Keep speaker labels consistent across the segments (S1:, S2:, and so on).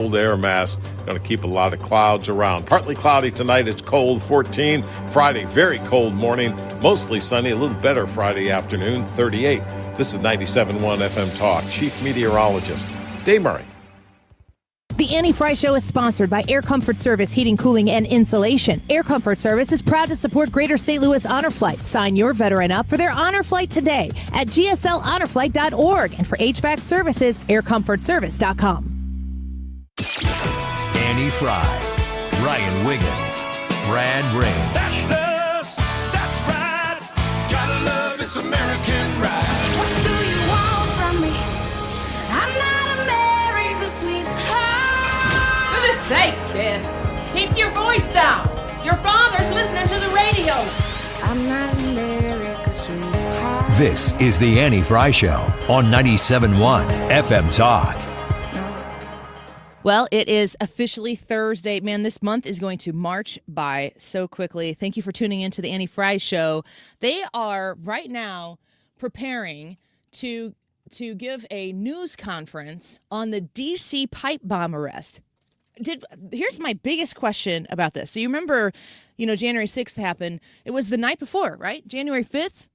S1: Cold air mass going to keep a lot of clouds around. Partly cloudy tonight. It's cold, 14. Friday, very cold morning. Mostly sunny. A little better Friday afternoon, 38. This is 97.1 FM Talk. Chief Meteorologist Dave Murray.
S2: The Annie Fry Show is sponsored by Air Comfort Service Heating, Cooling, and Insulation. Air Comfort Service is proud to support Greater St. Louis Honor Flight. Sign your veteran up for their honor flight today at gslhonorflight.org. And for HVAC services, aircomfortservice.com.
S3: Annie Fry, Ryan Wiggins, Brad Rain.
S4: That's us, that's right. Gotta love this American ride.
S5: What do you want from me? I'm not America's sweetheart.
S6: For goodness sake, kid, keep your voice down. Your father's listening to the radio.
S5: I'm not America's sweetheart.
S3: This is the Annie Fry Show on 97.1 FM Talk.
S2: Well, it is officially Thursday. Man, this month is going to march by so quickly. Thank you for tuning in to the Annie Fry Show. They are right now preparing to give a news conference on the D.C. pipe bomb arrest. Here's my biggest question about this. So you remember, January 6th happened. It was the night before, right? January 5th?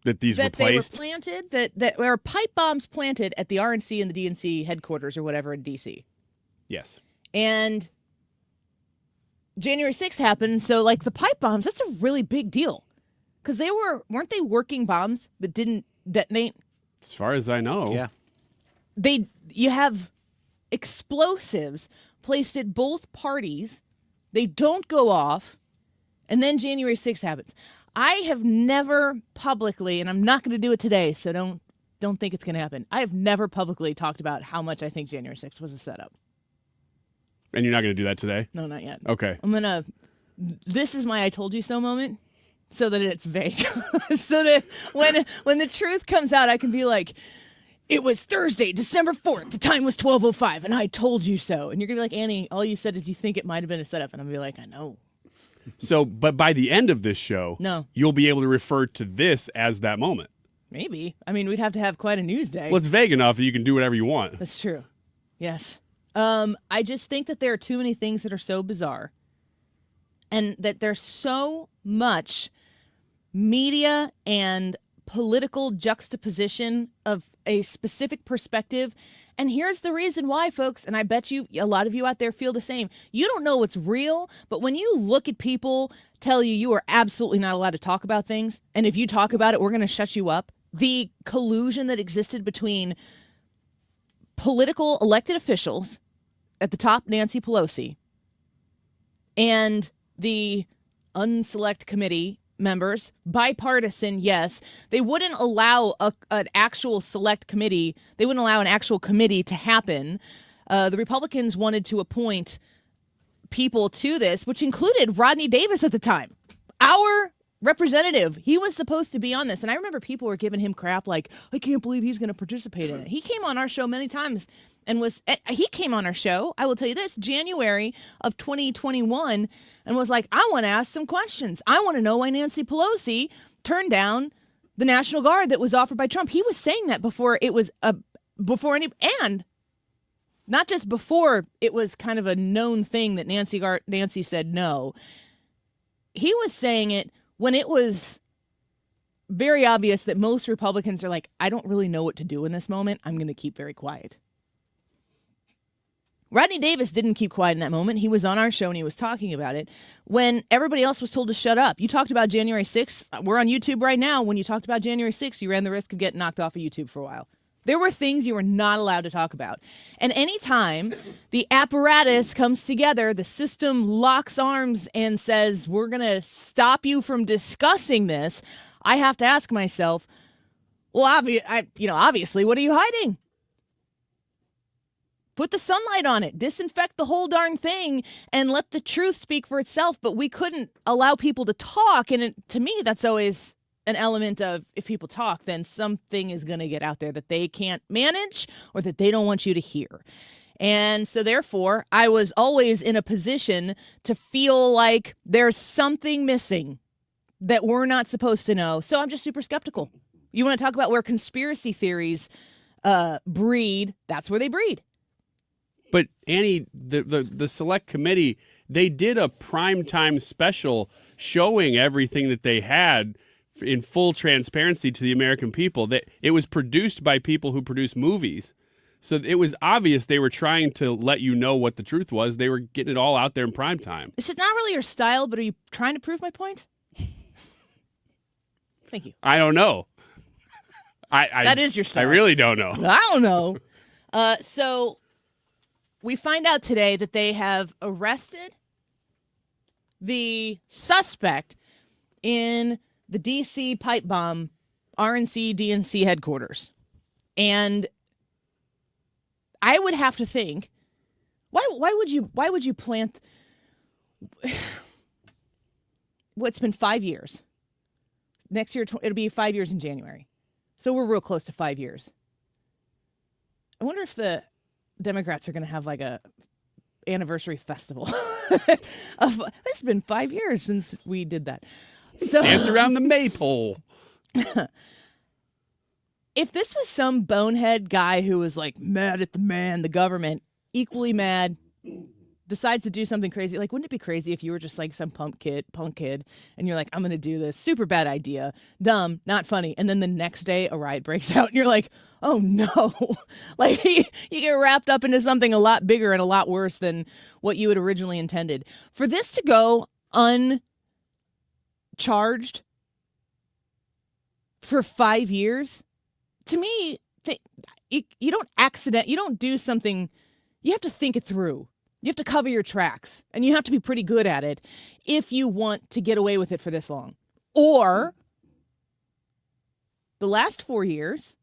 S7: That these were placed?
S2: They were planted, that there were pipe bombs planted at the RNC and the DNC headquarters or whatever in D.C.
S7: Yes.
S2: And January 6th happened, so the pipe bombs, that's a really big deal. Because weren't they working bombs that didn't detonate?
S7: As far as I know.
S8: Yeah.
S2: You have explosives placed at both parties. They don't go off, and then January 6th happens. I have never publicly, and I'm not going to do it today, so don't think it's going to happen. I have never publicly talked about how much I think January 6th was a setup.
S7: And you're not going to do that today?
S2: No, not yet.
S7: Okay.
S2: This is my I told you so moment, so that it's vague. So that when the truth comes out, I can be like, it was Thursday, December 4th. The time was 12:05, and I told you so. And you're going to be like, Annie, all you said is you think it might have been a setup. And I'm going to be like, I know.
S7: So, but by the end of this show,
S2: no,
S7: you'll be able to refer to this as that moment.
S2: Maybe. I mean, we'd have to have quite a news day.
S7: Well, it's vague enough that you can do whatever you want.
S2: That's true. Yes. I just think that there are too many things that are so bizarre, and that there's so much media and political juxtaposition of a specific perspective. And here's the reason why, folks, and I bet you a lot of you out there feel the same. You don't know what's real, but when you look at people tell you are absolutely not allowed to talk about things, and if you talk about it, we're going to shut you up. The collusion that existed between political elected officials, at the top, Nancy Pelosi, and the unselect committee members, bipartisan, yes, they wouldn't allow an actual select committee. They wouldn't allow an actual committee to happen. The Republicans wanted to appoint people to this, which included Rodney Davis at the time, our representative. He was supposed to be on this. And I remember people were giving him crap like, I can't believe he's going to participate in it. He came on our show many times and he came on our show, I will tell you this, January of 2021, and was like, I want to ask some questions. I want to know why Nancy Pelosi turned down the National Guard that was offered by Trump. He was saying that before it was, and not just before it was kind of a known thing that Nancy said no. He was saying it when it was very obvious that most Republicans are like, I don't really know what to do in this moment. I'm going to keep very quiet. Rodney Davis didn't keep quiet in that moment. He was on our show and he was talking about it when everybody else was told to shut up. You talked about January 6th. We're on YouTube right now. When you talked about January 6th, you ran the risk of getting knocked off of YouTube for a while. There were things you were not allowed to talk about. And anytime the apparatus comes together, the system locks arms and says, we're going to stop you from discussing this, I have to ask myself, well, obviously, what are you hiding? Put the sunlight on it, disinfect the whole darn thing, and let the truth speak for itself. But we couldn't allow people to talk. And to me, that's always an element of, if people talk, then something is going to get out there that they can't manage or that they don't want you to hear. And so therefore, I was always in a position to feel like there's something missing that we're not supposed to know. So I'm just super skeptical. You want to talk about where conspiracy theories breed? That's where they breed.
S7: But Annie, the select committee, they did a primetime special showing everything that they had in full transparency to the American people. That it was produced by people who produce movies. So it was obvious they were trying to let you know what the truth was. They were getting it all out there in primetime.
S2: This is not really your style, but are you trying to prove my point? Thank you.
S7: I don't know.
S2: That is your style.
S7: I really don't know.
S2: I don't know. So we find out today that they have arrested the suspect in the D.C. pipe bomb, RNC, DNC headquarters. And I would have to think, why would you plant? Well, it's been 5 years. Next year it'll be 5 years in January, so we're real close to 5 years. I wonder if the Democrats are going to have like a anniversary festival. It's been 5 years since we did that. So
S7: Dance around the maypole.
S2: If this was some bonehead guy who was like mad at the man, the government, equally mad, decides to do something crazy, like wouldn't it be crazy if you were just like some punk kid, and you're like, I'm going to do this, super bad idea, dumb, not funny, and then the next day a riot breaks out and you're like, oh no. Like you get wrapped up into something a lot bigger and a lot worse than what you had originally intended. For this to go uncharged for 5 years, to me, you don't do something, you have to think it through. You have to cover your tracks, and you have to be pretty good at it if you want to get away with it for this long. Or the last 4 years,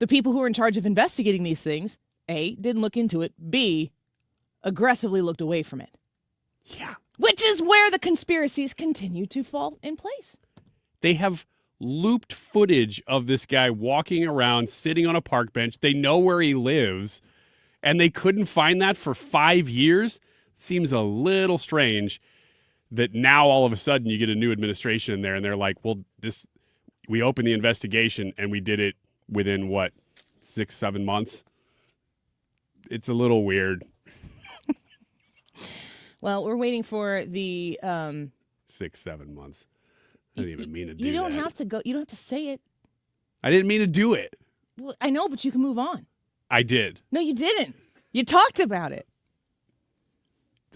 S2: the people who are in charge of investigating these things, A, didn't look into it, B, aggressively looked away from it.
S7: Yeah.
S2: Which is where the conspiracies continue to fall in place.
S7: They have looped footage of this guy walking around, sitting on a park bench. They know where he lives, and they couldn't find that for 5 years. Seems a little strange that now all of a sudden you get a new administration in there, and they're like, well, we opened the investigation, and we did it within, 6-7 months? It's a little weird.
S2: Well, we're waiting for the
S7: 6-7 months. I didn't even mean to do that.
S2: You don't have to go. You don't have to say it.
S7: I didn't mean to do it.
S2: Well, I know, but you can move on.
S7: I did.
S2: No, you didn't. You talked about it.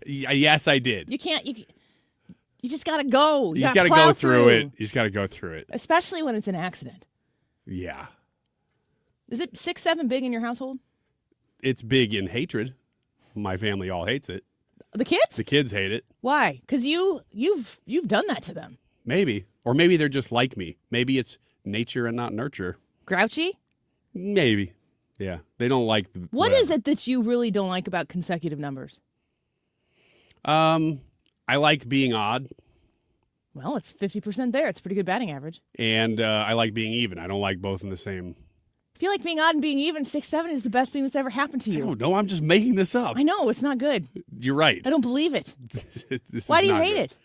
S7: Yes, I did.
S2: You can't. You just got to go.
S7: You just got to go through it. You just got to go through it.
S2: Especially when it's an accident.
S7: Yeah.
S2: Is it 6-7 big in your household?
S7: It's big in hatred. My family all hates it.
S2: The kids?
S7: The kids hate it.
S2: Why? Because you've done that to them.
S7: Maybe. Or maybe they're just like me. Maybe it's nature and not nurture.
S2: Grouchy?
S7: Maybe. Yeah. They don't like
S2: What is it that you really don't like about consecutive numbers?
S7: I like being odd.
S2: Well, it's 50% there. It's a pretty good batting average.
S7: And I like being even. I don't like both in the same.
S2: I feel like being odd and being even, 6-7 is the best thing that's ever happened to you.
S7: I don't know. I'm just making this up.
S2: I know. It's not good.
S7: You're right.
S2: I don't believe it.
S7: This
S2: Why
S7: is
S2: do you
S7: not
S2: hate
S7: good.
S2: it?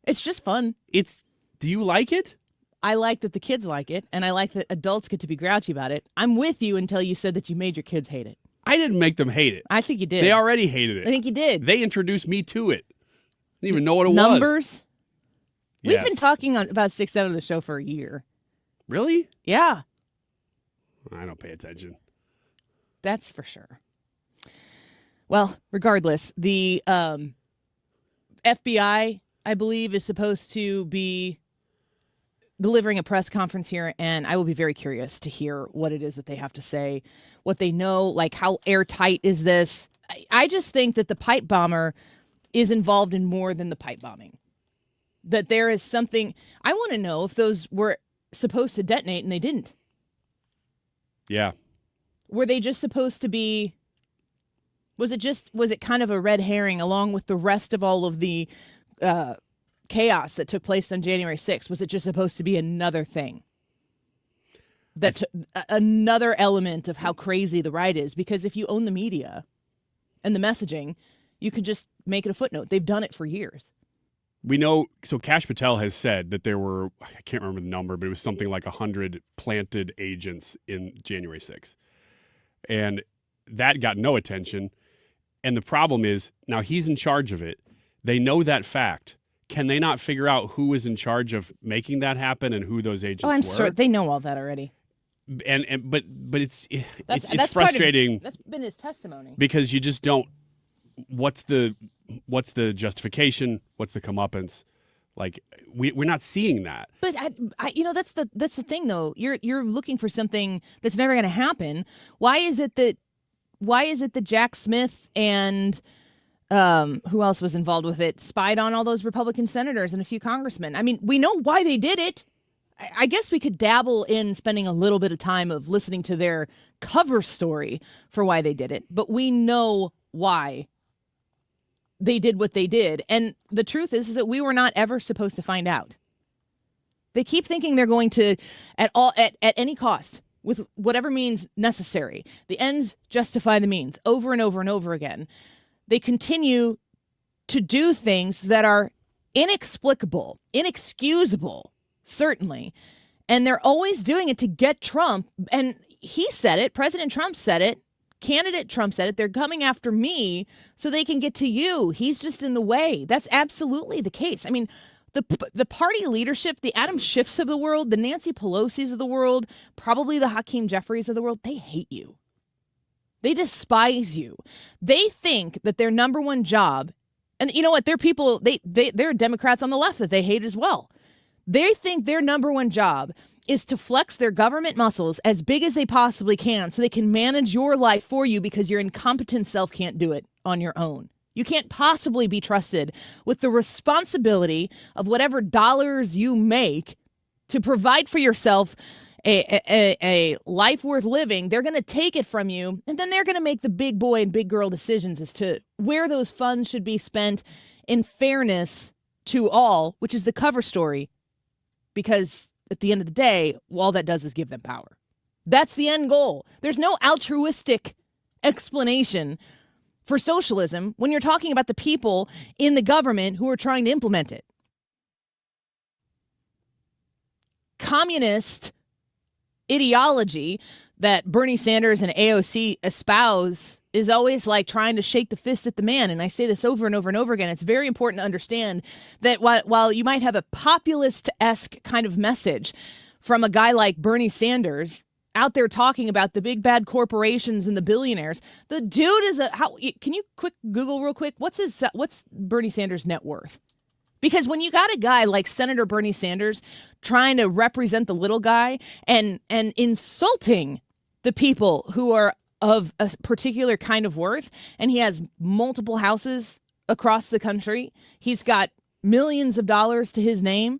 S2: It's just fun.
S7: Do you like it?
S2: I like that the kids like it, and I like that adults get to be grouchy about it. I'm with you until you said that you made your kids hate it.
S7: I didn't make them hate it.
S2: I think you did.
S7: They already hated it.
S2: I think you did.
S7: They introduced me to it. Didn't even know what it
S2: Numbers?
S7: was.
S2: We've been talking about 6-7 of the show for a year.
S7: Really?
S2: Yeah.
S7: I don't pay attention.
S2: That's for sure. Well, regardless, the FBI, I believe, is supposed to be delivering a press conference here, and I will be very curious to hear what it is that they have to say, what they know, like how airtight is this. I just think that the pipe bomber is involved in more than the pipe bombing. That there is something, I want to know if those were supposed to detonate and they didn't.
S7: Yeah.
S2: Were they just supposed to be, was it kind of a red herring along with the rest of all of the chaos that took place on January 6th? Was it just supposed to be another thing? Another element of how crazy the riot is? Because if you own the media and the messaging, you could just make it a footnote. They've done it for years.
S7: We know, so Kash Patel has said that there were, I can't remember the number, but it was something like 100 planted agents in January 6th. And that got no attention. And the problem is now he's in charge of it. They know that fact. Can they not figure out who is in charge of making that happen and who those agents were?
S2: I'm sure they know all that already.
S7: But it's
S2: That's
S7: frustrating.
S2: That's been his testimony.
S7: Because you just don't. What's the justification? What's the comeuppance? Like we're not seeing that.
S2: But that's the thing though. You're looking for something that's never going to happen. Why is it that Jack Smith and who else was involved with it spied on all those Republican senators and a few congressmen? I mean, we know why they did it. I guess we could dabble in spending a little bit of time of listening to their cover story for why they did it, but we know why they did what they did. And the truth is that we were not ever supposed to find out. They keep thinking they're going to, at any cost, with whatever means necessary. The ends justify the means over and over and over again. They continue to do things that are inexplicable, inexcusable, certainly. And they're always doing it to get Trump. And he said it. President Trump said it. Candidate Trump said it. They're coming after me so they can get to you. He's just in the way. That's absolutely the case. I mean, the party leadership, the Adam Schiffs of the world, the Nancy Pelosi's of the world, probably the Hakeem Jeffries of the world, they hate you. They despise you. They think that their number one job, and you know what? They're people, they're Democrats on the left that they hate as well. They think their number one job is to flex their government muscles as big as they possibly can so they can manage your life for you because your incompetent self can't do it on your own. You can't possibly be trusted with the responsibility of whatever dollars you make to provide for yourself a life worth living. They're going to take it from you, and then they're going to make the big boy and big girl decisions as to where those funds should be spent in fairness to all, which is the cover story. Because at the end of the day, all that does is give them power. That's the end goal. There's no altruistic explanation for socialism when you're talking about the people in the government who are trying to implement it. Communist ideology that Bernie Sanders and AOC espouse is always like trying to shake the fist at the man. And I say this over and over and over again. It's very important to understand that while you might have a populist-esque kind of message from a guy like Bernie Sanders out there talking about the big bad corporations and the billionaires, the dude is can you quick Google real quick? What's Bernie Sanders' net worth? Because when you got a guy like Senator Bernie Sanders trying to represent the little guy and insulting the people who are of a particular kind of worth, and he has multiple houses across the country, he's got millions of dollars to his name.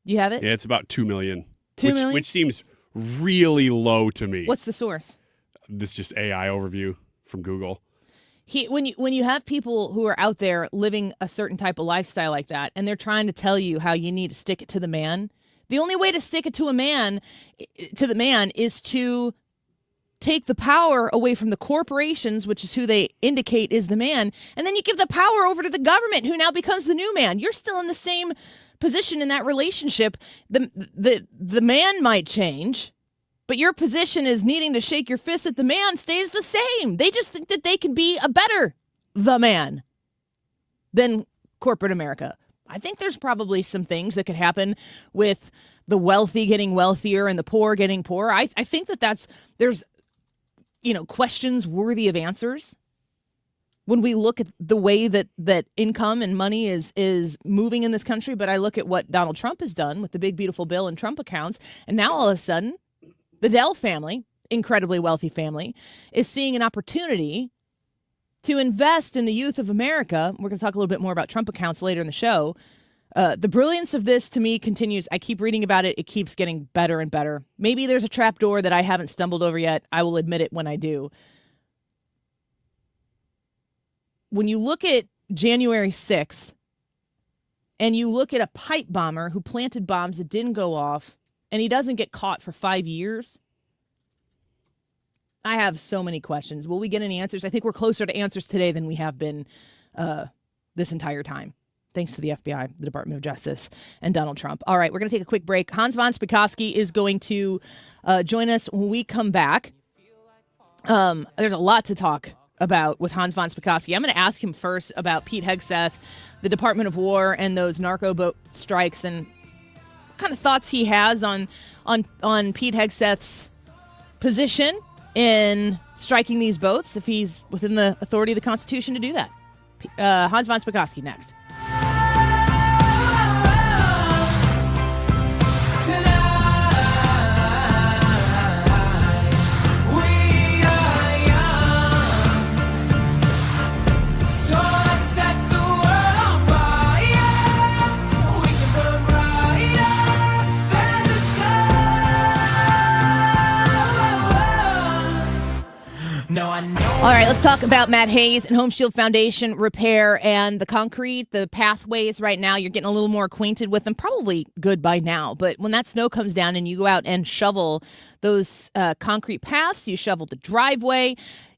S2: You have it?
S7: Yeah, it's about 2 million.
S2: 2 million?
S7: Which seems really low to me.
S2: What's the source?
S7: This is just AI overview from Google.
S2: When you have people who are out there living a certain type of lifestyle like that, and they're trying to tell you how you need to stick it to the man, the only way to stick it to the man, is to take the power away from the corporations, which is who they indicate is the man, and then you give the power over to the government, who now becomes the new man. You're still in the same position in that relationship. The man might change, but your position is needing to shake your fist at the man stays the same. They just think that they can be a better the man than corporate America. I think there's probably some things that could happen with the wealthy getting wealthier and the poor getting poorer. I think that there's questions worthy of answers when we look at the way that income and money is moving in this country. But I look at what Donald Trump has done with the big, beautiful bill and Trump accounts, and now all of a sudden, the Dell family, incredibly wealthy family, is seeing an opportunity to invest in the youth of America. We're going to talk a little bit more about Trump accounts later in the show. The brilliance of this, to me, continues. I keep reading about it. It keeps getting better and better. Maybe there's a trap door that I haven't stumbled over yet. I will admit it when I do. When you look at January 6th, and you look at a pipe bomber who planted bombs that didn't go off, and he doesn't get caught for 5 years, I have so many questions. Will we get any answers? I think we're closer to answers today than we have been this entire time, thanks to the FBI, the Department of Justice, and Donald Trump. All right, we're going to take a quick break. Hans von Spakovsky is going to join us when we come back. There's a lot to talk about with Hans von Spakovsky. I'm going to ask him first about Pete Hegseth, the Department of War, and those narco boat strikes, and what kind of thoughts he has on Pete Hegseth's position in striking these boats, if he's within the authority of the Constitution to do that. Hans von Spakovsky next. All right, let's talk about Matt Hayes and Home Shield Foundation repair and the concrete, the pathways right now. You're getting a little more acquainted with them, probably good by now. But when that snow comes down and you go out and shovel those concrete paths, you shovel the driveway,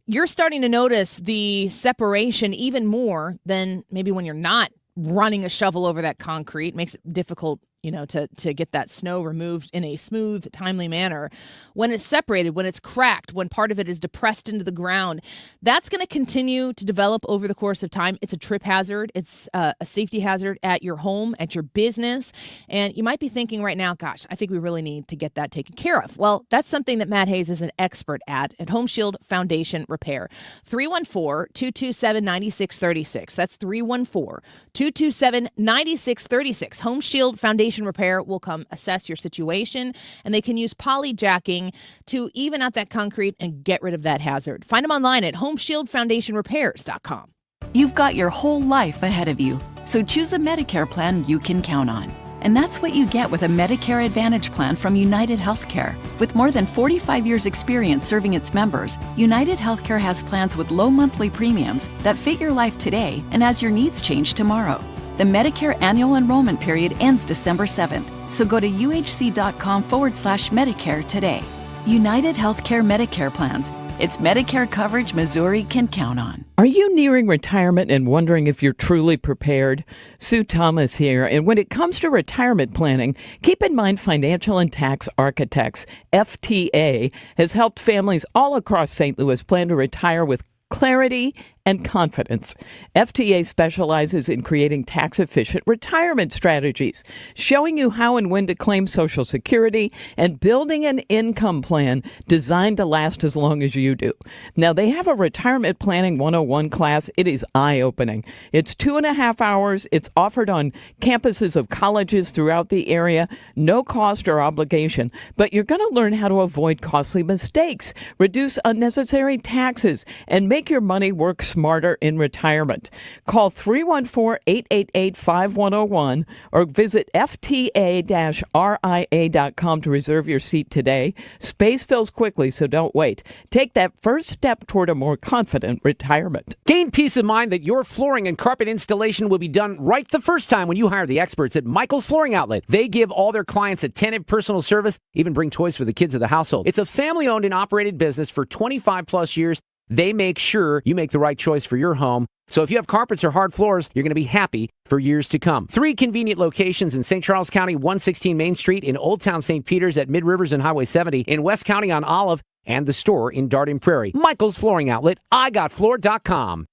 S2: you're starting to notice the separation even more than maybe when you're not running a shovel over that concrete. It makes it difficult, to get that snow removed in a smooth, timely manner. When it's separated, when it's cracked, when part of it is depressed into the ground, that's going to continue to develop over the course of time. It's a trip hazard. It's a safety hazard at your home, at your business. And you might be thinking right now, gosh, I think we really need to get that taken care of. Well, that's something that Matt Hayes is an expert at Home Shield Foundation Repair. 314-227-9636. That's 314-227-9636. Home Shield Foundation Repair will come assess your situation, and they can use polyjacking to even out that concrete and get rid of that hazard. Find them online at homeshieldfoundationrepairs.com.
S8: You've got your whole life ahead of you, so choose a Medicare plan you can count on. And that's what you get with a Medicare Advantage plan from United Healthcare. With more than 45 years' experience serving its members, United Healthcare has plans with low monthly premiums that fit your life today and as your needs change tomorrow. The Medicare annual enrollment period ends December 7th, so go to uhc.com/Medicare today. United Healthcare Medicare plans. It's Medicare coverage Missouri can count on.
S9: Are you nearing retirement and wondering if you're truly prepared? Sue Thomas here. And when it comes to retirement planning, keep in mind Financial and Tax Architects, FTA, has helped families all across St. Louis plan to retire with clarity and confidence. FTA specializes in creating tax-efficient retirement strategies, showing you how and when to claim Social Security, and building an income plan designed to last as long as you do. Now, they have a Retirement Planning 101 class. It is eye-opening. It's 2.5 hours. It's offered on campuses of colleges throughout the area. No cost or obligation, but you're going to learn how to avoid costly mistakes, reduce unnecessary taxes, and make your money work smarter in retirement. Call 314-888-5101 or visit fta-ria.com to reserve your seat today. Space fills quickly, so don't wait. Take that first step toward a more confident retirement.
S10: Gain peace of mind that your flooring and carpet installation will be done right the first time when you hire the experts at Michael's Flooring Outlet. They give all their clients attentive personal service, even bring toys for the kids of the household. It's a family-owned and operated business for 25 plus years. They make sure you make the right choice for your home. So if you have carpets or hard floors, you're going to be happy for years to come. 3 convenient locations in St. Charles County, 116 Main Street, in Old Town St. Peters at Mid-Rivers and Highway 70, in West County on Olive, and the store in Darden Prairie. Michael's Flooring Outlet, IGotFloor.com.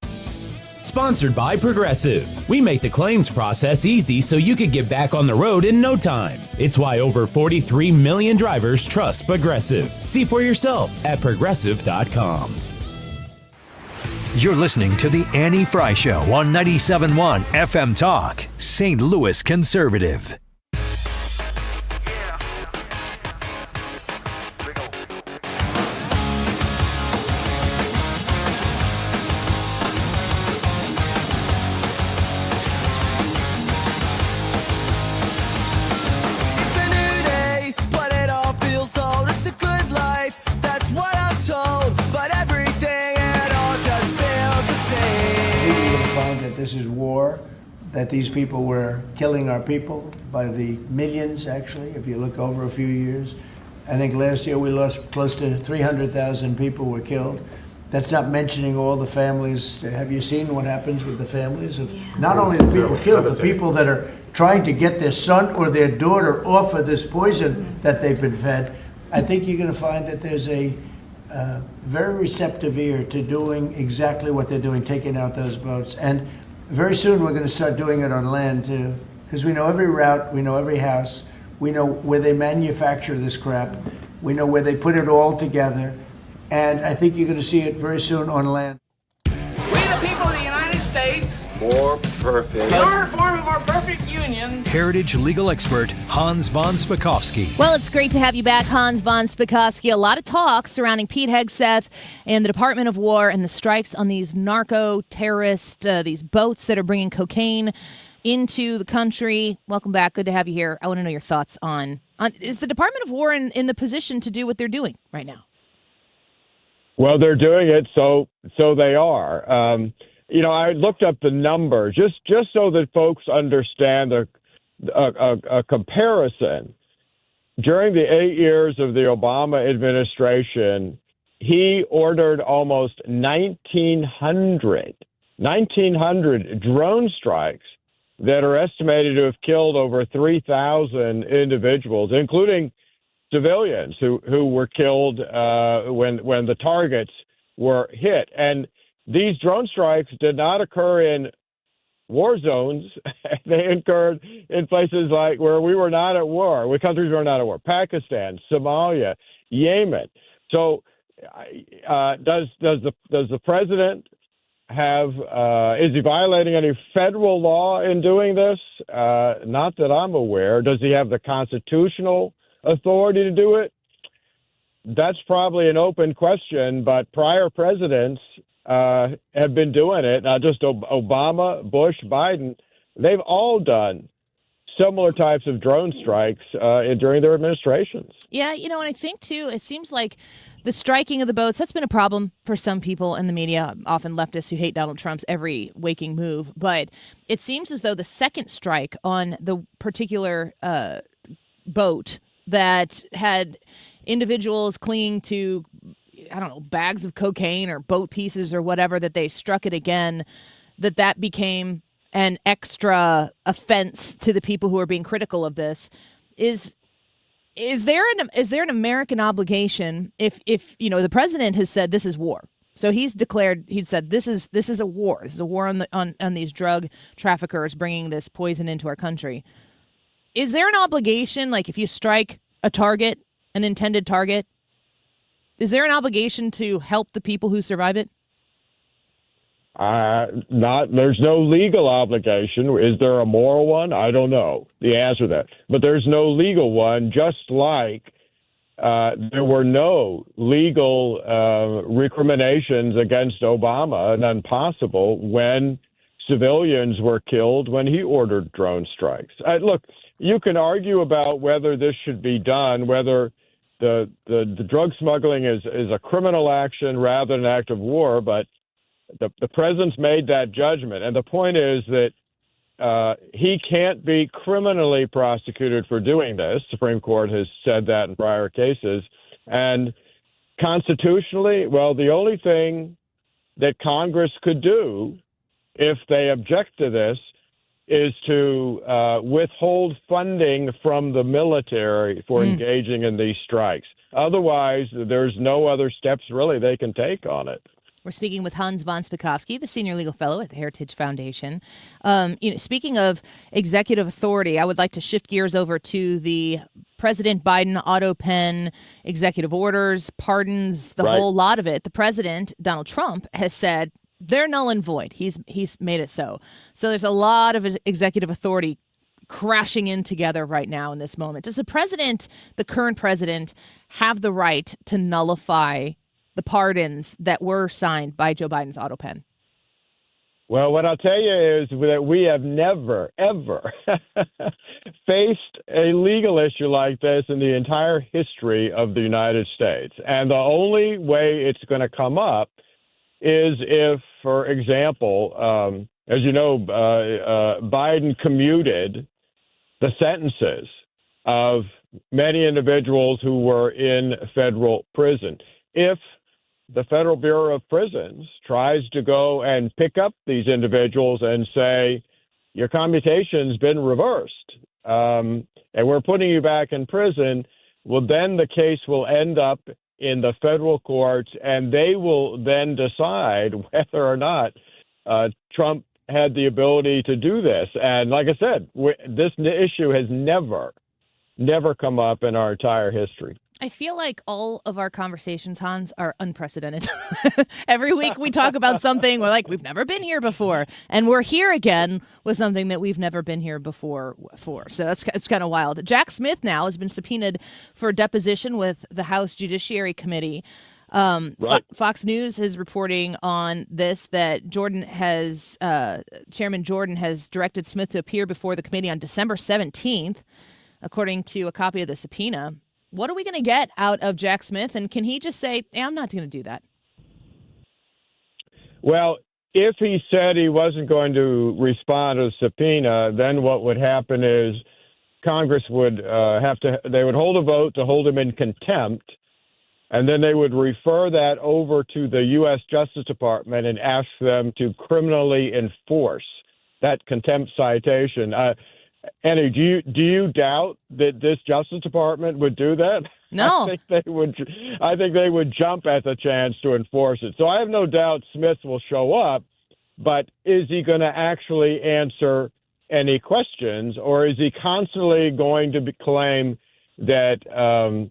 S11: Sponsored by Progressive. We make the claims process easy so you could get back on the road in no time. It's why over 43 million drivers trust Progressive. See for yourself at Progressive.com.
S3: You're listening to The Annie Fry Show on 97.1 FM Talk, St. Louis Conservative.
S12: This is war, that these people were killing our people by the millions, actually, if you look over a few years. I think last year we lost close to 300,000 people were killed. That's not mentioning all the families. Have you seen what happens with the families of not only the people killed, the people that are trying to get their son or their daughter off of this poison that they've been fed? I think you're going to find that there's a very receptive ear to doing exactly what they're doing, taking out those boats. And very soon we're going to start doing it on land too, because we know every route, we know every house, we know where they manufacture this crap, we know where they put it all together, and I think you're going to see it very soon on land.
S6: We the people of the United States.
S13: More perfect.
S6: Your form of our perfect union.
S3: Heritage legal expert Hans von Spakovsky.
S2: Well, it's great to have you back, Hans von Spakovsky. A lot of talk surrounding Pete Hegseth and the Department of War and the strikes on these narco-terrorist, these boats that are bringing cocaine into the country. Welcome back. Good to have you here. I want to know your thoughts on is the Department of War in the position to do what they're doing right now?
S13: Well, they're doing it, so they are. I looked up the numbers just so that folks understand a comparison. During the 8 years of the Obama administration, he ordered almost 1,900 drone strikes that are estimated to have killed over 3,000 individuals, including civilians who were killed when the targets were hit. And these drone strikes did not occur in war zones. They occurred in places like where we were not at war, where countries were not at war: Pakistan, Somalia, Yemen. So, does the president have? Is he violating any federal law in doing this? Not that I'm aware. Does he have the constitutional authority to do it? That's probably an open question, but prior presidents have been doing it, not just Obama, Bush, Biden. They've all done similar types of drone strikes during their administrations.
S2: Yeah, and I think, too, it seems like the striking of the boats, that's been a problem for some people in the media, often leftists who hate Donald Trump's every waking move. But it seems as though the second strike on the particular boat that had individuals clinging to, I don't know, bags of cocaine or boat pieces or whatever, that they struck it again, that became an extra offense to the people who are being critical of this. Is there an American obligation if the president has said this is war? So he'd said this is a war. This is a war on these drug traffickers bringing this poison into our country. Is there an obligation, like if you strike a target, an intended target, is there an obligation to help the people who survive it?
S13: There's no legal obligation. Is there a moral one? I don't know the answer to that. But there's no legal one, just like there were no legal recriminations against Obama, none possible, when civilians were killed when he ordered drone strikes. Look, you can argue about whether this should be done, whether the drug smuggling is a criminal action rather than an act of war, but the president's made that judgment. And the point is that he can't be criminally prosecuted for doing this. Supreme Court has said that in prior cases. And constitutionally, well, the only thing that Congress could do if they object to this is to withhold funding from the military for engaging in these strikes. Otherwise, there's no other steps really they can take on it.
S2: We're speaking with Hans von Spakovsky, the Senior Legal Fellow at the Heritage Foundation. Speaking of executive authority, I would like to shift gears over to the President Biden auto pen executive orders, pardons, the whole lot of it. The president, Donald Trump, has said they're null and void. He's made it so. So there's a lot of executive authority crashing in together right now in this moment. Does the president, the current president, have the right to nullify the pardons that were signed by Joe Biden's auto pen?
S13: Well, what I'll tell you is that we have never, ever faced a legal issue like this in the entire history of the United States. And the only way it's going to come up is if, for example, as you know, Biden commuted the sentences of many individuals who were in federal prison. If the Federal Bureau of Prisons tries to go and pick up these individuals and say, your commutation's been reversed, and we're putting you back in prison, well, then the case will end up in the federal courts, and they will then decide whether or not Trump had the ability to do this. And like I said, this issue has never come up in our entire history.
S2: I feel like all of our conversations, Hans, are unprecedented. Every week we talk about something, we're like, we've never been here before. And we're here again with something that we've never been here before for. So it's kind of wild. Jack Smith now has been subpoenaed for deposition with the House Judiciary Committee.
S13: Right.
S2: Fox News is reporting on this, that Chairman Jordan has directed Smith to appear before the committee on December 17th, according to a copy of the subpoena. What are we going to get out of Jack Smith? And can he just say, I'm not going to do that?
S13: Well, if he said he wasn't going to respond to the subpoena, then what would happen is Congress would they would hold a vote to hold him in contempt, and then they would refer that over to the U.S. Justice Department and ask them to criminally enforce that contempt citation. Annie, do you doubt that this Justice Department would do that?
S2: No.
S13: I think they would jump at the chance to enforce it. So I have no doubt Smith will show up, but is he going to actually answer any questions, or is he constantly going to claim that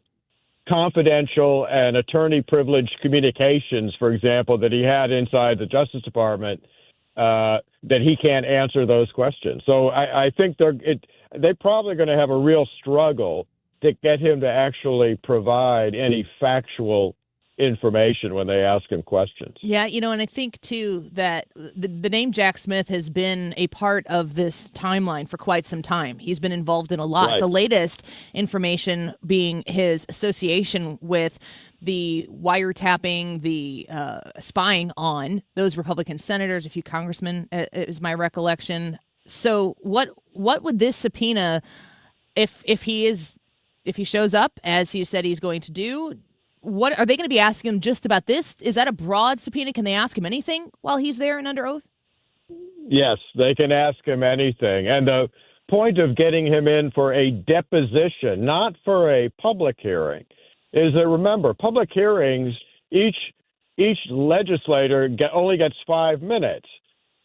S13: confidential and attorney privileged communications, for example, that he had inside the Justice Department, that he can't answer those questions? So I think they're probably going to have a real struggle to get him to actually provide any factual information when they ask him questions.
S2: Yeah, and I think, too, that the name Jack Smith has been a part of this timeline for quite some time. He's been involved in a lot.
S13: Right.
S2: The latest information being his association with the wiretapping, the spying on those Republican senators, a few congressmen, is my recollection. So what would this subpoena, if he shows up as he said he's going to do, what are they going to be asking him just about this? Is that a broad subpoena? Can they ask him anything while he's there and under oath?
S13: Yes, they can ask him anything. And the point of getting him in for a deposition, not for a public hearing, is that, remember, public hearings, each legislator only gets 5 minutes.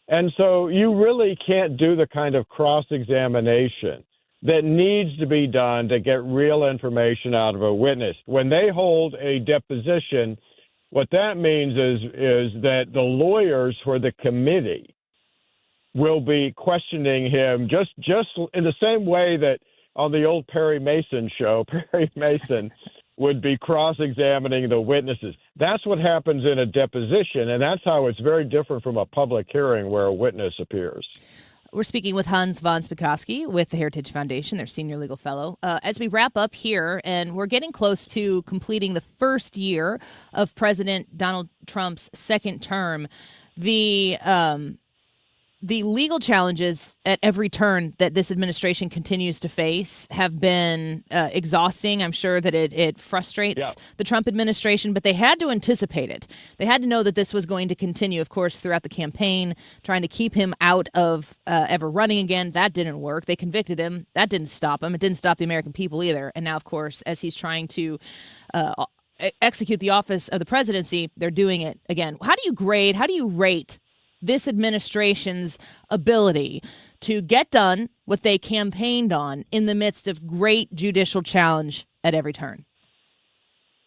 S13: And so you really can't do the kind of cross-examination that needs to be done to get real information out of a witness. When they hold a deposition, what that means is that the lawyers for the committee will be questioning him just in the same way that on the old Perry Mason show, Perry Mason would be cross-examining the witnesses. That's what happens in a deposition, and that's how it's very different from a public hearing where a witness appears.
S2: We're speaking with Hans von Spakovsky with the Heritage Foundation, their senior legal fellow. As we wrap up here, and we're getting close to completing the first year of President Donald Trump's second term, the legal challenges at every turn that this administration continues to face have been exhausting. I'm sure that it frustrates the Trump administration, but they had to anticipate it. They had to know that this was going to continue, of course, throughout the campaign, trying to keep him out of ever running again. That didn't work. They convicted him. That didn't stop him. It didn't stop the American people either. And now, of course, as he's trying to execute the office of the presidency, they're doing it again. How do you rate this administration's ability to get done what they campaigned on in the midst of great judicial challenge at every turn?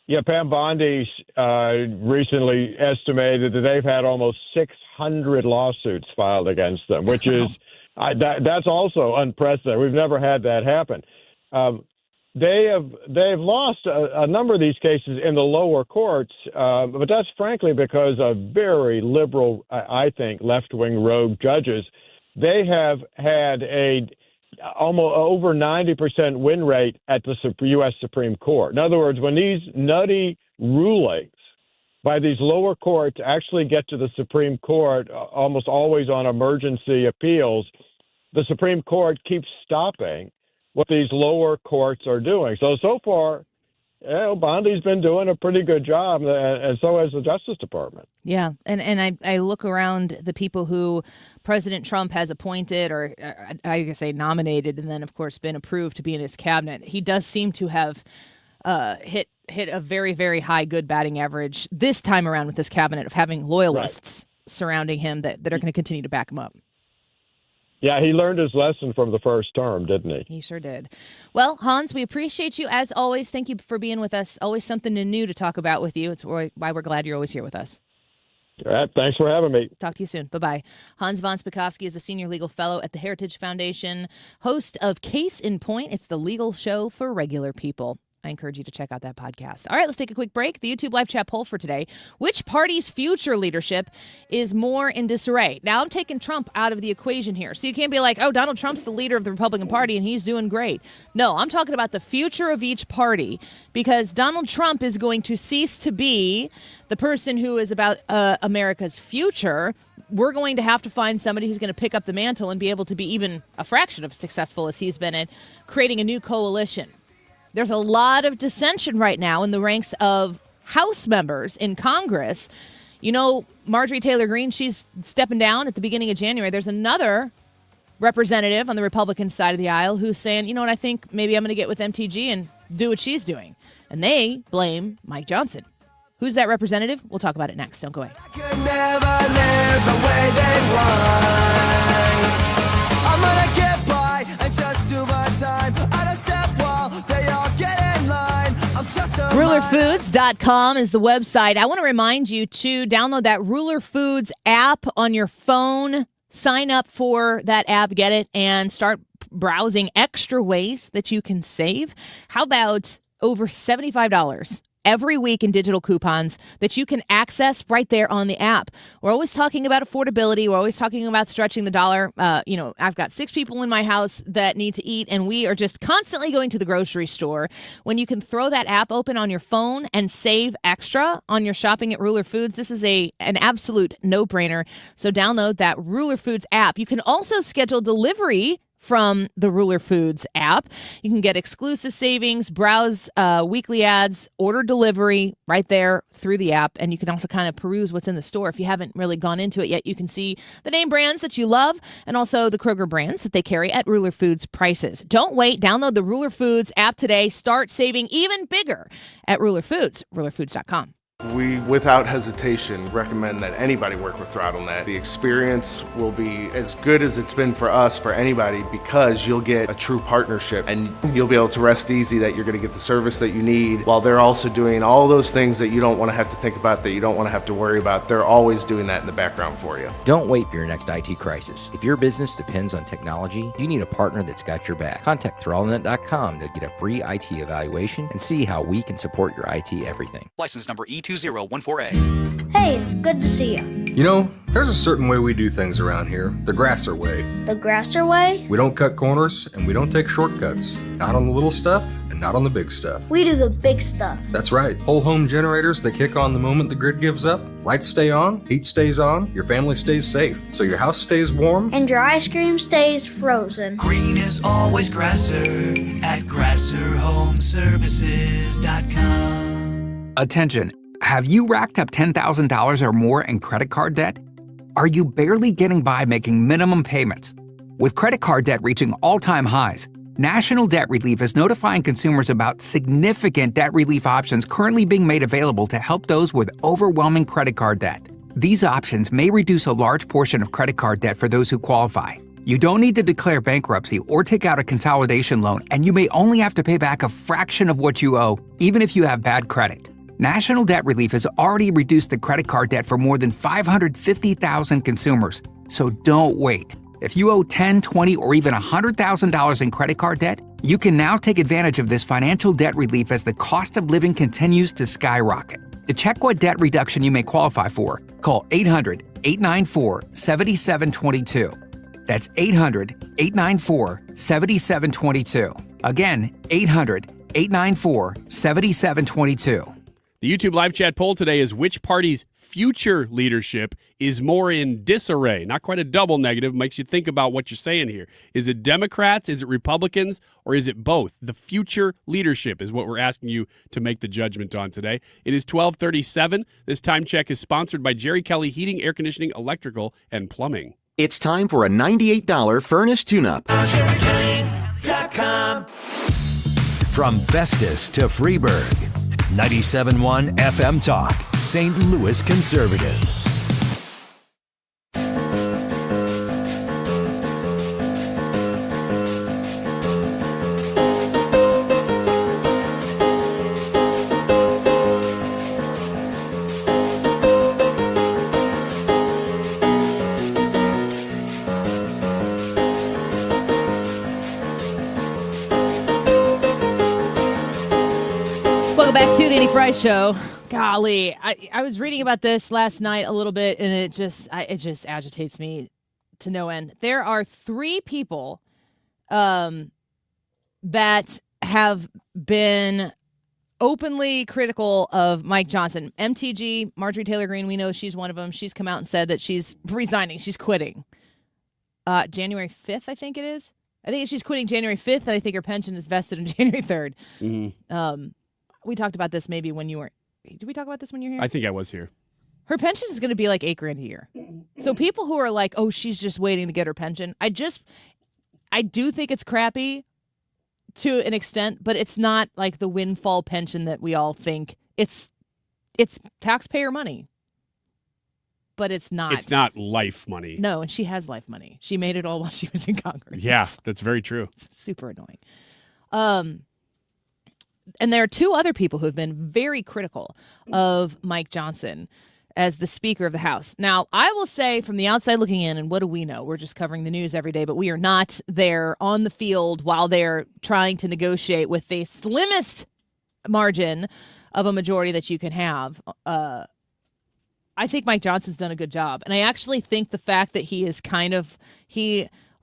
S13: Yeah, Pam Bondi recently estimated that they've had almost 600 lawsuits filed against them, which is that's also unprecedented. We've never had that happen. They've lost a number of these cases in the lower courts, but that's frankly because of very liberal, I think, left-wing rogue judges. They have had almost over 90% win rate at the U.S. Supreme Court. In other words, when these nutty rulings by these lower courts actually get to the Supreme Court, almost always on emergency appeals, the Supreme Court keeps stopping what these lower courts are doing. So far, Bondi's been doing a pretty good job, and so has the Justice Department.
S2: Yeah, and I look around the people who President Trump has appointed, or I guess nominated, and then, of course, been approved to be in his cabinet. He does seem to have hit hit a very, very high good batting average this time around with this cabinet of having loyalists surrounding him that are going to continue to back him up.
S13: Yeah, he learned his lesson from the first term, didn't he?
S2: He sure did. Well, Hans, we appreciate you as always. Thank you for being with us. Always something new to talk about with you. It's why we're glad you're always here with us.
S13: All right, thanks for having me.
S2: Talk to you soon. Bye-bye. Hans von Spakovsky is a senior legal fellow at the Heritage Foundation, host of Case in Point. It's the legal show for regular people. I encourage you to check out that podcast. All right, let's take a quick break. The YouTube live chat poll for today. Which party's future leadership is more in disarray? Now, I'm taking Trump out of the equation here. So you can't be like, oh, Donald Trump's the leader of the Republican Party and he's doing great. No, I'm talking about the future of each party, because Donald Trump is going to cease to be the person who is about America's future. We're going to have to find somebody who's going to pick up the mantle and be able to be even a fraction of successful as he's been at creating a new coalition. There's a lot of dissension right now in the ranks of House members in Congress. You know, Marjorie Taylor Greene, she's stepping down at the beginning of January. There's another representative on the Republican side of the aisle who's saying, you know what, I think maybe I'm going to get with MTG and do what she's doing. And they blame Mike Johnson. Who's that representative? We'll talk about it next. Don't go away.
S4: I could never live the way they want. I'm gonna get by and just do my time. I don't step while they all get in line. I'm just a
S2: RulerFoods.com is the website. I want to remind you to download that Ruler Foods app on your phone. Sign up for that app, get it, and start browsing extra ways that you can save. How about over $75 every week in digital coupons that you can access right there on the app? We're always talking about affordability. We're always talking about stretching the dollar. I've got 6 people in my house that need to eat, and we are just constantly going to the grocery store. When you can throw that app open on your phone and save extra on your shopping at Ruler Foods, this is an absolute no-brainer. So download that Ruler Foods app. You can also schedule delivery from the Ruler Foods app. You can get exclusive savings, browse weekly ads, order delivery right there through the app. And you can also kind of peruse what's in the store. If you haven't really gone into it yet, you can see the name brands that you love and also the Kroger brands that they carry at Ruler Foods prices. Don't wait. Download the Ruler Foods app today. Start saving even bigger at Ruler Foods, rulerfoods.com.
S14: We, without hesitation, recommend that anybody work with ThrottleNet. The experience will be as good as it's been for us, for anybody, because you'll get a true partnership and you'll be able to rest easy that you're going to get the service that you need, while they're also doing all those things that you don't want to have to think about, that you don't want to have to worry about. They're always doing that in the background for you.
S15: Don't wait for your next IT crisis. If your business depends on technology, you need a partner that's got your back. Contact ThrottleNet.com to get a free IT evaluation and see how we can support your IT everything.
S16: License number E2014A.
S5: Hey, it's good to see you.
S17: You know, there's a certain way we do things around here. The Grasser way.
S5: The Grasser way?
S17: We don't cut corners and we don't take shortcuts. Not on the little stuff and not on the big stuff.
S5: We do the big stuff.
S17: That's right. Whole home generators that kick on the moment the grid gives up. Lights stay on, heat stays on, your family stays safe, so your house stays warm.
S5: And your ice cream stays frozen.
S4: Green is always Grasser at GrasserHomeServices.com.
S18: Attention. Have you racked up $10,000 or more in credit card debt? Are you barely getting by making minimum payments? With credit card debt reaching all-time highs, National Debt Relief is notifying consumers about significant debt relief options currently being made available to help those with overwhelming credit card debt. These options may reduce a large portion of credit card debt for those who qualify. You don't need to declare bankruptcy or take out a consolidation loan, and you may only have to pay back a fraction of what you owe, even if you have bad credit. National Debt Relief has already reduced the credit card debt for more than 550,000 consumers, so don't wait. If you owe $10,000, $20,000, or even $100,000 in credit card debt, you can now take advantage of this financial debt relief as the cost of living continues to skyrocket. To check what debt reduction you may qualify for, call 800-894-7722. That's 800-894-7722. Again, 800-894-7722.
S7: The YouTube live chat poll today is which party's future leadership is more in disarray? Not quite a double negative, makes you think about what you're saying here. Is it Democrats, is it Republicans, or is it both? The future leadership is what we're asking you to make the judgment on today. It is 12:37. This time check is sponsored by Jerry Kelly Heating, Air Conditioning, Electrical, and Plumbing.
S16: It's time for a $98 furnace tune-up.
S4: JerryKelly.com.
S3: From Festus to Freeburg, 97.1 FM Talk, St. Louis Conservative.
S2: Welcome back to the Annie Fry Show. Golly, I was reading about this last night a little bit, and it just agitates me to no end. There are 3 people that have been openly critical of Mike Johnson. MTG, Marjorie Taylor Greene, we know she's one of them. She's come out and said that she's resigning. She's quitting. January 5th, I think it is. I think she's quitting January 5th, and I think her pension is vested on January 3rd.
S7: Mm-hmm.
S2: We talked about this maybe when you were. Did we talk about this when you were here?
S7: I think I was here.
S2: Her pension is going to be like $8,000 a year. So people who are like, "Oh, she's just waiting to get her pension," I do think it's crappy to an extent, but it's not like the windfall pension that we all think. It's taxpayer money, but it's not.
S7: It's not life money.
S2: No, and she has life money. She made it all while she was in Congress.
S7: Yeah, that's very true.
S2: It's super annoying. And there are 2 other people who have been very critical of Mike Johnson as the Speaker of the House. Now, I will say from the outside looking in, and what do we know? We're just covering the news every day, but we are not there on the field while they're trying to negotiate with the slimmest margin of a majority that you can have. I think Mike Johnson's done a good job. And I actually think the fact that he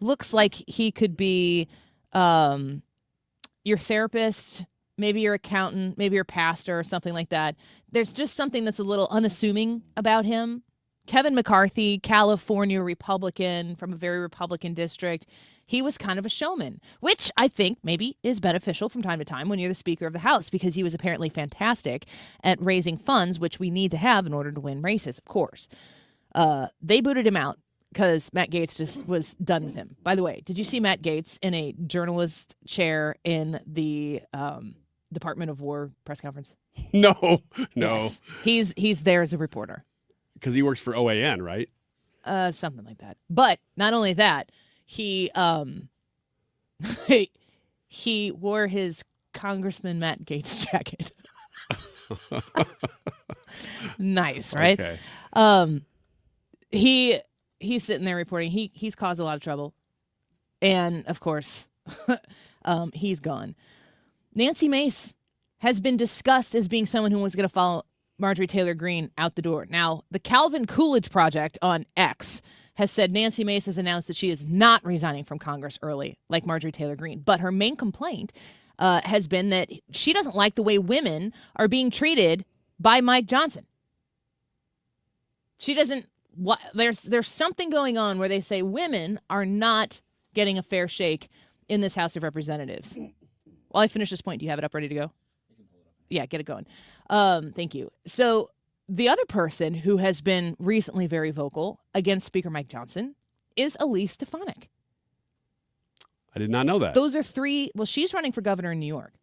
S2: looks like he could be your therapist, maybe your accountant, maybe your pastor or something like that. There's just something that's a little unassuming about him. Kevin McCarthy, California Republican from a very Republican district. He was kind of a showman, which I think maybe is beneficial from time to time when you're the Speaker of the House, because he was apparently fantastic at raising funds, which we need to have in order to win races, of course. They booted him out because Matt Gaetz just was done with him. By the way, did you see Matt Gaetz in a journalist chair in the Department of War press conference?
S7: No.
S2: Yes. He's there as a reporter.
S7: Because he works for OAN, right?
S2: Something like that. But not only that, he he wore his Congressman Matt Gaetz jacket. Nice, right?
S7: Okay.
S2: He's sitting there reporting. He's caused a lot of trouble. And of course, he's gone. Nancy Mace has been discussed as being someone who was going to follow Marjorie Taylor Greene out the door. Now, the Calvin Coolidge Project on X has said Nancy Mace has announced that she is not resigning from Congress early, like Marjorie Taylor Greene. But her main complaint has been that she doesn't like the way women are being treated by Mike Johnson. She doesn't. There's something going on where they say women are not getting a fair shake in this House of Representatives. While I finish this point, do you have it up ready to go? Yeah, get it going. Thank you. So the other person who has been recently very vocal against Speaker Mike Johnson is Elise Stefanik.
S7: I did not know that.
S2: Those are 3. Well, she's running for governor in New York.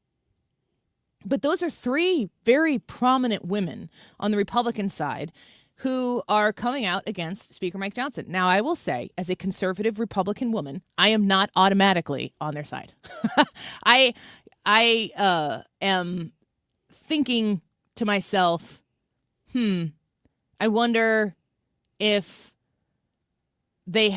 S2: But those are 3 very prominent women on the Republican side who are coming out against Speaker Mike Johnson. Now, I will say, as a conservative Republican woman, I am not automatically on their side. I am thinking to myself, I wonder if the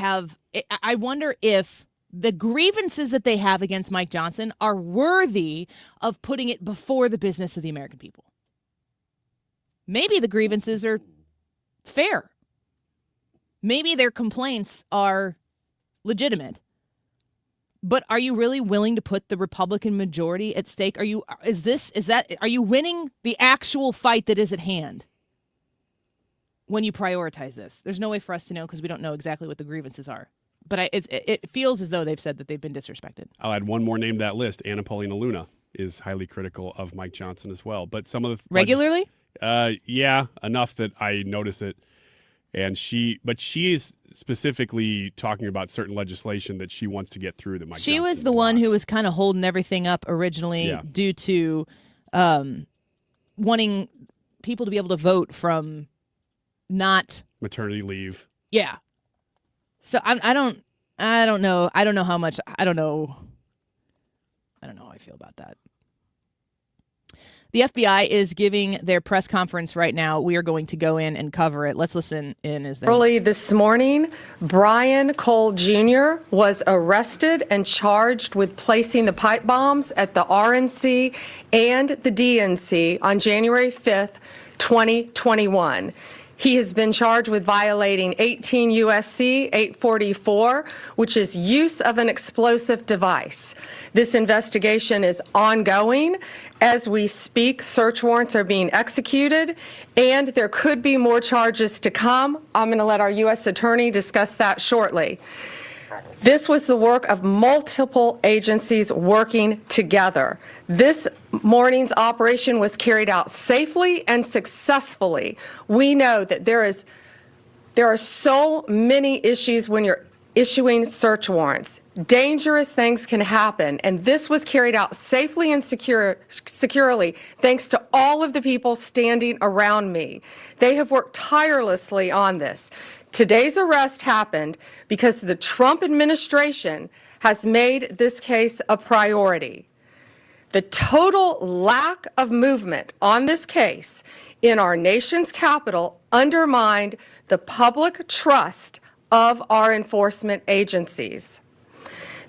S2: grievances that they have against Mike Johnson are worthy of putting it before the business of the American people. Maybe the grievances are fair. Maybe their complaints are legitimate. But are you really willing to put the Republican majority at stake? Are you winning the actual fight that is at hand when you prioritize this? There's no way for us to know because we don't know exactly what the grievances are. But it feels as though they've said that they've been disrespected.
S7: I'll add one more name to that list. Anna Paulina Luna is highly critical of Mike Johnson as well. But some of the
S2: regularly?
S7: Yeah, enough that I notice it. And she is specifically talking about certain legislation that she wants to get through that Mike
S2: She
S7: Johnson
S2: was the one who was kind of holding everything up originally due to wanting people to be able to vote from not
S7: maternity leave.
S2: Yeah. So I don't know. I don't know how much. I don't know how I feel about that. The FBI is giving their press conference right now. We are going to go in and cover it. Let's listen in as they...
S19: Early this morning, Brian Cole Jr. was arrested and charged with placing the pipe bombs at the RNC and the DNC on January 5th, 2021. He has been charged with violating 18 U.S.C. 844, which is use of an explosive device. This investigation is ongoing. As we speak, search warrants are being executed, and there could be more charges to come. I'm going to let our U.S. Attorney discuss that shortly. This was the work of multiple agencies working together. This morning's operation was carried out safely and successfully. We know that there are so many issues when you're issuing search warrants. Dangerous things can happen, and this was carried out safely and securely thanks to all of the people standing around me. They have worked tirelessly on this. Today's arrest happened because the Trump administration has made this case a priority. The total lack of movement on this case in our nation's capital undermined the public trust of our enforcement agencies.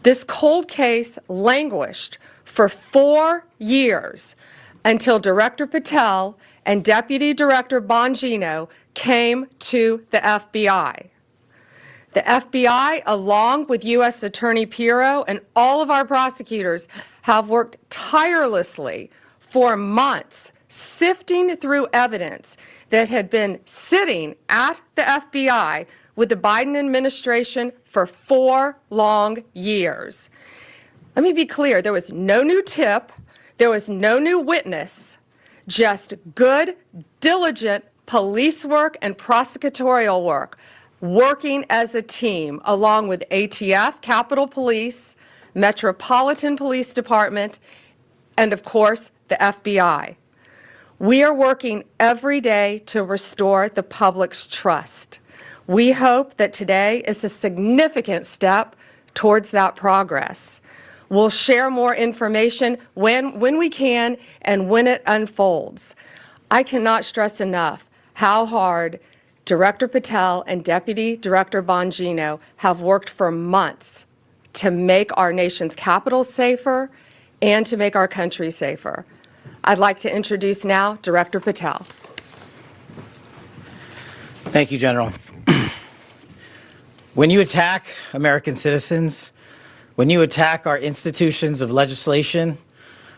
S19: This cold case languished for 4 years until Director Patel and Deputy Director Bongino came to the FBI. The FBI, along with U.S. Attorney Pirro and all of our prosecutors, have worked tirelessly for months, sifting through evidence that had been sitting at the FBI with the Biden administration for 4 long years. Let me be clear, there was no new tip, there was no new witness, just good, diligent police work and prosecutorial work, working as a team along with ATF, Capitol Police, Metropolitan Police Department, and of course, the FBI. We are working every day to restore the public's trust. We hope that today is a significant step towards that progress. We'll share more information when we can and when it unfolds. I cannot stress enough how hard Director Patel and Deputy Director Bongino have worked for months to make our nation's capital safer and to make our country safer. I'd like to introduce now Director Patel.
S20: Thank you, General. When you attack American citizens, when you attack our institutions of legislation,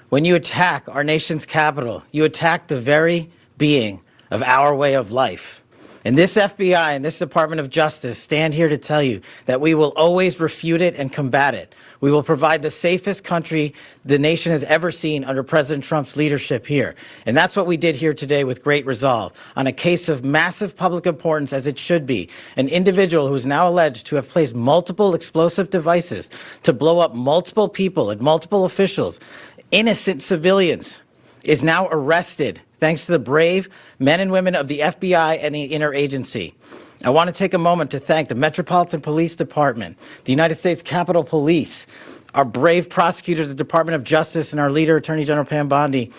S20: when you attack our nation's capital, you attack the very being of our way of life. And this FBI and this Department of Justice stand here to tell you that we will always refute it and combat it. We will provide the safest country the nation has ever seen under President Trump's leadership here. And that's what we did here today with great resolve on a case of massive public importance, as it should be. An individual who is now alleged to have placed multiple explosive devices to blow up multiple people and multiple officials, innocent civilians, is now arrested thanks to the brave men and women of the FBI and the interagency. I want to take a moment to thank the Metropolitan Police Department, the United States Capitol Police, our brave prosecutors, the Department of Justice, and our leader, Attorney General Pam Bondi,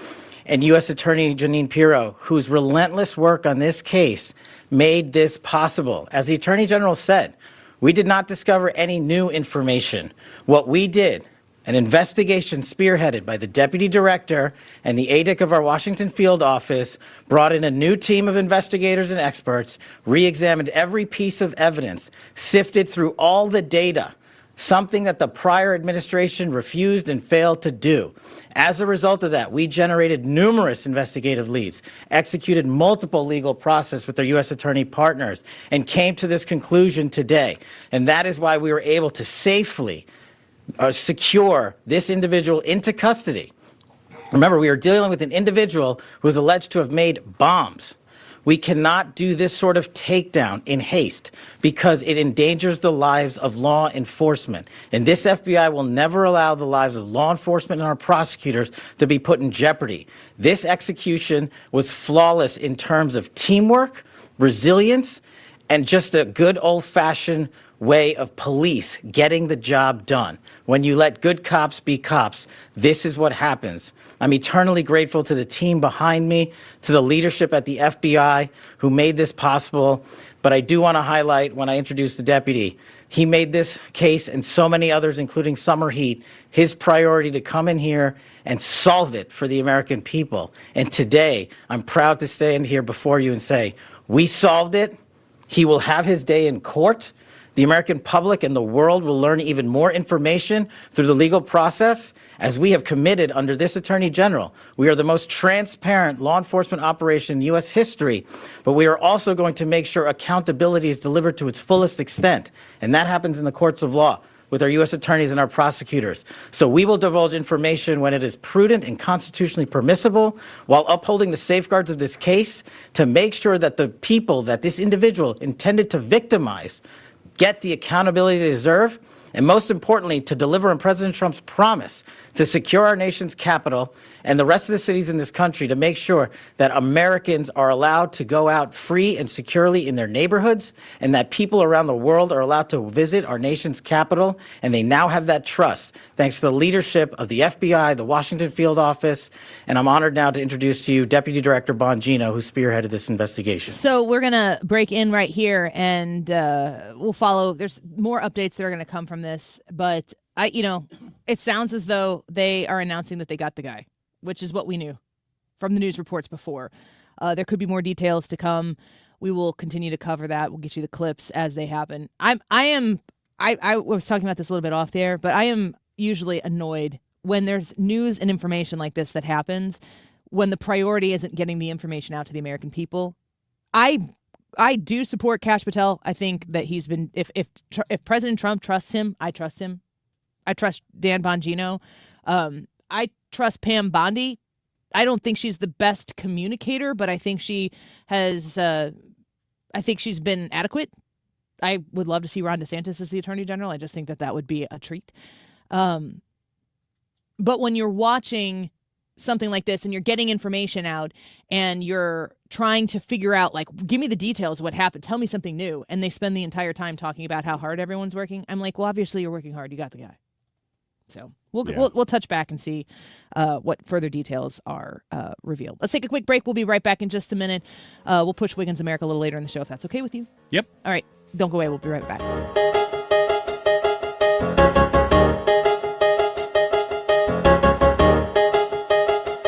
S20: and U.S. Attorney Jeanine Pirro, whose relentless work on this case made this possible. As the Attorney General said, we did not discover any new information. What we did, an investigation spearheaded by the Deputy Director and the ADIC of our Washington field office, brought in a new team of investigators and experts, re-examined every piece of evidence, sifted through all the data, something that the prior administration refused and failed to do. As a result of that, we generated numerous investigative leads, executed multiple legal process with our U.S. attorney partners, and came to this conclusion today. And that is why we were able to safely secure this individual into custody. Remember, we are dealing with an individual who is alleged to have made bombs. We cannot do this sort of takedown in haste because it endangers the lives of law enforcement. And this FBI will never allow the lives of law enforcement and our prosecutors to be put in jeopardy. This execution was flawless in terms of teamwork, resilience, and just a good old-fashioned way of police getting the job done. When you let good cops be cops, this is what happens. I'm eternally grateful to the team behind me, to the leadership at the FBI who made this possible. But I do want to highlight when I introduced the deputy, he made this case and so many others, including Summer Heat, his priority to come in here and solve it for the American people. And today, I'm proud to stand here before you and say, we solved it. He will have his day in court. The American public and the world will learn even more information through the legal process as we have committed under this Attorney General. We are the most transparent law enforcement operation in U.S. history, but we are also going to make sure accountability is delivered to its fullest extent. And that happens in the courts of law with our U.S. attorneys and our prosecutors. So we will divulge information when it is prudent and constitutionally permissible while upholding the safeguards of this case to make sure that the people that this individual intended to victimize get the accountability they deserve, and most importantly, to deliver on President Trump's promise to secure our nation's capital and the rest of the cities in this country to make sure that Americans are allowed to go out free and securely in their neighborhoods and that people around the world are allowed to visit our nation's capital, and they now have that trust thanks to the leadership of the FBI, the Washington Field Office, and I'm honored now to introduce to you Deputy Director Bongino, who spearheaded this investigation.
S2: So we're going to break in right here, and we'll follow. There's more updates that are going to come from this, but it sounds as though they are announcing that they got the guy, which is what we knew from the news reports before. There could be more details to come. We will continue to cover that. We'll get you the clips as they happen. I was talking about this a little bit off the air, but I am usually annoyed when there's news and information like this that happens when the priority isn't getting the information out to the American people. I do support Kash Patel. I think that he's been, if President Trump trusts him, I trust him. I trust Dan Bongino. I trust Pam Bondi. I don't think she's the best communicator, but I think she has. I think she's been adequate. I would love to see Ron DeSantis as the Attorney General. I just think that would be a treat. But when you're watching something like this and you're getting information out and you're trying to figure out, like, give me the details of what happened, tell me something new, and they spend the entire time talking about how hard everyone's working, I'm like, well, obviously you're working hard. You got the guy. So we'll touch back and see what further details are revealed. Let's take a quick break. We'll be right back in just a minute. We'll push Wiggins America a little later in the show if that's okay with you.
S7: Yep.
S2: All right. Don't go away. We'll be right back.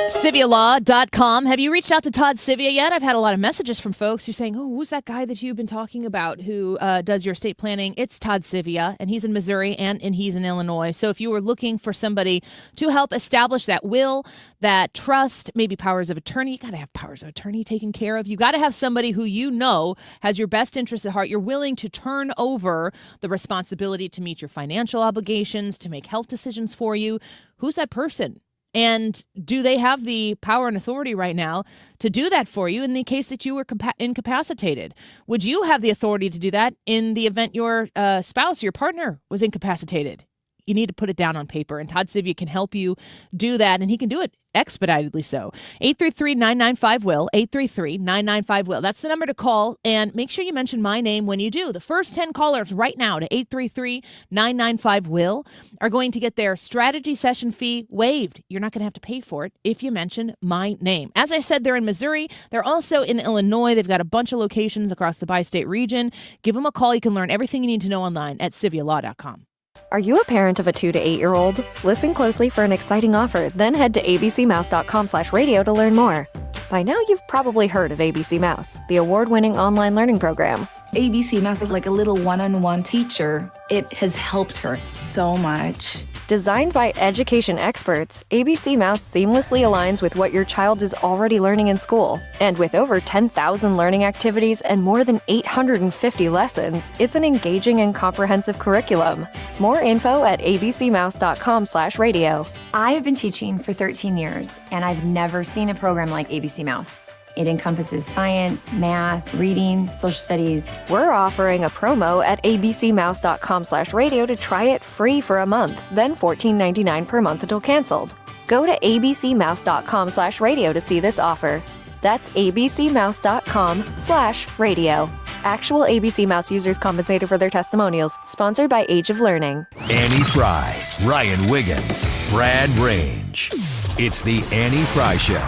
S2: CiviaLaw.com. Have you reached out to Todd Civia yet? I've had a lot of messages from folks who are saying, oh, who's that guy that you've been talking about who does your estate planning? It's Todd Civia, and he's in Missouri and he's in Illinois. So if you were looking for somebody to help establish that will, that trust, maybe powers of attorney, you got to have powers of attorney taken care of. You got to have somebody who you know has your best interests at heart. You're willing to turn over the responsibility to meet your financial obligations, to make health decisions for you. Who's that person? And do they have the power and authority right now to do that for you in the case that you were incapacitated? Would you have the authority to do that in the event your spouse, your partner was incapacitated? You need to put it down on paper, and Todd Civia can help you do that, and he can do it expeditedly so. 833-995-WILL, 833-995-WILL. That's the number to call, and make sure you mention my name when you do. The first 10 callers right now to 833-995-WILL are going to get their strategy session fee waived. You're not going to have to pay for it if you mention my name. As I said, they're in Missouri. They're also in Illinois. They've got a bunch of locations across the bi-state region. Give them a call. You can learn everything you need to know online at CiviaLaw.com.
S21: Are you a parent of a 2 to 8-year-old? Listen closely for an exciting offer, then head to abcmouse.com/radio to learn more. By now, you've probably heard of ABC Mouse, the award-winning online learning program.
S22: ABC Mouse is like a little one-on-one teacher. It has helped her so much.
S21: Designed by education experts, ABC Mouse seamlessly aligns with what your child is already learning in school. And with over 10,000 learning activities and more than 850 lessons, it's an engaging and comprehensive curriculum. More info at abcmouse.com/radio.
S23: I have been teaching for 13 years, and I've never seen a program like ABC Mouse.
S1: It encompasses science, math, reading, social studies.
S21: We're offering a promo at abcmouse.com/radio to try it free for a month, then $14.99 per month until canceled. Go to abcmouse.com/radio to see this offer. That's abcmouse.com/radio. Actual ABC Mouse users compensated for their testimonials. Sponsored by Age of Learning.
S3: Annie Fry, Ryan Wiggins, Brad Range. It's the Annie Fry Show.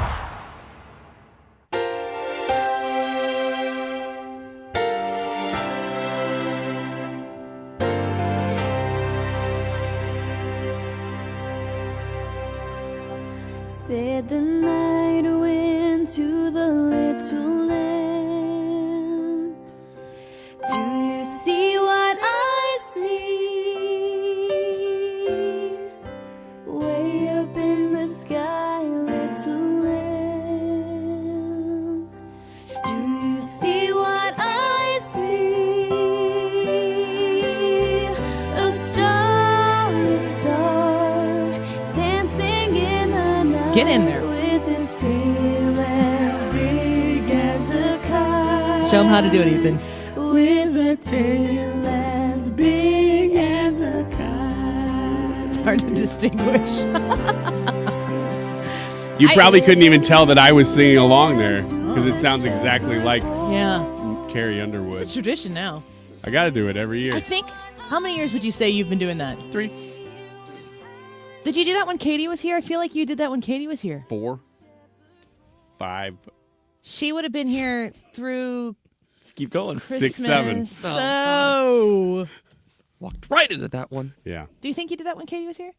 S5: Said the night went to the little lamb. Do you see what I see? Way up in the sky, little lamb. Do you see what I see? A star, dancing in the night.
S2: Get in there.
S5: With a tail as big as a kite.
S2: Show them how to do it, Ethan.
S5: With a tail as big as a kite.
S2: It's hard to distinguish.
S7: You probably couldn't even tell that I was singing along there because it sounds exactly like Carrie Underwood.
S2: It's a tradition now.
S7: I got to do it every year.
S2: I think, how many years would you say you've been doing that?
S7: 3.
S2: Did you do that when Katie was here? I feel like you did that when Katie was here.
S7: 4. 5.
S2: She would have been here through
S8: Let's keep going.
S2: Christmas.
S7: 6, 7.
S2: So,
S8: Walked right into that one.
S7: Yeah.
S2: do you think you did that when Katie was here?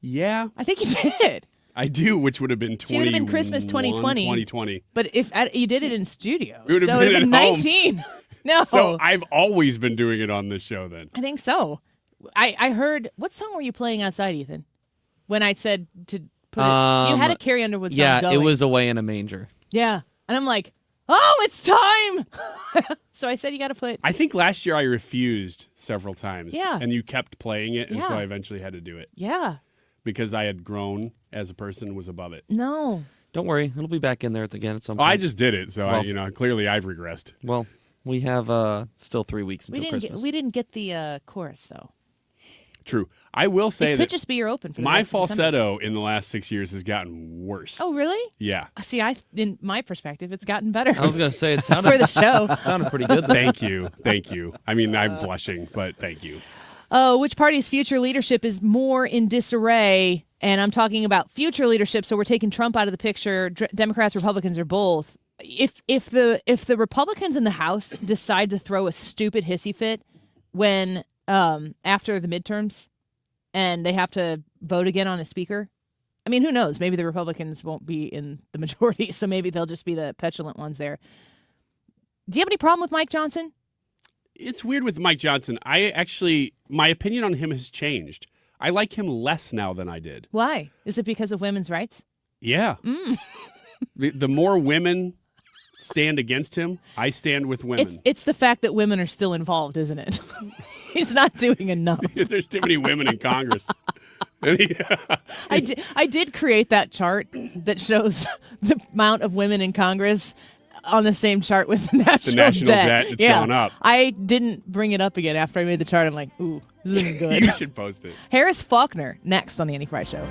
S7: Yeah.
S2: I think you did.
S7: I do, which would have been 20.
S2: She would have been Christmas 2020.
S7: 2020.
S2: But if you did it in studio,
S7: We would have
S2: so
S7: been
S2: it would have
S7: at
S2: been
S7: home.
S2: 19. No.
S7: So I've always been doing it on this show then.
S2: I think so. I heard, what song were you playing outside, Ethan? When I said to put it, you had a Carrie Underwood song
S8: Yeah,
S2: going.
S8: it was Away in a Manger.
S2: Yeah. And I'm like, oh, it's time. So I said, you got to put.
S7: I think last year I refused several times.
S2: Yeah.
S7: And you kept playing it, and so
S2: Yeah.
S7: I eventually had to do it.
S2: Yeah.
S7: Because I had grown as a person, was above it.
S2: No.
S8: Don't worry, it'll be back in there again at some
S7: Oh,
S8: point.
S7: I just did it, so
S8: Well-
S7: clearly I've regressed.
S8: Well, we have still 3 weeks
S2: We
S8: until
S2: didn't
S8: Christmas.
S2: we didn't get the chorus, though.
S7: True. I will say
S2: It
S7: that
S2: could just be your open for the
S7: my
S2: rest of December.
S7: falsetto in the last 6 years has gotten worse.
S2: Oh, really?
S7: Yeah.
S2: See, in my perspective, it's gotten better.
S8: I was going to say, it sounded
S2: for the show.
S8: Sounded pretty good. Though.
S7: Thank you. Thank you. I mean, I'm blushing, but thank you.
S2: Which party's future leadership is more in disarray? And I'm talking about future leadership, so we're taking Trump out of the picture. Democrats, Republicans, or both. If the Republicans in the House decide to throw a stupid hissy fit when after the midterms and they have to vote again on a speaker, I mean, who knows? Maybe the Republicans won't be in the majority, so maybe they'll just be the petulant ones there. Do you have any problem with Mike Johnson?
S7: It's weird with Mike Johnson. My opinion on him has changed. I like him less now than I did.
S2: Why? Is it because of women's rights?
S7: Yeah. The more women stand against him, I stand with women.
S2: It's the fact that women are still involved, isn't it? He's not doing enough.
S7: There's too many women in Congress.
S2: I did create that chart that shows the amount of women in Congress on the same chart with the national debt.
S7: It's gone up.
S2: I didn't bring it up again after I made the chart. I'm like, ooh, this isn't good.
S7: You should post it.
S2: Harris Faulkner, next on the Annie Fry Show.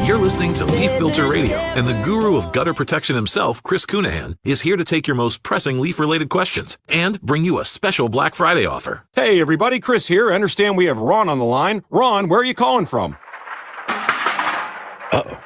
S23: You're listening to Leaf Filter Radio, and the guru of gutter protection himself, Chris Cunahan, is here to take your most pressing leaf-related questions and bring you a special Black Friday offer.
S24: Hey, everybody, Chris here. I understand we have Ron on the line. Ron, where are you calling from?
S25: Uh-oh.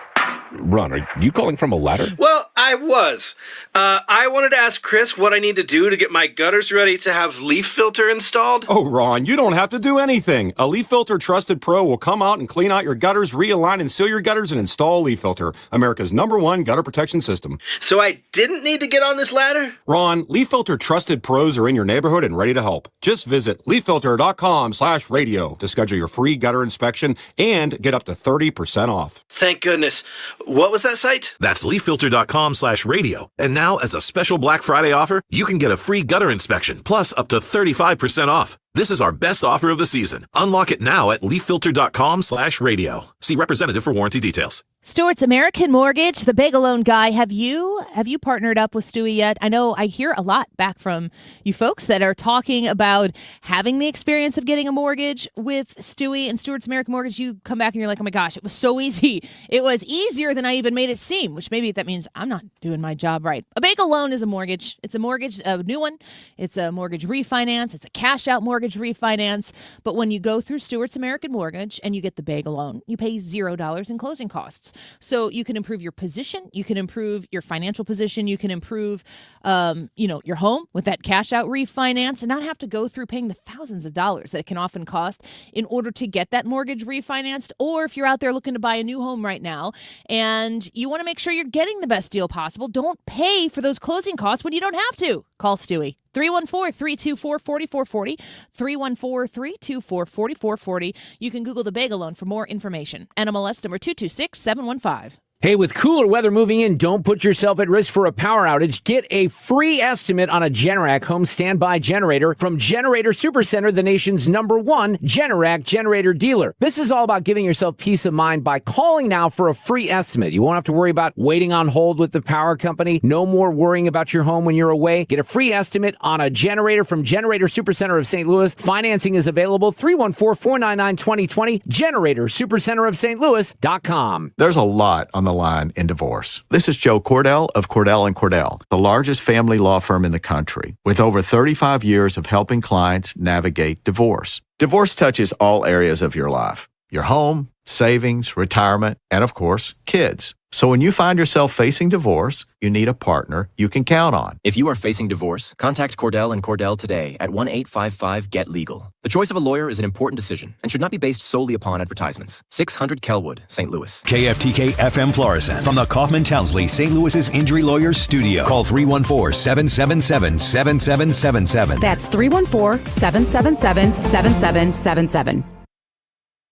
S25: Ron, are you calling from a ladder?
S26: Well, I was. I wanted to ask Chris what I need to do to get my gutters ready to have leaf filter installed.
S24: Oh, Ron, you don't have to do anything. A Leaf Filter Trusted Pro will come out and clean out your gutters, realign and seal your gutters, and install Leaf Filter, America's #1 gutter protection system.
S26: So I didn't need to get on this ladder?
S24: Ron, Leaf Filter Trusted Pros are in your neighborhood and ready to help. Just visit leaffilter.com/radio to schedule your free gutter inspection and get up to 30% off.
S26: Thank goodness. What was that site?
S23: That's leaffilter.com/radio. And now, as a special Black Friday offer, you can get a free gutter inspection, plus up to 35% off. This is our best offer of the season. Unlock it now at leaffilter.com/radio. See representative for warranty details.
S2: Stewart's American Mortgage, the Bagel Loan Guy. Have you partnered up with Stewie yet? I know I hear a lot back from you folks that are talking about having the experience of getting a mortgage with Stewie and Stewart's American Mortgage. You come back and you're like, oh my gosh, it was so easy. It was easier than I even made it seem, which maybe that means I'm not doing my job right. A Bagel Loan is a mortgage. It's a mortgage, a new one. It's a mortgage refinance. It's a cash out mortgage refinance. But when you go through Stewart's American Mortgage and you get the Bagel Loan, you pay $0 in closing costs. So you can improve your position, you can improve your financial position, you can improve, your home with that cash out refinance and not have to go through paying the thousands of dollars that it can often cost in order to get that mortgage refinanced. Or if you're out there looking to buy a new home right now and you want to make sure you're getting the best deal possible, don't pay for those closing costs when you don't have to. Call Stewie. 314-324-4440, 314-324-4440. You can Google the Bagel Loan for more information. NMLS number 226715.
S6: Hey, with cooler weather moving in, don't put yourself at risk for a power outage. Get a free estimate on a Generac home standby generator from Generator Supercenter, the nation's #1 Generac generator dealer. This is all about giving yourself peace of mind by calling now for a free estimate. You won't have to worry about waiting on hold with the power company. No more worrying about your home when you're away. Get a free estimate on a generator from Generator Supercenter of St. Louis. Financing is available. 314-499-2020. Generator Supercenter of St. Louis.com.
S24: There's a lot on the line in divorce. This is Joe Cordell of Cordell & Cordell, the largest family law firm in the country, with over 35 years of helping clients navigate divorce. Divorce touches all areas of your life: your home, savings, retirement, and of course, kids. So when you find yourself facing divorce, you need a partner you can count on.
S15: If you are facing divorce, contact Cordell & Cordell today at 1-855-GET-LEGAL. The choice of a lawyer is an important decision and should not be based solely upon advertisements. 600 Kelwood, St. Louis.
S3: KFTK FM Florissant from the Kaufman Townsley St. Louis's Injury Lawyers Studio. Call 314-777-7777.
S9: That's 314-777-7777.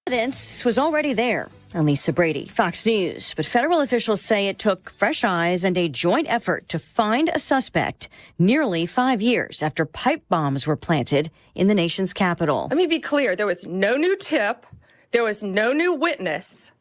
S10: Evidence was already there. Lisa Brady, Fox News. But federal officials say it took fresh eyes and a joint effort to find a suspect nearly 5 years after pipe bombs were planted in the nation's capital.
S19: Let me be clear. There was no new tip. There was no new witness.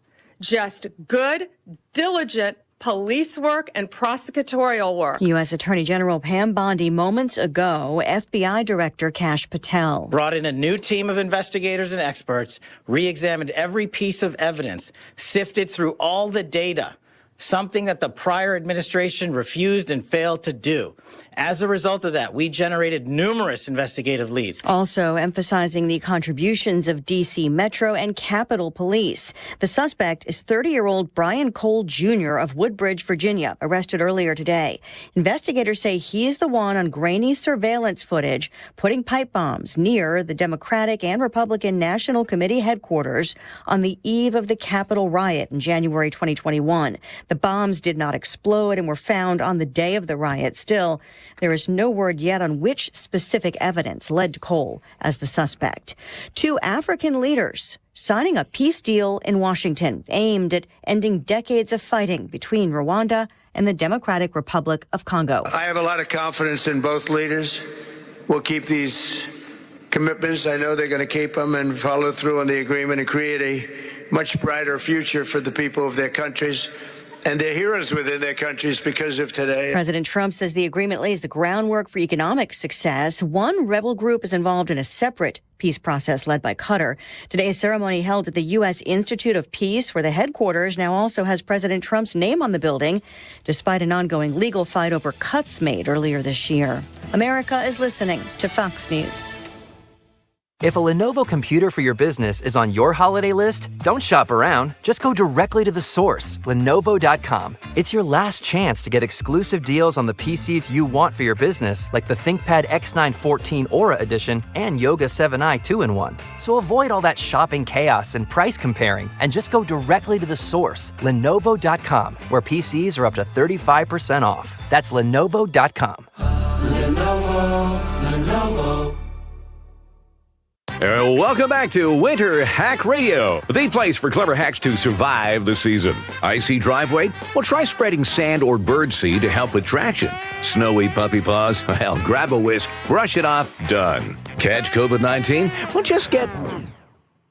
S19: Just good, diligent police work and prosecutorial work.
S10: U.S. Attorney General Pam Bondi moments ago, FBI Director Kash Patel
S20: brought in a new team of investigators and experts, re-examined every piece of evidence, sifted through all the data, something that the prior administration refused and failed to do. As a result of that, we generated numerous investigative leads.
S10: Also emphasizing the contributions of D.C. Metro and Capitol Police. The suspect is 30-year-old Brian Cole Jr. of Woodbridge, Virginia, arrested earlier today. Investigators say he is the one on grainy surveillance footage putting pipe bombs near the Democratic and Republican National Committee headquarters on the eve of the Capitol riot in January 2021. The bombs did not explode and were found on the day of the riot. Still, there is no word yet on which specific evidence led to Cole as the suspect. 2 African leaders signing a peace deal in Washington aimed at ending decades of fighting between Rwanda and the Democratic Republic of Congo.
S11: I have a lot of confidence in both leaders. We'll keep these commitments. I know they're going to keep them and follow through on the agreement and create a much brighter future for the people of their countries. And they're heroes within their countries because of today.
S10: President Trump says the agreement lays the groundwork for economic success. One rebel group is involved in a separate peace process led by Qatar. Today's ceremony held at the U.S. Institute of Peace, where the headquarters now also has President Trump's name on the building, despite an ongoing legal fight over cuts made earlier this year. America is listening to Fox News.
S12: If a Lenovo computer for your business is on your holiday list, don't shop around. Just go directly to the source, Lenovo.com. It's your last chance to get exclusive deals on the PCs you want for your business, like the ThinkPad X9 14 Aura Edition and Yoga 7i 2-in-1. So avoid all that shopping chaos and price comparing, and just go directly to the source, Lenovo.com, where PCs are up to 35% off. That's Lenovo.com.
S13: Lenovo. Welcome back to Winter Hack Radio, the place for clever hacks to survive the season. Icy driveway? Well, try spreading sand or birdseed to help with traction. Snowy puppy paws? Well, grab a whisk, brush it off, done. Catch COVID-19? Well, just get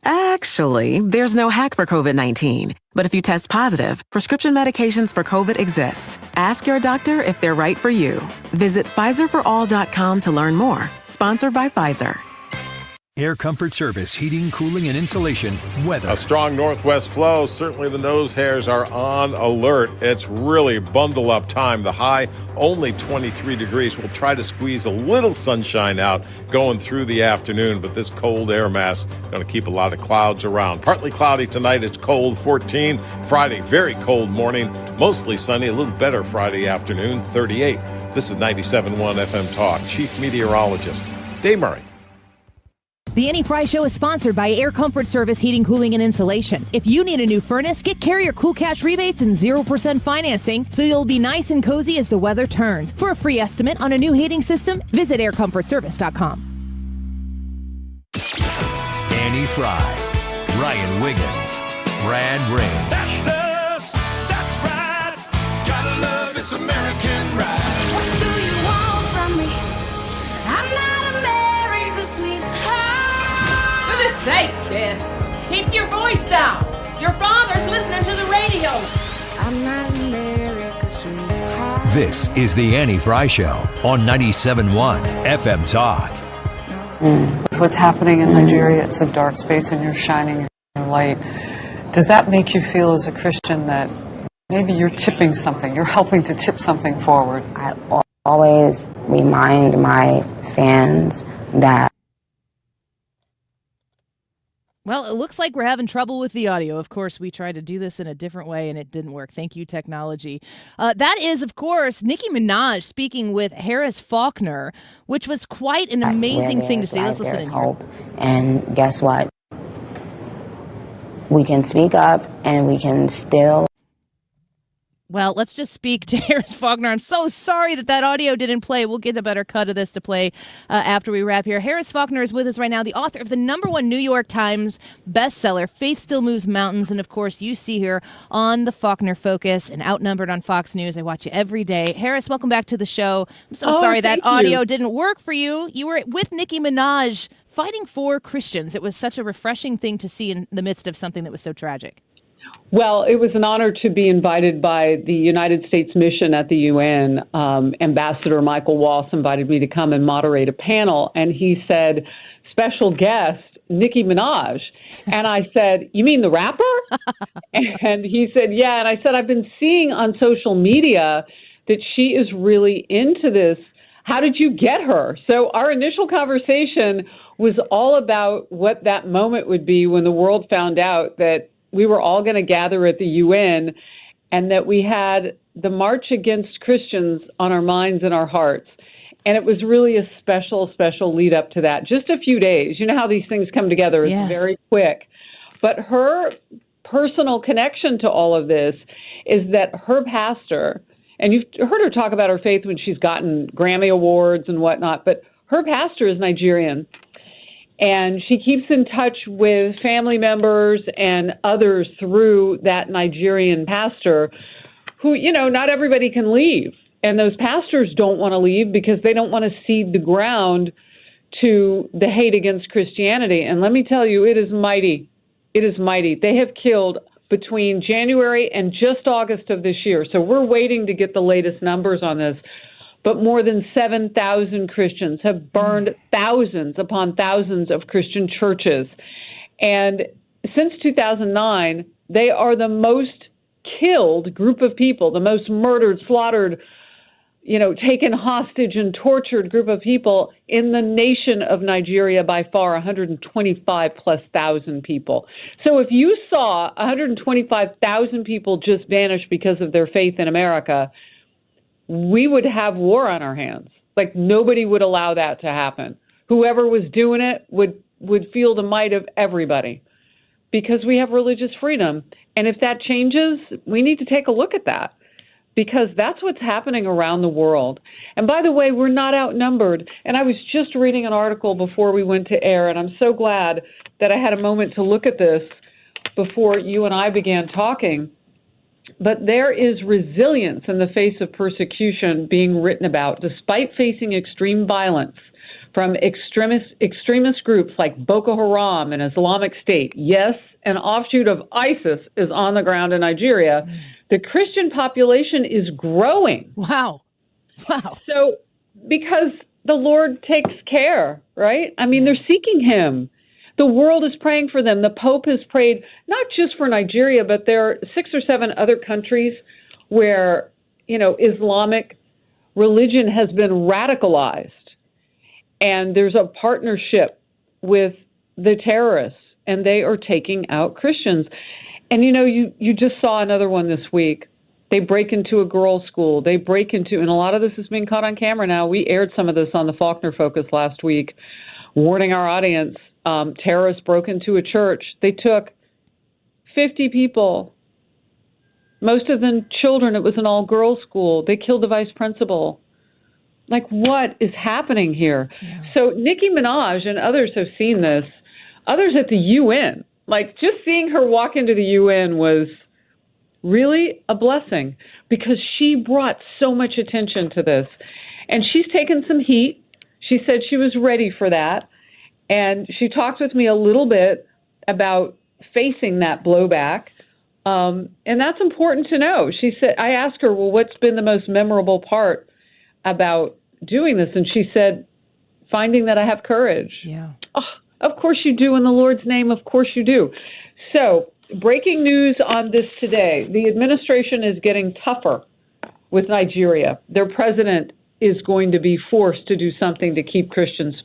S4: Actually, there's no hack for COVID-19. But if you test positive, prescription medications for COVID exist. Ask your doctor if they're right for you. Visit PfizerForAll.com to learn more. Sponsored by Pfizer.
S3: Air Comfort Service, heating, cooling, and insulation, weather.
S9: A strong northwest flow. Certainly the nose hairs are on alert. It's really bundle up time. The high, only 23 degrees. We'll try to squeeze a little sunshine out going through the afternoon, but this cold air mass going to keep a lot of clouds around. Partly cloudy tonight. It's cold, 14. Friday, very cold morning. Mostly sunny, a little better Friday afternoon, 38. This is 97.1 FM Talk. Chief Meteorologist Dave Murray.
S14: The Annie Fry Show is sponsored by Air Comfort Service Heating, Cooling, and Insulation. If you need a new furnace, get Carrier Cool Cash rebates and 0% financing, so you'll be nice and cozy as the weather turns. For a free estimate on a new heating system, visit aircomfortservice.com.
S3: Annie Fry, Ryan Wiggins, Brad Rain.
S5: That's us. That's right. Gotta love this American ride. What do you want from me? I'm not America's sweetheart.
S16: For goodness sake, kid. Keep your voice down. Your father's listening to the radio.
S5: I'm not America's sweetheart.
S3: This is the Annie Fry Show on 97.1 FM Talk.
S17: With what's happening in Nigeria, it's a dark space and you're shining your light. Does that make you feel as a Christian that maybe you're tipping something, you're helping to tip something forward?
S18: I always remind my fans that.
S2: Well, it looks like we're having trouble with the audio. Of course, we tried to do this in a different way, and it didn't work. Thank you, technology. That is, of course, Nicki Minaj speaking with Harris Faulkner, which was quite an amazing thing to see. Let's listen in here.
S18: And guess what? We can speak up, and we can still.
S2: Well, let's just speak to Harris Faulkner. I'm so sorry that audio didn't play. We'll get a better cut of this to play after we wrap here. Harris Faulkner is with us right now, the author of the #1 New York Times bestseller, Faith Still Moves Mountains. And, of course, you see her on the Faulkner Focus and Outnumbered on Fox News. I watch you every day. Harris, welcome back to the show. I'm so sorry that audio didn't work for you. You were with Nicki Minaj fighting for Christians. It was such a refreshing thing to see in the midst of something that was so tragic.
S17: Well, it was an honor to be invited by the United States mission at the UN. Ambassador Michael Walsh invited me to come and moderate a panel, and he said, special guest, Nicki Minaj. And I said, you mean the rapper? And he said, yeah. And I said, I've been seeing on social media that she is really into this. How did you get her? So our initial conversation was all about what that moment would be when the world found out that we were all going to gather at the UN and that we had the March Against Christians on our minds and our hearts. And it was really a special, special lead up to that. Just a few days. You know how these things come together. It's very quick. But her personal connection to all of this is that her pastor, and you've heard her talk about her faith when she's gotten Grammy Awards and whatnot, but her pastor is Nigerian. And she keeps in touch with family members and others through that Nigerian pastor who, you know, not everybody can leave. And those pastors don't want to leave because they don't want to cede the ground to the hate against Christianity. And let me tell you, it is mighty. It is mighty. They have killed between January and just August of this year. So we're waiting to get the latest numbers on this. But more than 7,000 Christians have burned thousands upon thousands of Christian churches. And since 2009, they are the most killed group of people, the most murdered, slaughtered, you know, taken hostage and tortured group of people in the nation of Nigeria by far, 125,000+ people. So if you saw 125,000 people just vanish because of their faith in America, we would have war on our hands. Like nobody would allow that to happen. Whoever was doing it would feel the might of everybody because we have religious freedom. And if that changes, we need to take a look at that because that's what's happening around the world. And by the way, we're not outnumbered. And I was just reading an article before we went to air, and I'm so glad that I had a moment to look at this before you and I began talking. But there is resilience in the face of persecution being written about, despite facing extreme violence from extremist groups like Boko Haram and Islamic State. Yes, an offshoot of ISIS is on the ground in Nigeria. The Christian population is growing.
S2: Wow.
S17: So, because the Lord takes care, right? I mean, they're seeking him. The world is praying for them. The Pope has prayed not just for Nigeria, but there are 6 or 7 other countries where, Islamic religion has been radicalized. And there's a partnership with the terrorists, and they are taking out Christians. And, you just saw another one this week. They break into a girls' school. They break into, and a lot of this is being caught on camera now. We aired some of this on the Faulkner Focus last week, warning our audience. Terrorists broke into a church. They took 50 people, most of them children. It was an all-girls school. They killed the vice principal. Like, what is happening here? Yeah. So Nicki Minaj and others have seen this. Others at the UN, like just seeing her walk into the UN was really a blessing because she brought so much attention to this. And she's taken some heat. She said she was ready for that. And she talked with me a little bit about facing that blowback. And that's important to know. She said, I asked her, well, what's been the most memorable part about doing this? And she said, finding that I have courage.
S2: Yeah.
S17: Oh, of course you do. In the Lord's name, of course you do. So breaking news on this today. The administration is getting tougher with Nigeria. Their president is going to be forced to do something to keep Christians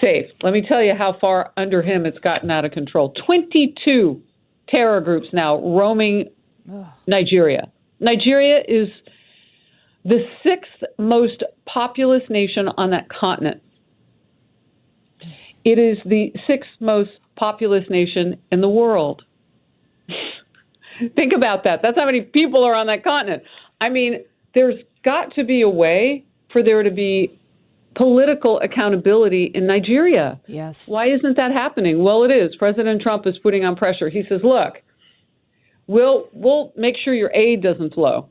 S17: safe. Let me tell you how far under him it's gotten out of control. 22 terror groups now roaming Nigeria. Nigeria is the 6th most populous nation on that continent. It is the 6th most populous nation in the world. Think about that. That's how many people are on that continent. I mean, there's got to be a way for there to be political accountability in Nigeria.
S2: Yes.
S17: Why isn't that happening? Well, it is. President Trump is putting on pressure. He says, look, we'll make sure your aid doesn't flow.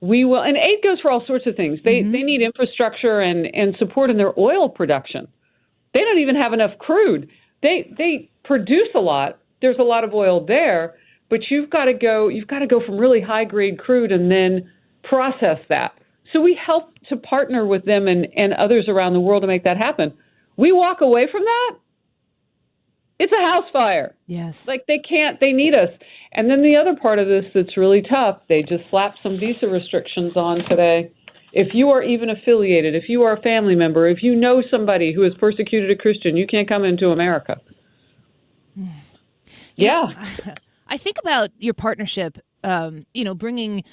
S17: We will, and aid goes for all sorts of things. They need infrastructure and support in their oil production. They don't even have enough crude. They produce a lot. There's a lot of oil there, but you've got to go from really high grade crude and then process that. So we help to partner with them and others around the world to make that happen. We walk away from that, it's a house fire.
S2: Yes.
S17: Like they need us. And then the other part of this that's really tough, they just slapped some visa restrictions on today. If you are even affiliated, if you are a family member, if you know somebody who has persecuted a Christian, you can't come into America.
S2: I think about your partnership, bringing...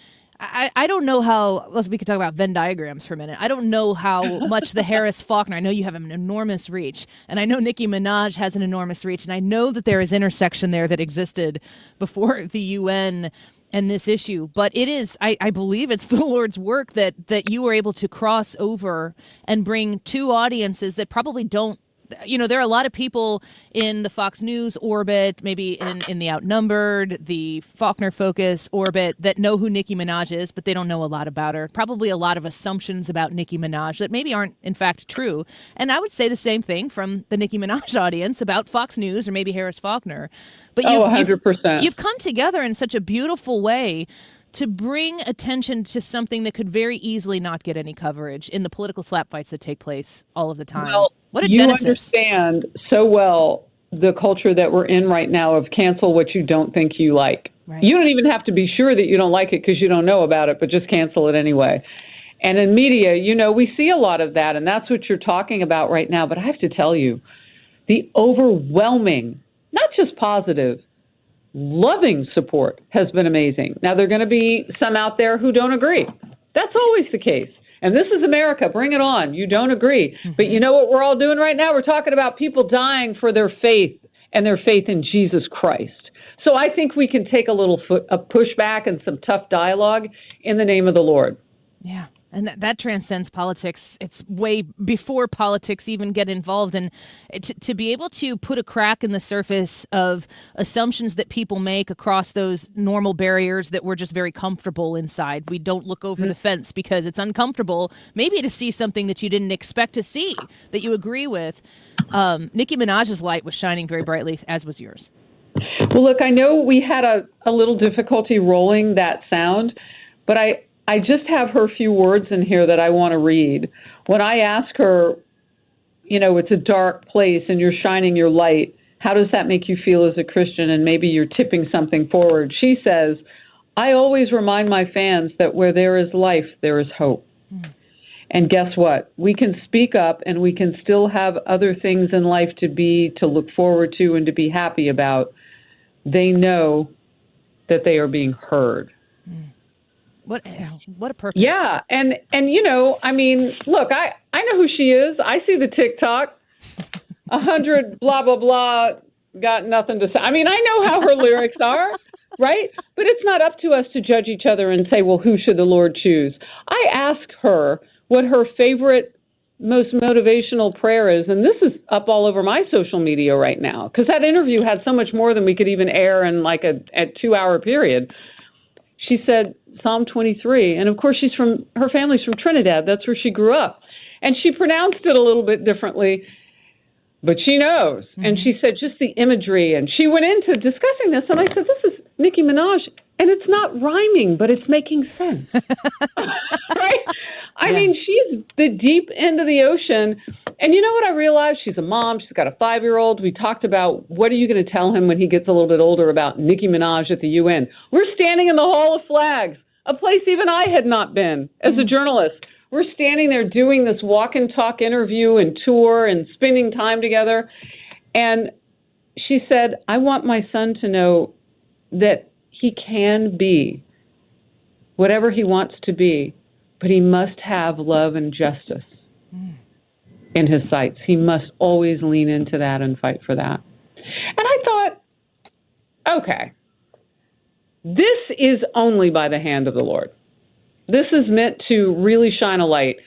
S2: I don't know how, we could talk about Venn diagrams for a minute. I don't know how much the Harris-Faulkner, I know you have an enormous reach, and I know Nicki Minaj has an enormous reach, and I know that there is intersection there that existed before the UN and this issue. But it is, I believe it's the Lord's work that you were able to cross over and bring two audiences that probably don't, there are a lot of people in the Fox News orbit, maybe in the Outnumbered, the Faulkner Focus orbit that know who Nicki Minaj is, but they don't know a lot about her. Probably a lot of assumptions about Nicki Minaj that maybe aren't, in fact, true. And I would say the same thing from the Nicki Minaj audience about Fox News or maybe Harris-Faulkner. But
S17: 100%.
S2: You've come together in such a beautiful way to bring attention to something that could very easily not get any coverage in the political slap fights that take place all of the time.
S17: Well,
S2: what a
S17: you
S2: genesis.
S17: Understand so well the culture that we're in right now of cancel what you don't think you like.
S2: Right.
S17: You don't even have to be sure that you don't like it because you don't know about it, but just cancel it anyway. And in media, we see a lot of that, and that's what you're talking about right now. But I have to tell you, the overwhelming, not just positive, loving support has been amazing. Now, there are going to be some out there who don't agree. That's always the case. And this is America. Bring it on. You don't agree. Mm-hmm. But you know what we're all doing right now? We're talking about people dying for their faith and their faith in Jesus Christ. So I think we can take a pushback and some tough dialogue in the name of the Lord.
S2: Yeah. And that transcends politics. It's way before politics even get involved. And to be able to put a crack in the surface of assumptions that people make across those normal barriers that we're just very comfortable inside. We don't look over the fence because it's uncomfortable, maybe to see something that you didn't expect to see, that you agree with. Nicki Minaj's light was shining very brightly, as was yours.
S17: Well, look, I know we had a little difficulty rolling that sound, but I just have her few words in here that I want to read. When I ask her, it's a dark place and you're shining your light, how does that make you feel as a Christian? And maybe you're tipping something forward. She says, I always remind my fans that where there is life, there is hope. And guess what? We can speak up and we can still have other things in life to look forward to and to be happy about. They know that they are being heard.
S2: What a purpose.
S17: Yeah. And look, I know who she is. I see the TikTok, 100 blah, blah, blah, got nothing to say. I know how her lyrics are, right? But it's not up to us to judge each other and say, well, who should the Lord choose? I asked her what her favorite, most motivational prayer is. And this is up all over my social media right now, because that interview had so much more than we could even air in like a 2-hour period. She said Psalm 23. And of course, her family's from Trinidad. That's where she grew up. And she pronounced it a little bit differently, but she knows. Mm-hmm. And she said just the imagery. And she went into discussing this. And I said, this is Nicki Minaj. And it's not rhyming, but it's making sense. Right? I mean, she's the deep end of the ocean. And you know what I realized? She's a mom. She's got a 5-year-old. We talked about what are you going to tell him when he gets a little bit older about Nicki Minaj at the UN. We're standing in the Hall of Flags, a place even I had not been as a journalist. We're standing there doing this walk and talk interview and tour and spending time together. And she said, I want my son to know that he can be whatever he wants to be, but he must have love and justice in his sights. He must always lean into that and fight for that. And I thought, okay, this is only by the hand of the Lord. This is meant to really shine a light,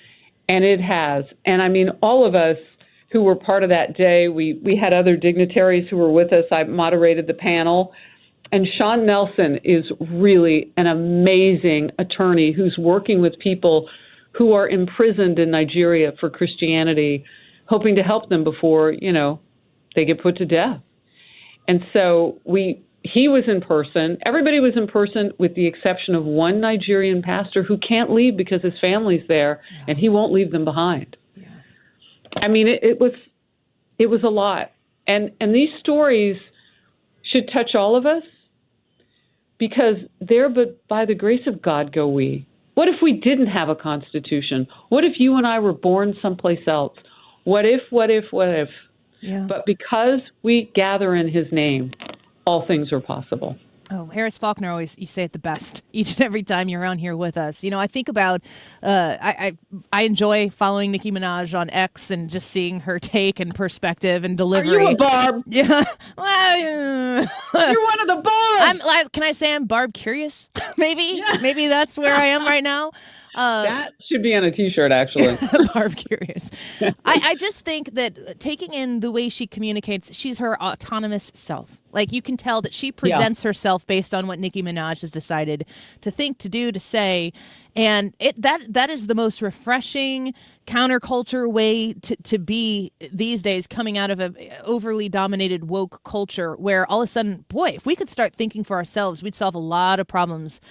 S17: and it has. And all of us who were part of that day, we had other dignitaries who were with us. I moderated the panel. And Sean Nelson is really an amazing attorney who's working with people who are imprisoned in Nigeria for Christianity, hoping to help them before, they get put to death. And so he was in person. Everybody was in person with the exception of one Nigerian pastor who can't leave because his family's there and he won't leave them behind. Yeah. It was a lot. And these stories should touch all of us. Because there, but by the grace of God go we. What if we didn't have a constitution? What if you and I were born someplace else? What if? Yeah. But because we gather in his name, all things are possible.
S2: Oh, Harris Faulkner, you say it the best each and every time you're on here with us. I think about, I enjoy following Nicki Minaj on X and just seeing her take and perspective and delivery.
S17: Are you a Barb?
S2: Yeah.
S17: You're one of the Barbs.
S2: Can I say I'm Barb curious? Maybe. Yeah. Maybe that's where I am right now.
S17: That should be on a T-shirt, actually.
S2: Barb curious. I just think that taking in the way she communicates, she's her autonomous self. Like, you can tell that she presents herself based on what Nicki Minaj has decided to think, to do, to say. And that is the most refreshing counterculture way to be these days, coming out of an overly dominated woke culture where all of a sudden, boy, if we could start thinking for ourselves, we'd solve a lot of problems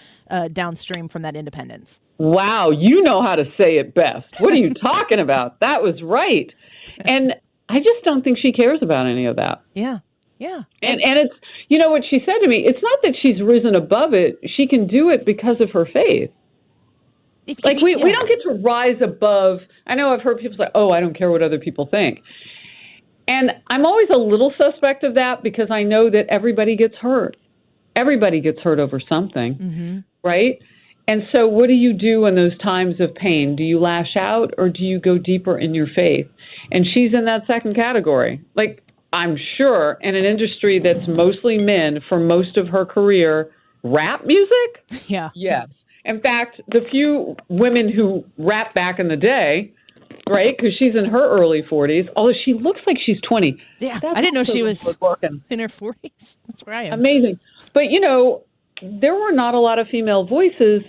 S2: downstream from that independence.
S17: Wow, you know how to say it best. What are you talking about? That was right. And I just don't think she cares about any of that.
S2: Yeah. Yeah.
S17: And it's, what she said to me, it's not that she's risen above it. She can do it because of her faith. We don't get to rise above. I know I've heard people say, oh, I don't care what other people think. And I'm always a little suspect of that because I know that everybody gets hurt. Everybody gets hurt over something, right? And so what do you do in those times of pain? Do you lash out or do you go deeper in your faith? And she's in that second category. I'm sure in an industry that's mostly men for most of her career, rap music?
S2: Yeah.
S17: Yes. In fact, the few women who rap back in the day, right, because she's in her early 40s, although she looks like she's 20.
S2: Yeah,
S17: That's
S2: I didn't know
S17: also
S2: she was
S17: good-looking.
S2: in her 40s. That's where I am.
S17: Amazing. But, there were not a lot of female voices,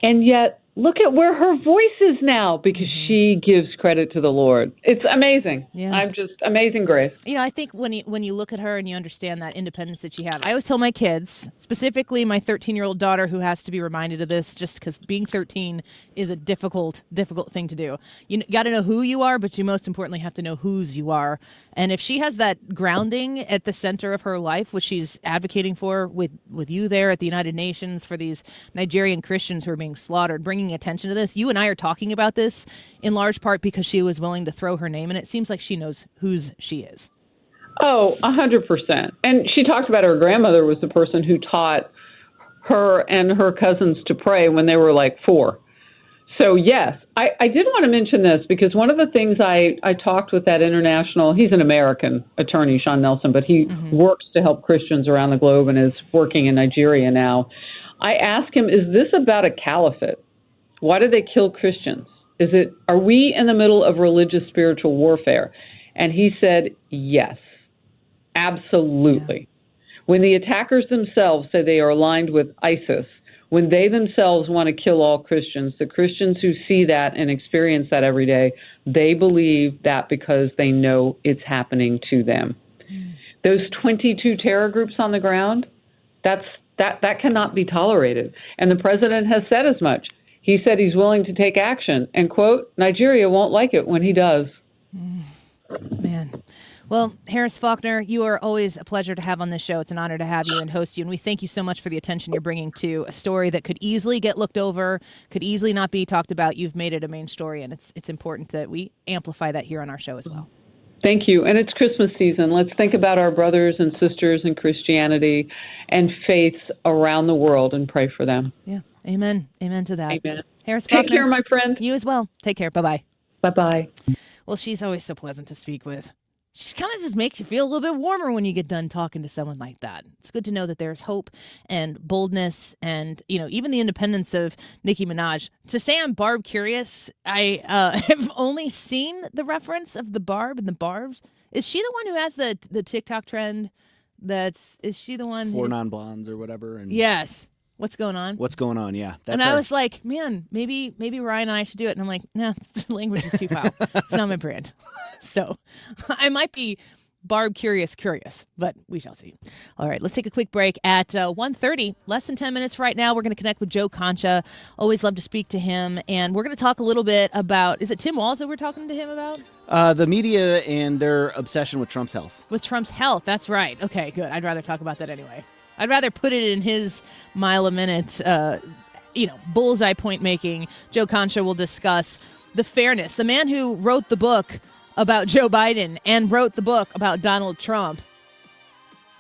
S17: and yet look at where her voice is now because she gives credit to the Lord. It's amazing.
S2: Yeah.
S17: I'm just amazing grace.
S2: I think when you look at her and you understand that independence that she had, I always tell my kids, specifically my 13-year-old daughter who has to be reminded of this just because being 13 is a difficult thing to do. You got to know who you are, but you most importantly have to know whose you are. And if she has that grounding at the center of her life, which she's advocating for with you there at the United Nations for these Nigerian Christians who are being slaughtered, bringing attention to this. You and I are talking about this in large part because she was willing to throw her name, and it seems like she knows whose she is.
S17: Oh, 100%. And she talked about her grandmother was the person who taught her and her cousins to pray when they were like 4. So, yes, I did want to mention this because one of the things I talked with that international, he's an American attorney, Sean Nelson, but he works to help Christians around the globe and is working in Nigeria now. I asked him, is this about a caliphate? Why do they kill Christians? Are we in the middle of religious spiritual warfare? And he said, yes, absolutely. Yeah. When the attackers themselves say they are aligned with ISIS, when they themselves want to kill all Christians, the Christians who see that and experience that every day, they believe that because they know it's happening to them. Those 22 terror groups on the ground, that cannot be tolerated. And the president has said as much. He said he's willing to take action. And, quote, Nigeria won't like it when he does.
S2: Man. Well, Harris Faulkner, you are always a pleasure to have on this show. It's an honor to have you and host you. And we thank you so much for the attention you're bringing to a story that could easily get looked over, could easily not be talked about. You've made it a main story, and it's important that we amplify that here on our show as well.
S17: Thank you. And it's Christmas season. Let's think about our brothers and sisters in Christianity and faiths around the world and pray for them.
S2: Yeah. Amen. Amen to that.
S17: Amen.
S2: Harris Faulkner.
S17: Take care, my friend.
S2: You as well. Take care. Bye-bye.
S17: Bye-bye.
S2: Well, she's always so pleasant to speak with. She kind of just makes you feel a little bit warmer when you get done talking to someone like that. It's good to know that there's hope and boldness and, even the independence of Nicki Minaj. To say I'm Barb curious, I have only seen the reference of the Barb and the Barbs. Is she the one who has the TikTok trend? Is she the one?
S1: 4 non-blondes or whatever. And
S2: yes. What's going on?
S1: What's going on? Yeah.
S2: I was like, man, maybe Ryan and I should do it. And I'm like, no, the language is too foul. It's not my brand. So I might be Barb curious, but we shall see. All right, let's take a quick break at 1:30, less than 10 minutes right now. We're going to connect with Joe Concha. Always love to speak to him. And we're going to talk a little bit about, is it Tim Walz that we're talking to him about?
S1: The media and their obsession with Trump's health.
S2: With Trump's health, that's right. Okay, good. I'd rather talk about that anyway. I'd rather put it in his mile a minute, bullseye point making. Joe Concha will discuss the fairness. The man who wrote the book about Joe Biden and wrote the book about Donald Trump.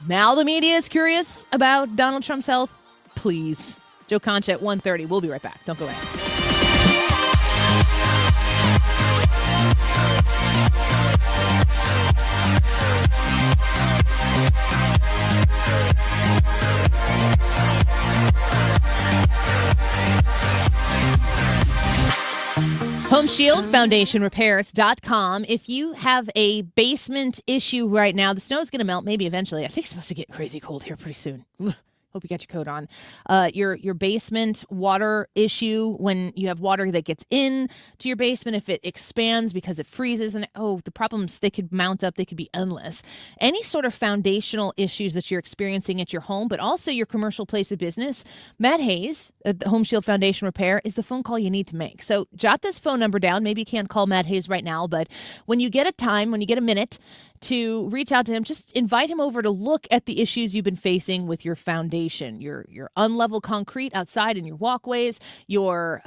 S2: Now the media is curious about Donald Trump's health. Please. Joe Concha at 1:30. We'll be right back. Don't go away. HomeshieldFoundationRepairs.com. If you have a basement issue right now, the snow's going to melt maybe eventually. I think it's supposed to get crazy cold here pretty soon. Hope you got your coat on. Your basement water issue, when you have water that gets in to your basement, if it expands because it freezes, and the problems, they could mount up, they could be endless. Any sort of foundational issues that you're experiencing at your home, but also your commercial place of business, Matt Hayes at the Home Shield Foundation Repair is the phone call you need to make. So jot this phone number down. Maybe you can't call Matt Hayes right now, but when you get a minute to reach out to him, just invite him over to look at the issues you've been facing with your foundation, your unlevel concrete outside in your walkways, your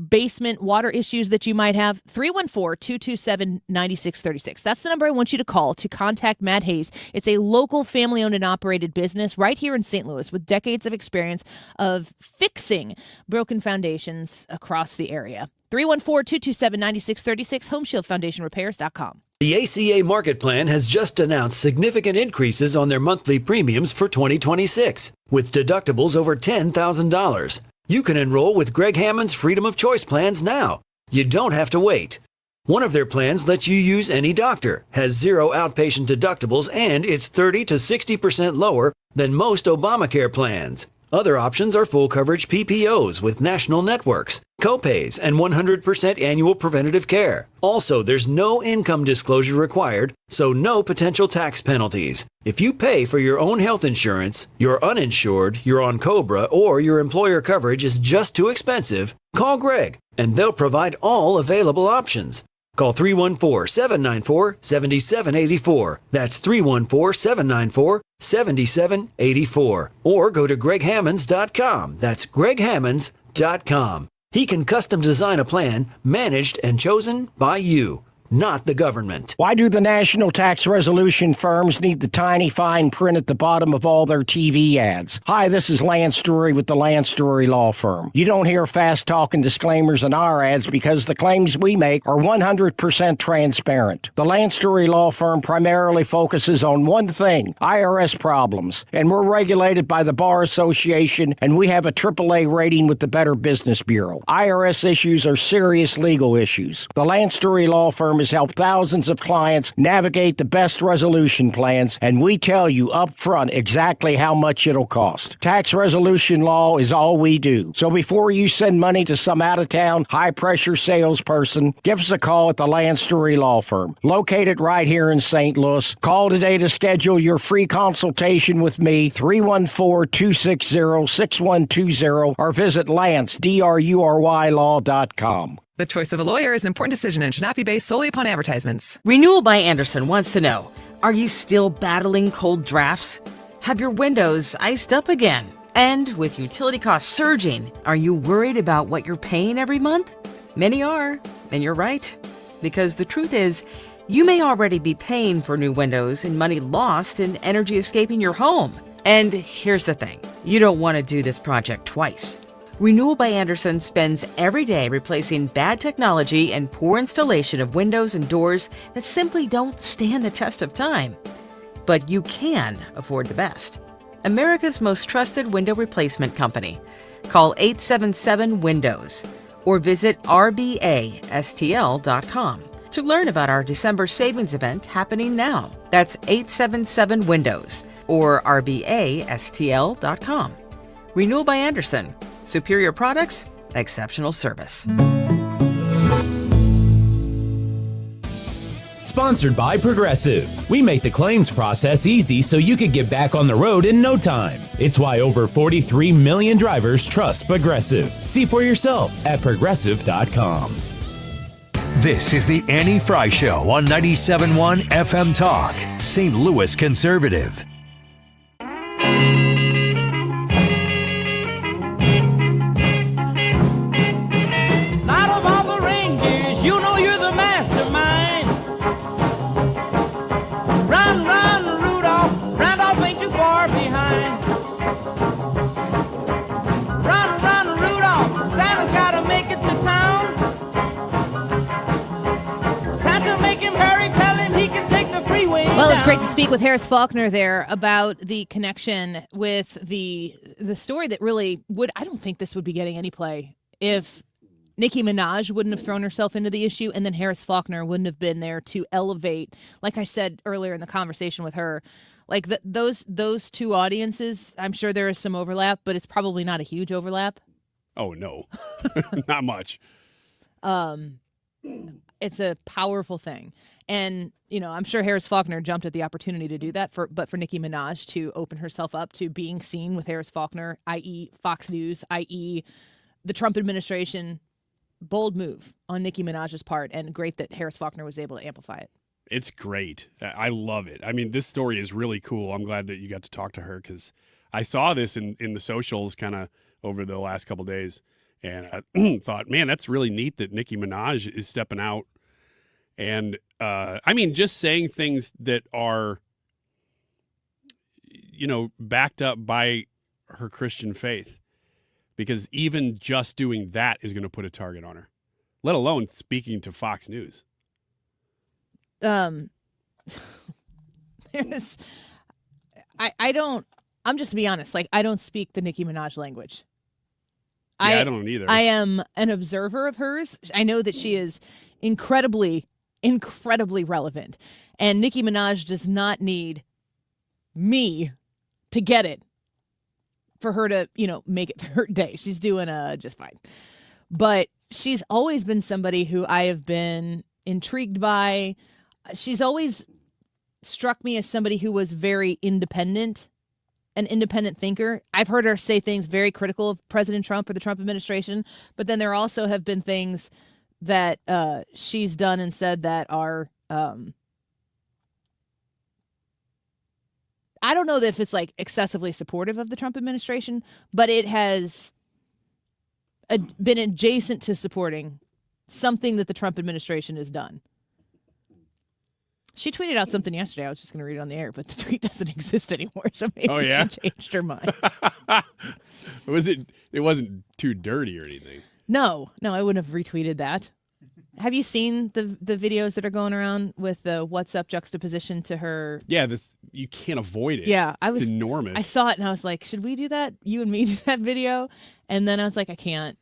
S2: basement water issues that you might have. 314-227-9636. That's the number I want you to call to contact Matt Hayes. It's a local family-owned and operated business right here in St. Louis with decades of experience of fixing broken foundations across the area. 314-227-9636, HomeshieldFoundationRepairs.com.
S3: The ACA Market Plan has just announced significant increases on their monthly premiums for 2026, with deductibles over $10,000. You can enroll with Greg Hammond's Freedom of Choice plans now. You don't have to wait. One of their plans lets you use any doctor, has 0 outpatient deductibles, and it's 30 to 60% lower than most Obamacare plans. Other options are full coverage PPOs with national networks, copays, and 100% annual preventative care. Also, there's no income disclosure required, so no potential tax penalties. If you pay for your own health insurance, you're uninsured, you're on COBRA, or your employer coverage is just too expensive, call Greg, and they'll provide all available options. Call 314-794-7784. That's 314-794-7784. Or go to greghammonds.com. That's greghammonds.com. He can custom design a plan managed and chosen by you, not the government.
S7: Why do the national tax resolution firms need the tiny fine print at the bottom of all their TV ads? Hi, this is Lance Drury with the Lance Drury Law Firm. You don't hear fast-talking disclaimers in our ads because the claims we make are 100% transparent. The Lance Drury Law Firm primarily focuses on one thing, IRS problems, and we're regulated by the Bar Association, and we have a AAA rating with the Better Business Bureau. IRS issues are serious legal issues. The Lance Drury Law Firm has helped thousands of clients navigate the best resolution plans, and we tell you up front exactly how much it'll cost. Tax resolution law is all we do. So before you send money to some out-of-town, high-pressure salesperson, give us a call at the Lance Drury Law Firm, located right here in St. Louis. Call today to schedule your free consultation with me, 314-260-6120, or visit lance.drurylaw.com.
S8: The choice of a lawyer is an important decision and should not be based solely upon advertisements.
S21: Renewal by Anderson wants to know, are you still battling cold drafts? Have your windows iced up again? And with utility costs surging, are you worried about what you're paying every month? Many are, and you're right. Because the truth is, you may already be paying for new windows and money lost in energy escaping your home. And here's the thing, you don't want to do this project twice. Renewal by Anderson spends every day replacing bad technology and poor installation of windows and doors that simply don't stand the test of time. But you can afford the best. America's most trusted window replacement company. Call 877-WINDOWS or visit rbastl.com to learn about our December savings event happening now. That's 877-WINDOWS or rbastl.com. Renewal by Anderson. Superior products, exceptional service.
S22: Sponsored by Progressive. We make the claims process easy so you could get back on the road in no time. It's why over 43 million drivers trust Progressive. See for yourself at progressive.com.
S3: This is the Annie Fry Show on 97.1 FM Talk, St. Louis Conservative.
S5: You know you're the mastermind. Run, run, Rudolph. Randolph ain't too far behind. Run, run, Rudolph. Santa's gotta make it to town. Santa, make him hurry. Tell him he can take the freeway.
S2: Well, it's great to speak with Harris Faulkner there about the connection with the story that really would. I don't think this would be getting any play if Nicki Minaj wouldn't have thrown herself into the issue, and then Harris Faulkner wouldn't have been there to elevate. Like I said earlier in the conversation with her, like those two audiences, I'm sure there is some overlap, but it's probably not a huge overlap.
S25: Oh, no. Not much.
S2: It's a powerful thing. And, you know, I'm sure Harris Faulkner jumped at the opportunity to do that, but for Nicki Minaj to open herself up to being seen with Harris Faulkner, i.e. Fox News, i.e. the Trump administration. Bold move on Nicki Minaj's part, and great that Harris Faulkner was able to amplify it.
S25: It's great. I love it. I mean, this story is really cool. I'm glad that you got to talk to her because I saw this in the socials kind of over the last couple of days, and I thought, man, that's really neat that Nicki Minaj is stepping out. And, I mean, just saying things that are, you know, backed up by her Christian faith. Because even just doing that is going to put a target on her, let alone speaking to Fox News.
S2: I'm just to be honest, like I don't speak the Nicki Minaj language.
S25: I don't either.
S2: I am an observer of hers. I know that she is incredibly relevant. And Nicki Minaj does not need me to get it for her to, make it through her day. She's doing just fine. But she's always been somebody who I have been intrigued by. She's always struck me as somebody who was very independent, an independent thinker. I've heard her say things very critical of President Trump or the Trump administration, but then there also have been things that she's done and said that are, I don't know that if it's like excessively supportive of the Trump administration, but it has been adjacent to supporting something that the Trump administration has done. She tweeted out something yesterday. I was just going to read it on the air, but the tweet doesn't exist anymore, so maybe she changed her mind.
S25: It wasn't too dirty or anything.
S2: No, I wouldn't have retweeted that. Have you seen the videos that are going around with the what's up juxtaposition to her?
S25: Yeah, you can't avoid it.
S2: Yeah,
S25: it's enormous.
S2: I saw it and I was like, should we do that? You and me do that video? And then I was like, I can't.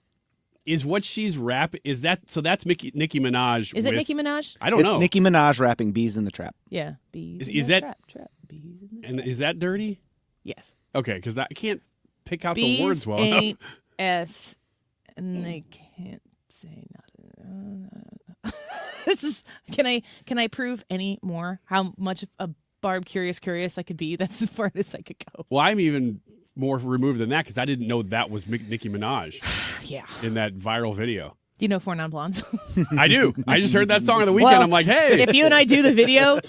S25: Is what she's rapping, so that's Nicki Minaj.
S2: Is it Nicki Minaj?
S25: I don't know.
S1: It's Nicki Minaj rapping Bees in the Trap.
S2: Yeah, bees.
S25: Is that
S2: trap, bees in the
S25: and is that dirty?
S2: Yes.
S25: Okay, because I can't pick out
S2: bees
S25: the words well enough.
S2: S, and they can't say nothing. This is. Can I prove any more how much of a Barb curious I could be? That's as far as I could go.
S25: Well, I'm even more removed than that because I didn't know that was Nicki Minaj.
S2: Yeah.
S25: In that viral video.
S2: Do you know 4 Non-Blondes?
S25: I do. I just heard that song on the weekend.
S2: Well,
S25: I'm like, hey.
S2: If you and I do the video,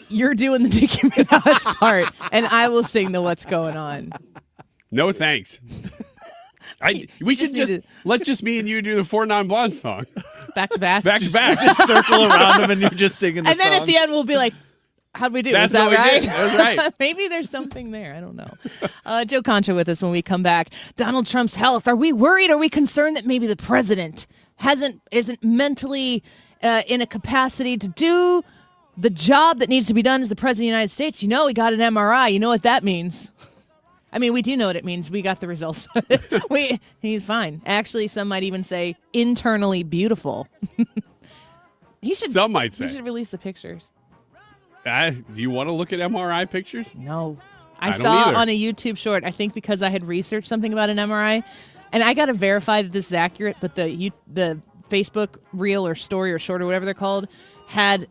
S2: you're doing the Nicki Minaj part, and I will sing the What's Going On.
S25: No thanks. We should let's just me and you do the 4 Non-Blondes song.
S2: Back to back.
S25: Back to back.
S1: Just circle around them and you're just singing the
S2: song. And then at the end we'll be like, how'd we do?
S25: That's
S2: Is that
S25: what
S2: right?
S25: We did. That was right.
S2: Maybe there's something there. I don't know. Joe Concha with us when we come back. Donald Trump's health. Are we worried? Are we concerned that maybe the president isn't mentally in a capacity to do the job that needs to be done as the president of the United States? He got an MRI. You know what that means? I mean, we do know what it means. We got the results. He's fine. Actually, some might even say internally beautiful.
S25: Some might say.
S2: He should release the pictures.
S25: Do you want to look at MRI pictures?
S2: No. I saw on a YouTube short, I think because I had researched something about an MRI, and I got to verify that this is accurate, but the Facebook reel or story or short or whatever they're called had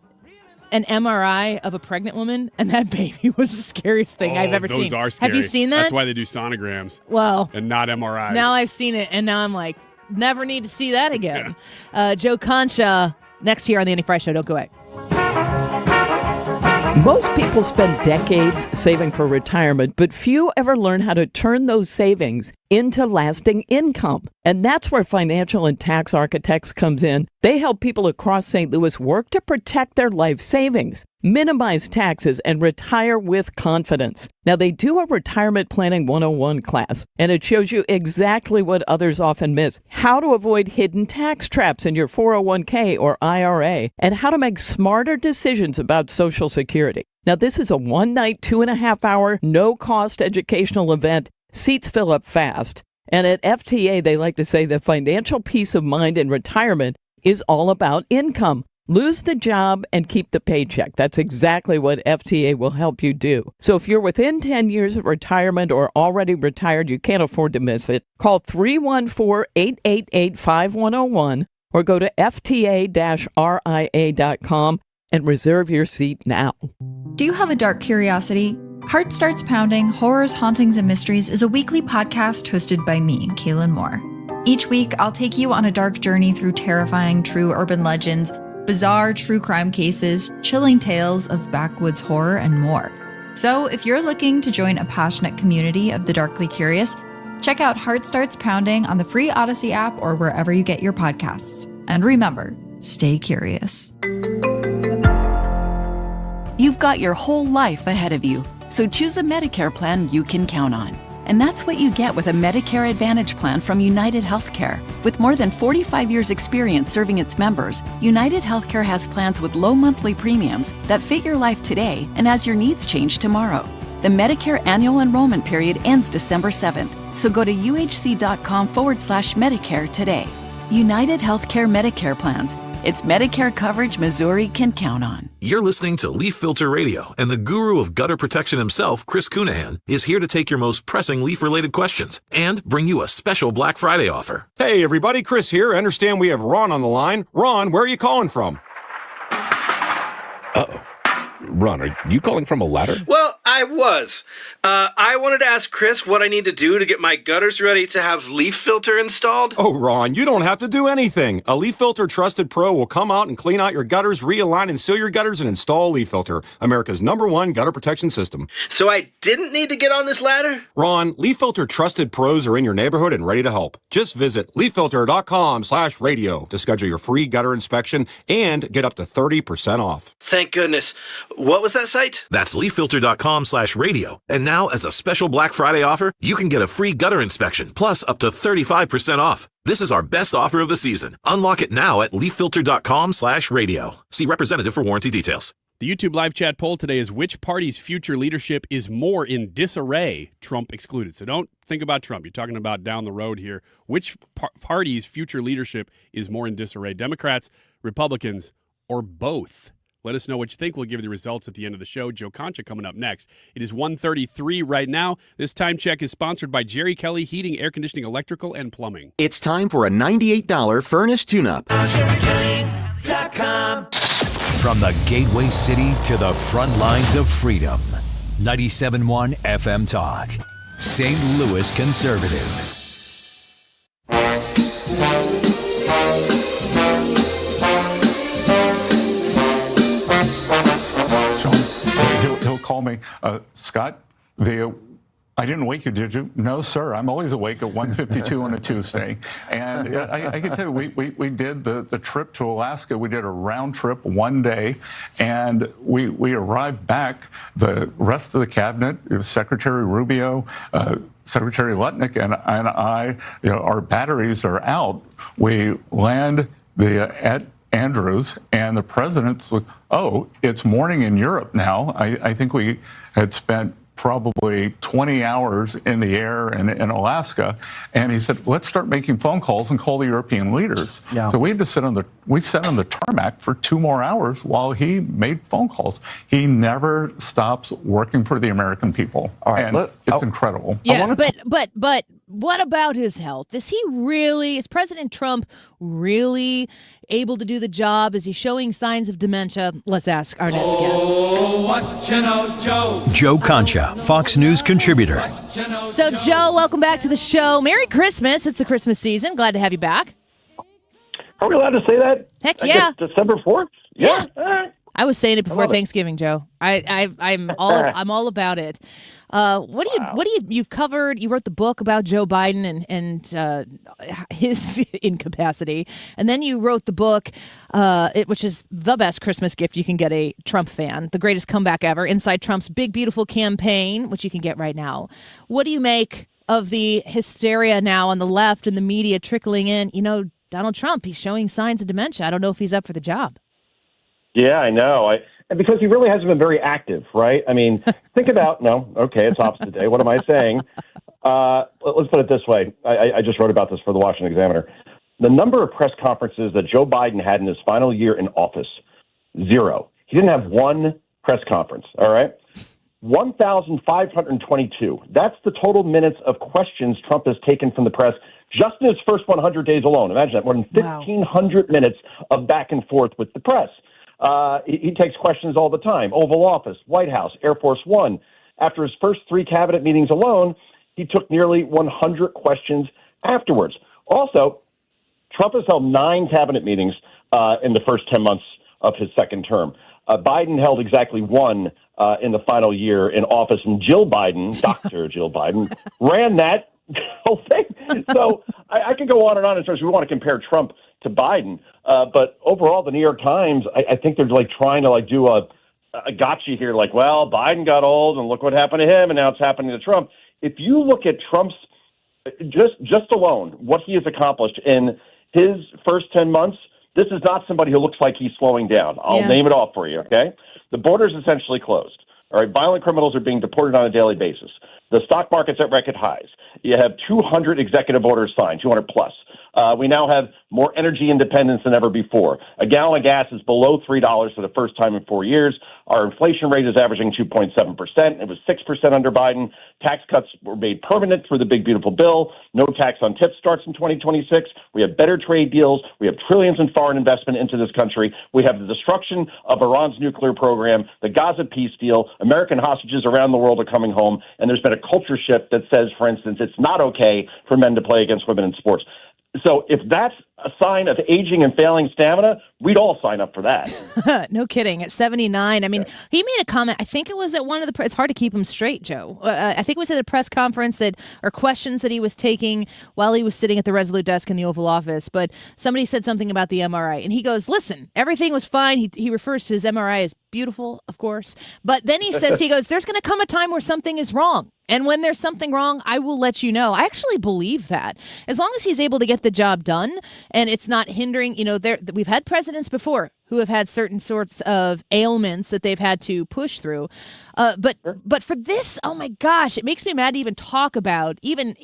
S2: an MRI of a pregnant woman, and that baby was the scariest thing I've ever seen.
S25: Those are scary.
S2: Have you seen that?
S25: That's why they do sonograms.
S2: Well.
S25: And not MRIs.
S2: Now I've seen it, and now I'm like, never need to see that again. Joe Concha, next here on The Annie Fry Show. Don't go away.
S6: Most people spend decades saving for retirement, but few ever learn how to turn those savings into lasting income. And that's where Financial and Tax Architects comes in. They help people across St. Louis work to protect their life savings, minimize taxes, and retire with confidence. Now, they do a Retirement Planning 101 class, and it shows you exactly what others often miss: how to avoid hidden tax traps in your 401k or IRA, and how to make smarter decisions about Social Security. Now, this is a one-night, 2.5-hour, no-cost educational event. Seats fill up fast. And at FTA, they like to say that financial peace of mind in retirement is all about income. Lose the job and keep the paycheck. That's exactly what FTA will help you do. So if you're within 10 years of retirement or already retired, you can't afford to miss it. Call 314-888-5101 or go to fta-ria.com and reserve your seat now.
S15: Do you have a dark curiosity? Heart Starts Pounding, Horrors, Hauntings, and Mysteries is a weekly podcast hosted by me, Kaylin Moore. Each week, I'll take you on a dark journey through terrifying true urban legends, bizarre true crime cases, chilling tales of backwoods horror, and more. So if you're looking to join a passionate community of the darkly curious, check out Heart Starts Pounding on the free Odyssey app or wherever you get your podcasts. And remember, stay curious.
S19: You've got your whole life ahead of you, so choose a Medicare plan you can count on. And that's what you get with a Medicare Advantage plan from United Healthcare. With more than 45 years' experience serving its members, United Healthcare has plans with low monthly premiums that fit your life today and as your needs change tomorrow. The Medicare annual enrollment period ends December 7th, So go to uhc.com/Medicare today. United Healthcare Medicare plans. It's Medicare coverage Missouri can count on.
S10: You're listening to Leaf Filter Radio, and the guru of gutter protection himself, Chris Cunahan, is here to take your most pressing leaf-related questions and bring you a special Black Friday offer.
S11: Hey, everybody, Chris here. I understand we have Ron on the line. Ron, where are you calling from?
S20: Uh-oh. Ron, are you calling from a ladder?
S23: Well, I was. I wanted to ask Chris what I need to do to get my gutters ready to have leaf filter installed.
S11: Oh, Ron, you don't have to do anything. A Leaf Filter Trusted Pro will come out and clean out your gutters, realign and seal your gutters, and install Leaf Filter, America's #1 gutter protection system.
S23: So I didn't need to get on this ladder?
S11: Ron, Leaf Filter Trusted Pros are in your neighborhood and ready to help. Just visit leaffilter.com/radio to schedule your free gutter inspection and get up to 30% off.
S23: Thank goodness. What was that site?
S10: That's leaffilter.com/radio. And now, as a special Black Friday offer, you can get a free gutter inspection, plus up to 35% off. This is our best offer of the season. Unlock it now at leaffilter.com/radio. See representative for warranty details.
S25: The YouTube live chat poll today is which party's future leadership is more in disarray, Trump excluded. So don't think about Trump. You're talking about down the road here. Which party's future leadership is more in disarray, Democrats, Republicans, or both? Let us know what you think. We'll give you the results at the end of the show. Joe Concha coming up next. It is 1:33 right now. This time check is sponsored by Jerry Kelly Heating, Air Conditioning, Electrical, and Plumbing.
S24: It's time for a $98 furnace tune-up.
S26: From the gateway city to the front lines of freedom. 97.1 FM Talk. St. Louis Conservative.
S27: He'll call me, Scott, I didn't wake you, did you? No, sir. I'm always awake at 1:52 on a Tuesday. And I can tell you, we did the trip to Alaska. We did a round trip one day, and we arrived back. The rest of the cabinet, it was Secretary Rubio, Secretary Lutnick, and I, our batteries are out. We land at Andrews, and the president's like, oh, it's morning in Europe now. I think we had spent probably 20 hours in the air in Alaska, and he said, let's start making phone calls and call the European leaders. Yeah. So we had to sat on the tarmac for 2 more hours while he made phone calls. He never stops working for the American people.
S20: All right,
S27: and it's incredible.
S2: Yeah, but what about his health? Is President Trump really able to do the job? Is he showing signs of dementia? Let's ask our next guest.
S5: What you know, Joe?
S26: Joe Concha, Fox News contributor.
S2: So, Joe, welcome back to the show. Merry Christmas. It's the Christmas season. Glad to have you back.
S28: Are we allowed to say that?
S2: Heck yeah.
S28: December 4th? Yeah.
S2: I was saying it before Thanksgiving, Joe. I'm all about it. You've covered? You wrote the book about Joe Biden and his incapacity, and then you wrote the book, which is the best Christmas gift you can get a Trump fan, the greatest comeback ever, Inside Trump's Big Beautiful Campaign, which you can get right now. What do you make of the hysteria now on the left and the media trickling in? Donald Trump, he's showing signs of dementia. I don't know if he's up for the job.
S28: Yeah, I know. And because he really hasn't been very active, right? I mean, think about, it's opposite day. What am I saying? Let's put it this way. I just wrote about this for the Washington Examiner. The number of press conferences that Joe Biden had in his final year in office, 0. He didn't have one press conference, all right? 1,522. That's the total minutes of questions Trump has taken from the press just in his first 100 days alone. Imagine that, more than 1,500 minutes of back and forth with the press. He takes questions all the time. Oval Office, White House, Air Force One. After his first 3 cabinet meetings alone, he took nearly 100 questions afterwards. Also, Trump has held 9 cabinet meetings in the first 10 months of his second term. Biden held exactly 1 in the final year in office, and Jill Biden, Dr. Jill Biden, ran that whole thing. So I can go on and on in terms of we want to compare Trump to Biden. But overall, the New York Times, I think they're trying to do a gotcha here. Well, Biden got old and look what happened to him. And now it's happening to Trump. If you look at Trump's just alone, what he has accomplished in his first 10 months, this is not somebody who looks like he's slowing down. I'll name it off for you. Okay. The border's essentially closed. All right. Violent criminals are being deported on a daily basis. The stock market's at record highs. You have 200 executive orders signed, 200 plus. We now have more energy independence than ever before. A gallon of gas is below $3 for the first time in 4 years. Our inflation rate is averaging 2.7%. It was 6% under Biden. Tax cuts were made permanent through the big, beautiful bill. No tax on tips starts in 2026. We have better trade deals. We have trillions in foreign investment into this country. We have the destruction of Iran's nuclear program, the Gaza peace deal. American hostages around the world are coming home. And there's been a culture shift that says, for instance, it's not okay for men to play against women in sports. So if that's a sign of aging and failing stamina, we'd all sign up for that.
S2: No kidding. At 79, I mean, he made a comment. I think it was at one of the. It's hard to keep him straight, Joe. I think it was at a press conference or questions that he was taking while he was sitting at the Resolute desk in the Oval Office. But somebody said something about the MRI, and he goes, "Listen, everything was fine." He refers to his MRI as beautiful, of course. But then he says, he goes, "There's going to come a time where something is wrong. And when there's something wrong, I will let you know." I actually believe that. As long as he's able to get the job done and it's not hindering, we've had presidents before who have had certain sorts of ailments that they've had to push through. But for this, oh my gosh, it makes me mad to even talk about, even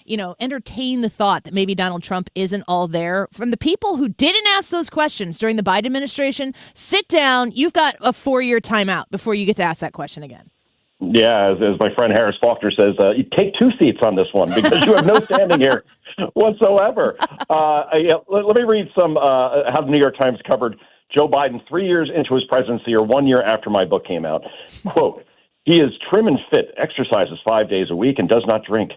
S2: entertain the thought that maybe Donald Trump isn't all there. From the people who didn't ask those questions during the Biden administration, sit down. You've got a 4-year timeout before you get to ask that question again.
S28: Yeah, as my friend Harris Faulkner says, you take 2 seats on this one because you have no standing here whatsoever. Let me read some how the New York Times covered Joe Biden 3 years into his presidency, or 1 year after my book came out. Quote, "He is trim and fit, exercises 5 days a week, and does not drink."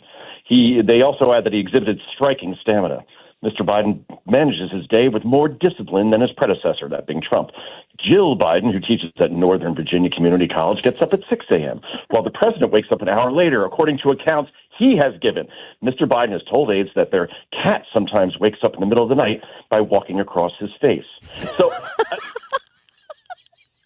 S28: They also add that he exhibited striking stamina. Mr. Biden manages his day with more discipline than his predecessor, that being Trump. Jill Biden, who teaches at Northern Virginia Community College, gets up at 6 a.m., while the president wakes up an hour later, according to accounts he has given. Mr. Biden has told aides that their cat sometimes wakes up in the middle of the night by walking across his face. So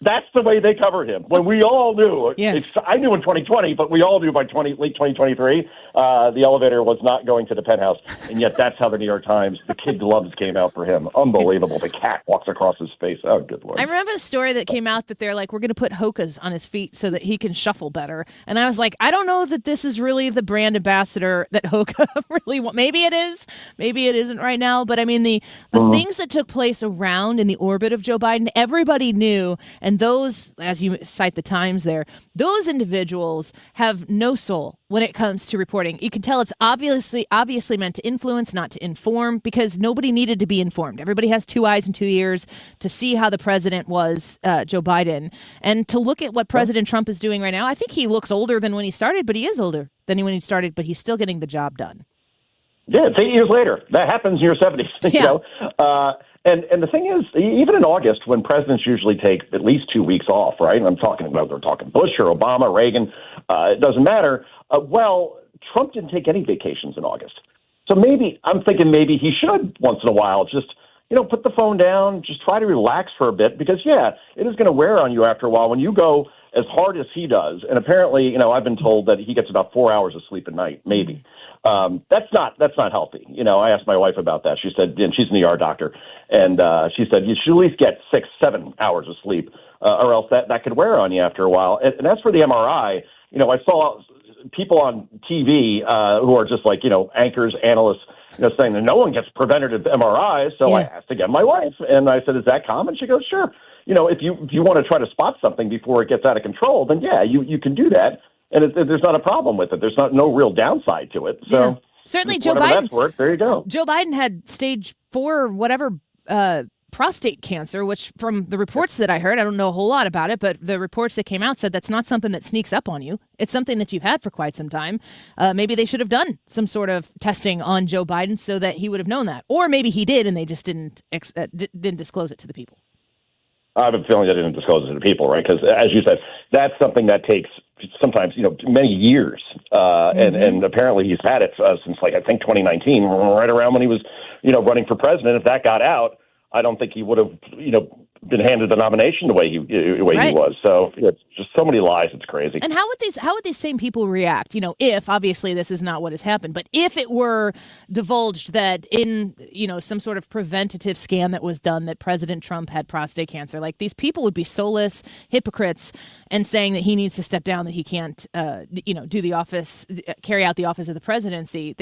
S28: that's the way they covered him. When we all knew,
S2: yes.
S28: I knew in 2020, but we all knew by late 2023, the elevator was not going to the penthouse. And yet that's how the New York Times, the kid gloves came out for him. Unbelievable. The cat walks across his face. Oh, good Lord.
S2: I remember the story that came out that they're like, we're going to put hokas on his feet so that he can shuffle better. And I was like, I don't know that this is really the brand ambassador that Hoka really wants. Maybe it is. Maybe it isn't right now. But I mean, the things that took place around in the orbit of Joe Biden, everybody knew. And those, as you cite the Times there, those individuals have no soul when it comes to reporting. You can tell it's obviously meant to influence, not to inform, because nobody needed to be informed. Everybody has 2 eyes and 2 ears to see how the president was, Joe Biden. And to look at what President Trump is doing right now, I think he looks older than when he started, but he is older than when he started, but he's still getting the job done.
S28: Yeah, it's 8 years later. That happens in your 70s, you know? And the thing is, even in August, when presidents usually take at least 2 weeks off, right? And I'm talking about, we're talking Bush or Obama, Reagan, it doesn't matter. Well, Trump didn't take any vacations in August. So I'm thinking maybe he should once in a while just, put the phone down, just try to relax for a bit, because it is going to wear on you after a while when you go as hard as he does. And apparently, I've been told that he gets about 4 hours of sleep a night, maybe. That's not healthy. I asked my wife about that. She said, and she's an ER doctor, and she said you should at least get 6-7 hours of sleep, or else that could wear on you after a while. And as for the MRI, I saw people on TV who are just like anchors, analysts, saying that no one gets preventative MRIs. So I asked again my wife, and I said, "Is that common?" She goes, "Sure. If you want to try to spot something before it gets out of control, then you can do that." And there's not a problem with it. There's no real downside to it. So
S2: certainly, Joe Biden.
S28: That's worked. There you go.
S2: Joe Biden had stage 4 or whatever prostate cancer, which from the reports that I heard, I don't know a whole lot about it, but the reports that came out said that's not something that sneaks up on you. It's something that you've had for quite some time. Maybe they should have done some sort of testing on Joe Biden so that he would have known that, or maybe he did and they just didn't disclose it to the people.
S28: I have a feeling they didn't disclose it to the people, right? Because as you said, that's something that takes sometimes, many years. And apparently he's had it since I think 2019, right around when he was, running for president. If that got out, I don't think he would have, been handed the nomination the way he was. So it's just so many lies. It's crazy.
S2: And how would these same people react? If obviously this is not what has happened, but if it were divulged that in some sort of preventative scan that was done that President Trump had prostate cancer, like these people would be soulless hypocrites and saying that he needs to step down, that he can't do the office, carry out the office of the presidency.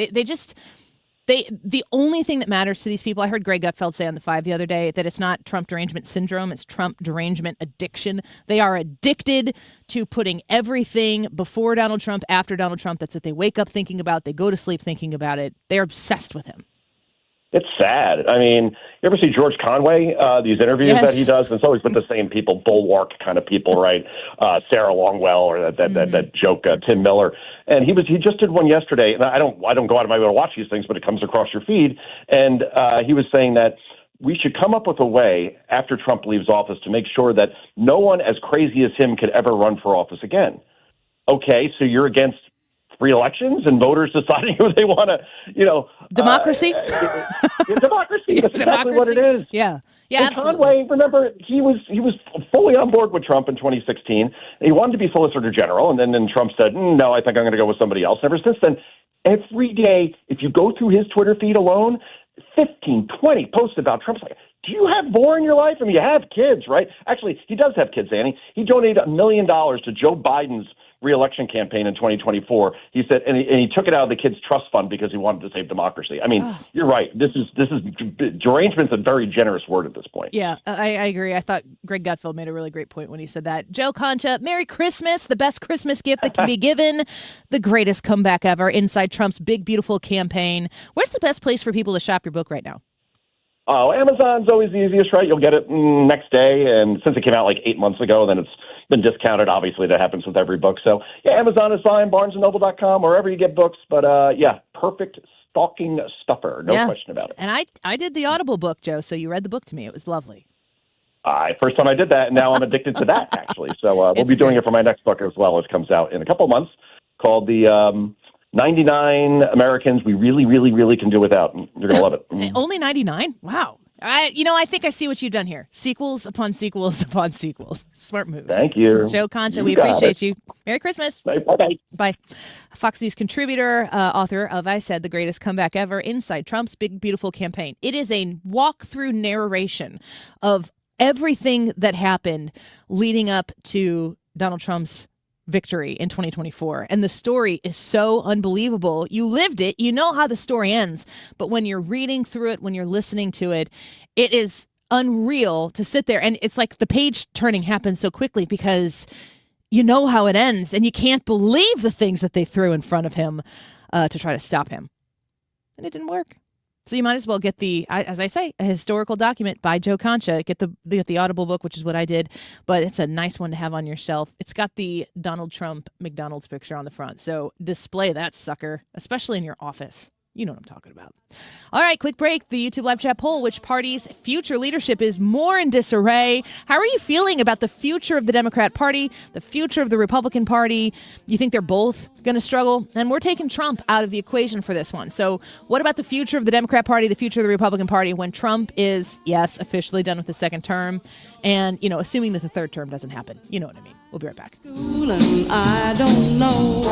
S2: The only thing that matters to these people, I heard Greg Gutfeld say on the 5 the other day, that it's not Trump derangement syndrome, it's Trump derangement addiction. They are addicted to putting everything before Donald Trump, after Donald Trump. That's what they wake up thinking about. They go to sleep thinking about it. They're obsessed with him.
S28: It's sad. I mean, you ever see George Conway, these interviews that he does? It's always with the same people, bulwark kind of people, right? Sarah Longwell or that joke, Tim Miller. And he just did one yesterday. And I don't go out of my way to watch these things, but it comes across your feed. And he was saying that we should come up with a way after Trump leaves office to make sure that no one as crazy as him could ever run for office again. Okay, so you're against free elections and voters deciding who they want to,
S2: democracy.
S28: Democracy. That's exactly what it is.
S2: Yeah.
S28: And
S2: Absolutely.
S28: Conway, remember, he was fully on board with Trump in 2016. He wanted to be Solicitor General, and then Trump said, no, I think I'm going to go with somebody else. And ever since then, every day, if you go through his Twitter feed alone, 15, 20 posts about Trump. Like, do you have more in your life? I mean, you have kids, right? Actually, he does have kids, Annie. He donated $1 million to Joe Biden's re-election campaign in 2024. He said, and he took it out of the kids' trust fund because he wanted to save democracy. I mean, you're right. This is derangement's a very generous word at this point.
S2: Yeah, I agree. I thought Greg Gutfeld made a really great point when he said that. Joe Concha, Merry Christmas, the best Christmas gift that can be given, the greatest comeback ever inside Trump's big, beautiful campaign. Where's the best place for people to shop your book right now?
S28: Oh, Amazon's always the easiest, right? You'll get it next day. And since it came out like 8 months ago, then it's been discounted. Obviously, that happens with every book. So, yeah, Amazon is fine, BarnesandNoble.com, wherever you get books. But, perfect stocking stuffer. No question about it.
S2: And I did the Audible book, Joe, so you read the book to me. It was lovely.
S28: First time I did that, and now I'm addicted to that, actually. So we'll be doing it for my next book as well, which comes out in a couple of months, called the 99 Americans we really, really, really can do without. You're going to love it.
S2: Only 99? Wow. I think I see what you've done here. Sequels upon sequels upon sequels. Smart moves.
S28: Thank you.
S2: Joe Concha,
S28: You
S2: we
S28: got
S2: appreciate
S28: it.
S2: you. Merry Christmas.
S28: Bye-bye.
S2: Bye. Fox News contributor, author of I Said, the Greatest Comeback Ever, Inside Trump's Big, Beautiful Campaign. It is a walk-through narration of everything that happened leading up to Donald Trump's victory in 2024. And the story is so unbelievable. You lived it. You know how the story ends. But when you're reading through it, when you're listening to it, it is unreal to sit there. And it's like the page turning happens so quickly because you know how it ends. And you can't believe the things that they threw in front of him to try to stop him. And it didn't work. So you might as well get as I say, a historical document by Joe Concha. Get the Audible book, which is what I did, but it's a nice one to have on your shelf. It's got the Donald Trump McDonald's picture on the front, so display that sucker, especially in your office. You know what I'm talking about. All right, quick break. The YouTube live chat poll: which party's future leadership is more in disarray? How are you feeling about the future of the Democrat Party, the future of the Republican Party? You think they're both going to struggle? And we're taking Trump out of the equation for this one. So what about the future of the Democrat Party, the future of the Republican Party when Trump is, yes, officially done with the second term and, assuming that the third term doesn't happen? You know what I mean. We'll be right back.
S5: I don't know.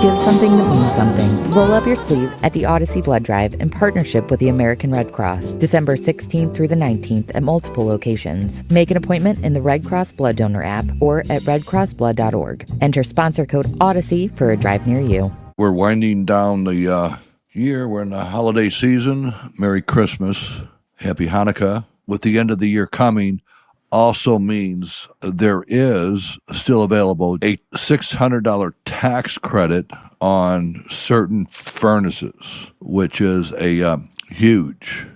S4: Give something that means something. Roll up your sleeve at the Odyssey Blood Drive in partnership with the American Red Cross, December 16th through the 19th at multiple locations. Make an appointment in the Red Cross Blood Donor app or at redcrossblood.org. Enter sponsor code Odyssey for a drive near you.
S9: We're winding down the year. We're in the holiday season. Merry Christmas. Happy Hanukkah. With the end of the year coming, also means there is still available a $600 tax credit on certain furnaces, which is a huge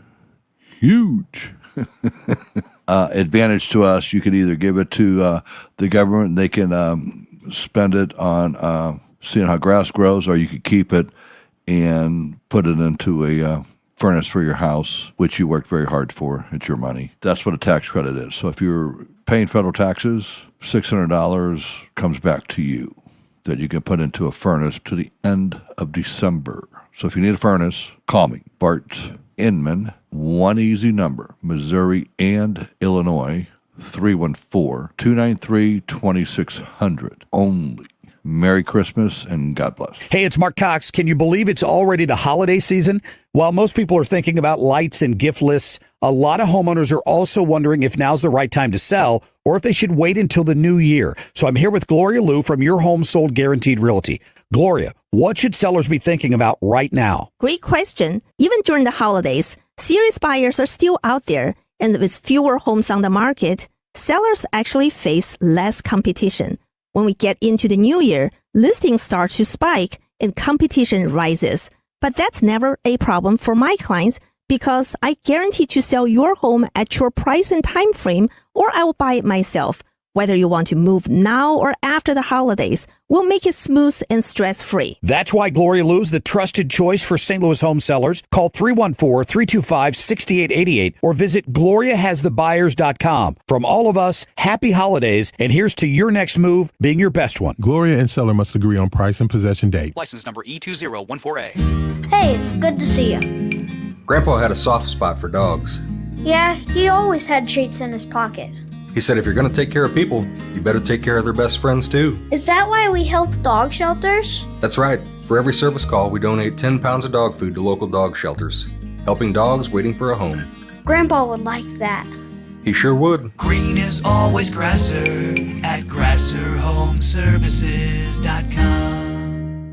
S9: advantage to us. You could either give it to the government and they can spend it on seeing how grass grows, or you could keep it and put it into a furnace for your house, which you worked very hard for. It's your money. That's what a tax credit is. So if you're paying federal taxes, $600 comes back to you that you can put into a furnace to the end of December. So if you need a furnace, call me, Bart, Inman. One easy number, Missouri and Illinois, 314-293-2600. Only. Merry Christmas and God bless.
S7: Hey, it's Mark Cox. Can you believe it's already the holiday season? While most people are thinking about lights and gift lists, a lot of homeowners are also wondering if now's the right time to sell or if they should wait until the new year. So I'm here with Gloria Liu from Your Home Sold Guaranteed Realty. Gloria, what should sellers be thinking about right now?
S8: Great question. Even during the holidays, serious buyers are still out there, and with fewer homes on the market, sellers actually face less competition. When we get into the new year, listings start to spike and competition rises. But that's never a problem for my clients because I guarantee to sell your home at your price and time frame, or I will buy it myself. Whether you want to move now or after the holidays, we'll make it smooth and stress-free.
S7: That's why Gloria Liu is the trusted choice for St. Louis home sellers. Call 314-325-6888 or visit gloriahasthebuyers.com. From all of us, happy holidays, and here's to your next move being your best one.
S12: Gloria and seller must agree on price and possession date.
S13: License number E2014A.
S14: Hey, it's good to see you.
S16: Grandpa had a soft spot for dogs.
S14: Yeah, he always had treats in his pocket.
S16: He said if you're going to take care of people, you better take care of their best friends too.
S14: Is that why we help dog shelters?
S16: That's right. For every service call, we donate 10 pounds of dog food to local dog shelters, helping dogs waiting for a home.
S14: Grandpa would like that.
S16: He sure would.
S5: Green is always grasser at grasserhomeservices.com.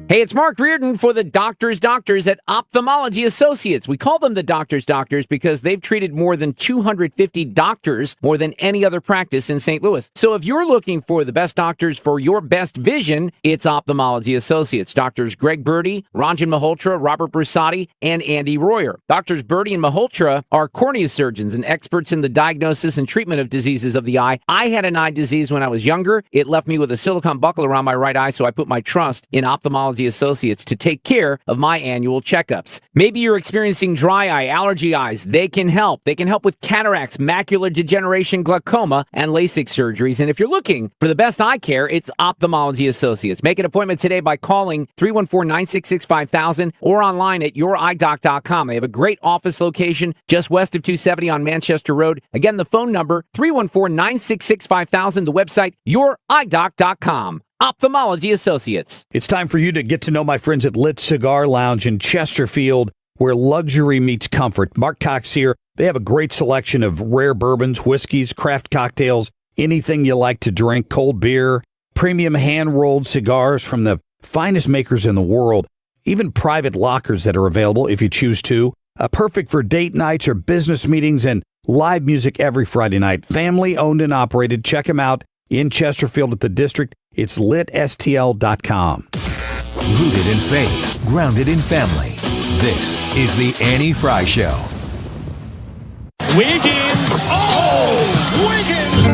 S17: Hey, it's Mark Reardon for the Doctors at Ophthalmology Associates. We call them the Doctors because they've treated more than 250 doctors, more than any other practice in St. Louis. So if you're looking for the best doctors for your best vision, it's Ophthalmology Associates. Doctors Greg Birdie, Ranjan Malhotra, Robert Brusati, and Andy Royer. Doctors Birdie and Malhotra are cornea surgeons and experts in the diagnosis and treatment of diseases of the eye. I had an eye disease when I was younger. It left me with a silicone buckle around my right eye, so I put my trust in Ophthalmology Associates to take care of my annual checkups. Maybe you're experiencing dry eye, allergy eyes. They can help. They can help with cataracts, macular degeneration, glaucoma, and LASIK surgeries. And if you're looking for the best eye care, it's Ophthalmology Associates. Make an appointment today by calling 314-966-5000 or online at youridoc.com. They have a great office location just west of 270 on Manchester Road. Again, the phone number, 314-966-5000. The website, youridoc.com. Ophthalmology Associates.
S7: It's time for you to get to know my friends at Lit Cigar Lounge in Chesterfield, where luxury meets comfort. Mark Cox here. They have a great selection of rare bourbons, whiskeys, craft cocktails, anything you like to drink, cold beer, premium hand-rolled cigars from the finest makers in the world, even private lockers that are available if you choose to. Perfect for date nights or business meetings, and live music every Friday night. Family owned and operated. Check them out in Chesterfield at the District. It's litstl.com.
S26: Rooted in faith, grounded in family. This is the Annie Fry Show.
S25: Wiggins! Oh! Wiggins!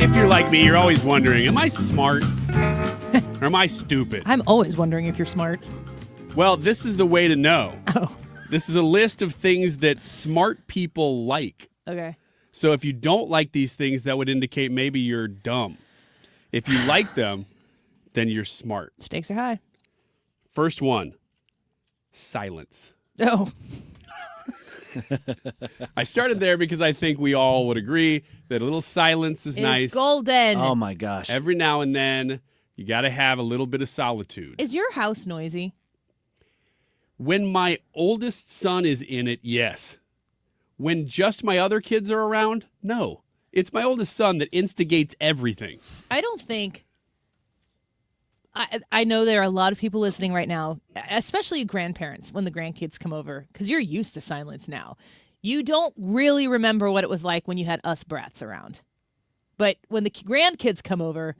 S25: If you're like me, you're always wondering, am I smart or am I stupid?
S2: I'm always wondering if you're smart.
S25: Well, this is the way to know.
S2: Oh.
S25: This is a list of things that smart people like.
S2: Okay.
S25: So if you don't like these things, that would indicate maybe you're dumb. If you like them, then you're smart.
S2: Stakes are high.
S25: First one, silence.
S2: Oh.
S25: I started there because I think we all would agree that a little silence is nice.
S2: Golden.
S1: Oh my gosh.
S25: Every now and then, you got to have a little bit of solitude.
S2: Is your house noisy?
S25: When my oldest son is in it, yes. When just my other kids are around, no. It's my oldest son that instigates everything.
S2: I don't think... I know there are a lot of people listening right now, especially grandparents, when the grandkids come over, because you're used to silence now. You don't really remember what it was like when you had us brats around. But when the grandkids come over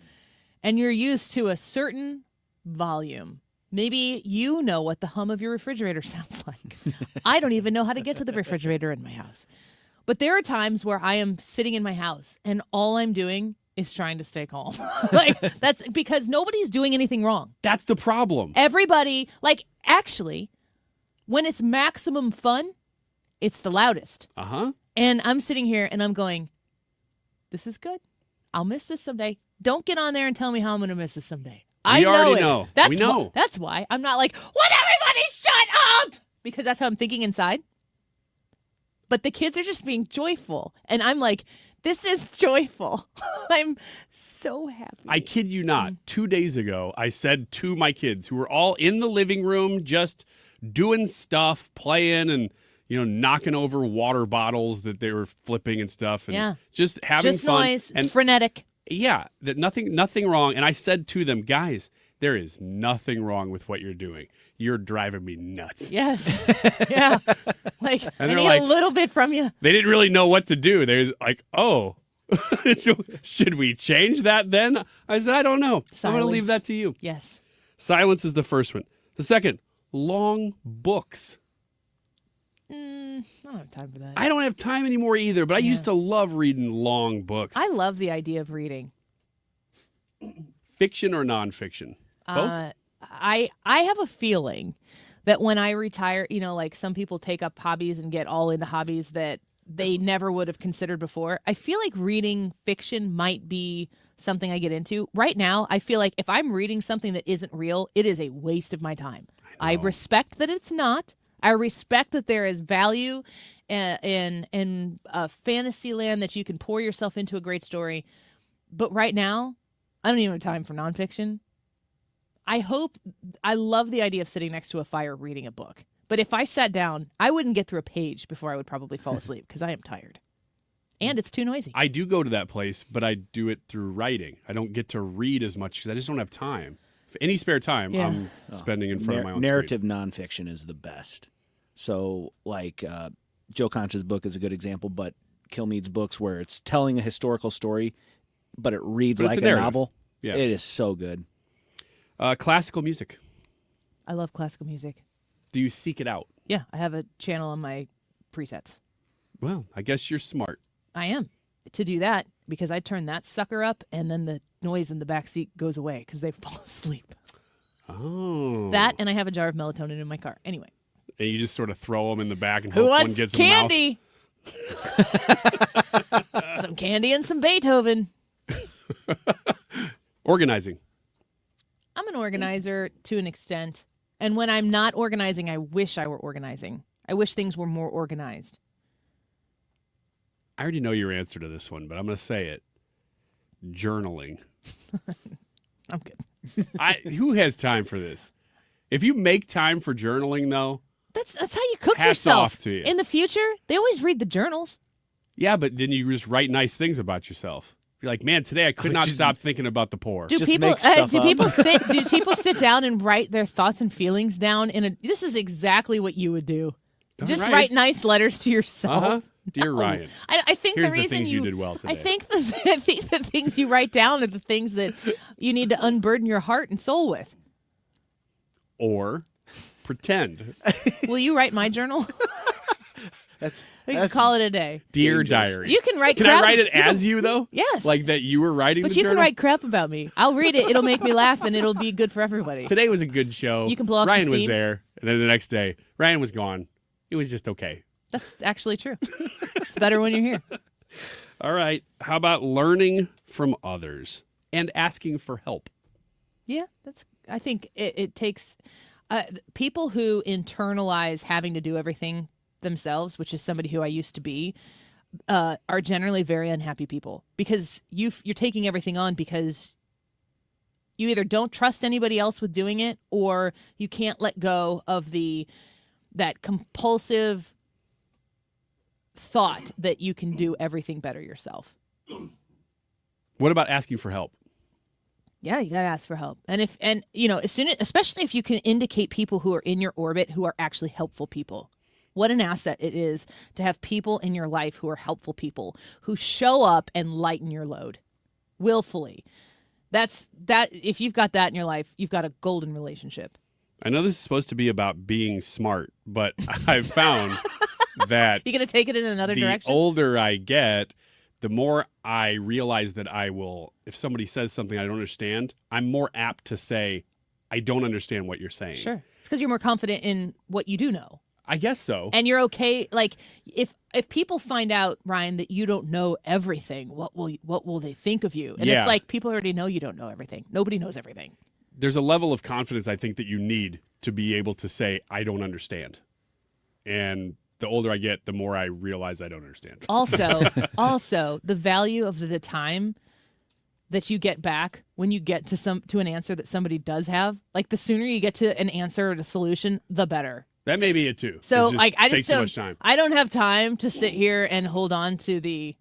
S2: and you're used to a certain volume, maybe you know what the hum of your refrigerator sounds like. I don't even know how to get to the refrigerator in my house. But there are times where I am sitting in my house and all I'm doing is trying to stay calm. That's because nobody's doing anything wrong.
S25: That's the problem.
S2: Everybody, actually, when it's maximum fun, it's the loudest.
S25: Uh-huh.
S2: And I'm sitting here and I'm going, this is good. I'll miss this someday. Don't get on there and tell me how I'm going to miss this someday. I
S25: We already
S2: it.
S25: know.
S2: That's
S25: We know.
S2: That's why I'm not like, would everybody shut up? because that's how I'm thinking inside. But the kids are just being joyful. And I'm like, this is joyful. I'm so happy.
S25: I kid you not. 2 days ago, I said to my kids who were all in the living room just doing stuff, playing and, knocking over water bottles that they were flipping and stuff. And just having
S2: just
S25: fun.
S2: Noise.
S25: And
S2: it's frenetic.
S25: Yeah, that nothing wrong. And I said to them, guys, there is nothing wrong with what you're doing. You're driving me nuts.
S2: Yes. Yeah. Like,
S25: And
S2: I
S25: they're
S2: need
S25: like-
S2: a little bit from you.
S25: They didn't really know what to do. They're like, oh, so should we change that then? I said, I don't know. I'm going to leave that to you.
S2: Yes.
S25: Silence is the first one. The second, long books.
S2: I don't have time for that.
S25: I don't have time anymore either, but I used to love reading long books.
S2: I love the idea of reading.
S25: Fiction or nonfiction? Both?
S2: I have a feeling that when I retire, like some people take up hobbies and get all into hobbies that they never would have considered before. I feel like reading fiction might be something I get into. Right now, I feel like if I'm reading something that isn't real, it is a waste of my time. I respect that it's not. I respect that there is value in fantasy land that you can pour yourself into a great story. But right now, I don't even have time for nonfiction. I love the idea of sitting next to a fire reading a book. But if I sat down, I wouldn't get through a page before I would probably fall asleep because I am tired. And it's too noisy.
S25: I do go to that place, but I do it through writing. I don't get to read as much because I just don't have time. If any spare time, I'm spending in front of my own
S1: narrative
S25: screen.
S1: nonfiction is the best. So, Joe Concha's book is a good example, but Kilmeade's books where it's telling a historical story, but it reads like a novel.
S25: Yeah.
S1: It is so good.
S25: Classical music.
S2: I love classical music.
S25: Do you seek it out?
S2: Yeah, I have a channel on my presets.
S25: Well, I guess you're smart.
S2: I am to do that because I turn that sucker up and then the noise in the back seat goes away because they fall asleep.
S25: Oh.
S2: That and I have a jar of melatonin in my car. Anyway.
S25: And you just sort of throw them in the back and
S2: Who
S25: hope one
S2: wants
S25: gets
S2: candy? Some candy and some Beethoven.
S25: in the mouth. Organizing.
S2: I'm an organizer to an extent. And when I'm not organizing, I wish I were organizing. I wish things were more organized.
S25: I already know your answer to this one, but I'm going to say it. Journaling.
S2: I'm good.
S25: Who has time for this? If you make time for journaling, though,
S2: That's how you cook
S25: hats
S2: yourself.
S25: off to you.
S2: In the future, they always read the journals.
S25: Yeah, but then you just write nice things about yourself. You're like, man, today I could not stop thinking about the poor.
S2: Do people sit down and write their thoughts and feelings down this is exactly what you would do. Just
S25: right.
S2: Write nice letters to yourself.
S25: Uh-huh. Dear Ryan.
S2: I think
S25: here's
S2: the reason
S25: things you did well today.
S2: I think the things you write down are the things that you need to unburden your heart and soul with.
S25: Or pretend.
S2: Will you write my journal? We can call it a day.
S25: Dear diary.
S2: You can write
S25: Can
S2: crap.
S25: I write it as you, though?
S2: Yes.
S25: Like that you were writing
S2: But
S25: the
S2: you
S25: journal?
S2: can write crap about me. I'll read it. It'll make me laugh, and it'll be good for everybody.
S25: Today was a good show.
S2: You can blow off
S25: Ryan
S2: some
S25: was
S2: steam.
S25: there, and then the next day, Ryan was gone. It was just okay.
S2: That's actually true. It's better when you're here.
S25: All right. How about learning from others and asking for help?
S2: Yeah, I think it takes people who internalize having to do everything themselves, which is somebody who I used to be, are generally very unhappy people because you're taking everything on because you either don't trust anybody else with doing it or you can't let go of that compulsive thought that you can do everything better yourself.
S25: What about asking for help?
S2: Yeah, you got to ask for help. And especially if you can indicate people who are in your orbit who are actually helpful people. What an asset it is to have people in your life who are helpful people, who show up and lighten your load willfully. If you've got that in your life, you've got a golden relationship.
S25: I know this is supposed to be about being smart, but I've found that
S2: You going to take it in another direction?
S25: The older I get, the more I realize that if somebody says something I don't understand, I'm more apt to say, I don't understand what you're saying.
S2: Sure. It's because you're more confident in what you do know.
S25: I guess so.
S2: And you're okay. Like if people find out, Ryan, that you don't know everything, what will they think of you? And It's like people already know you don't know everything. Nobody knows everything.
S25: There's a level of confidence I think that you need to be able to say, I don't understand. And the older I get, the more I realize I don't understand.
S2: Also, the value of the time that you get back when you get to an answer that somebody does have. Like, the sooner you get to an answer or a solution, the better.
S25: That may be it too.
S2: So,
S25: It
S2: like, I
S25: takes
S2: just
S25: so
S2: don't.
S25: much time.
S2: I don't have time to sit here and hold on to the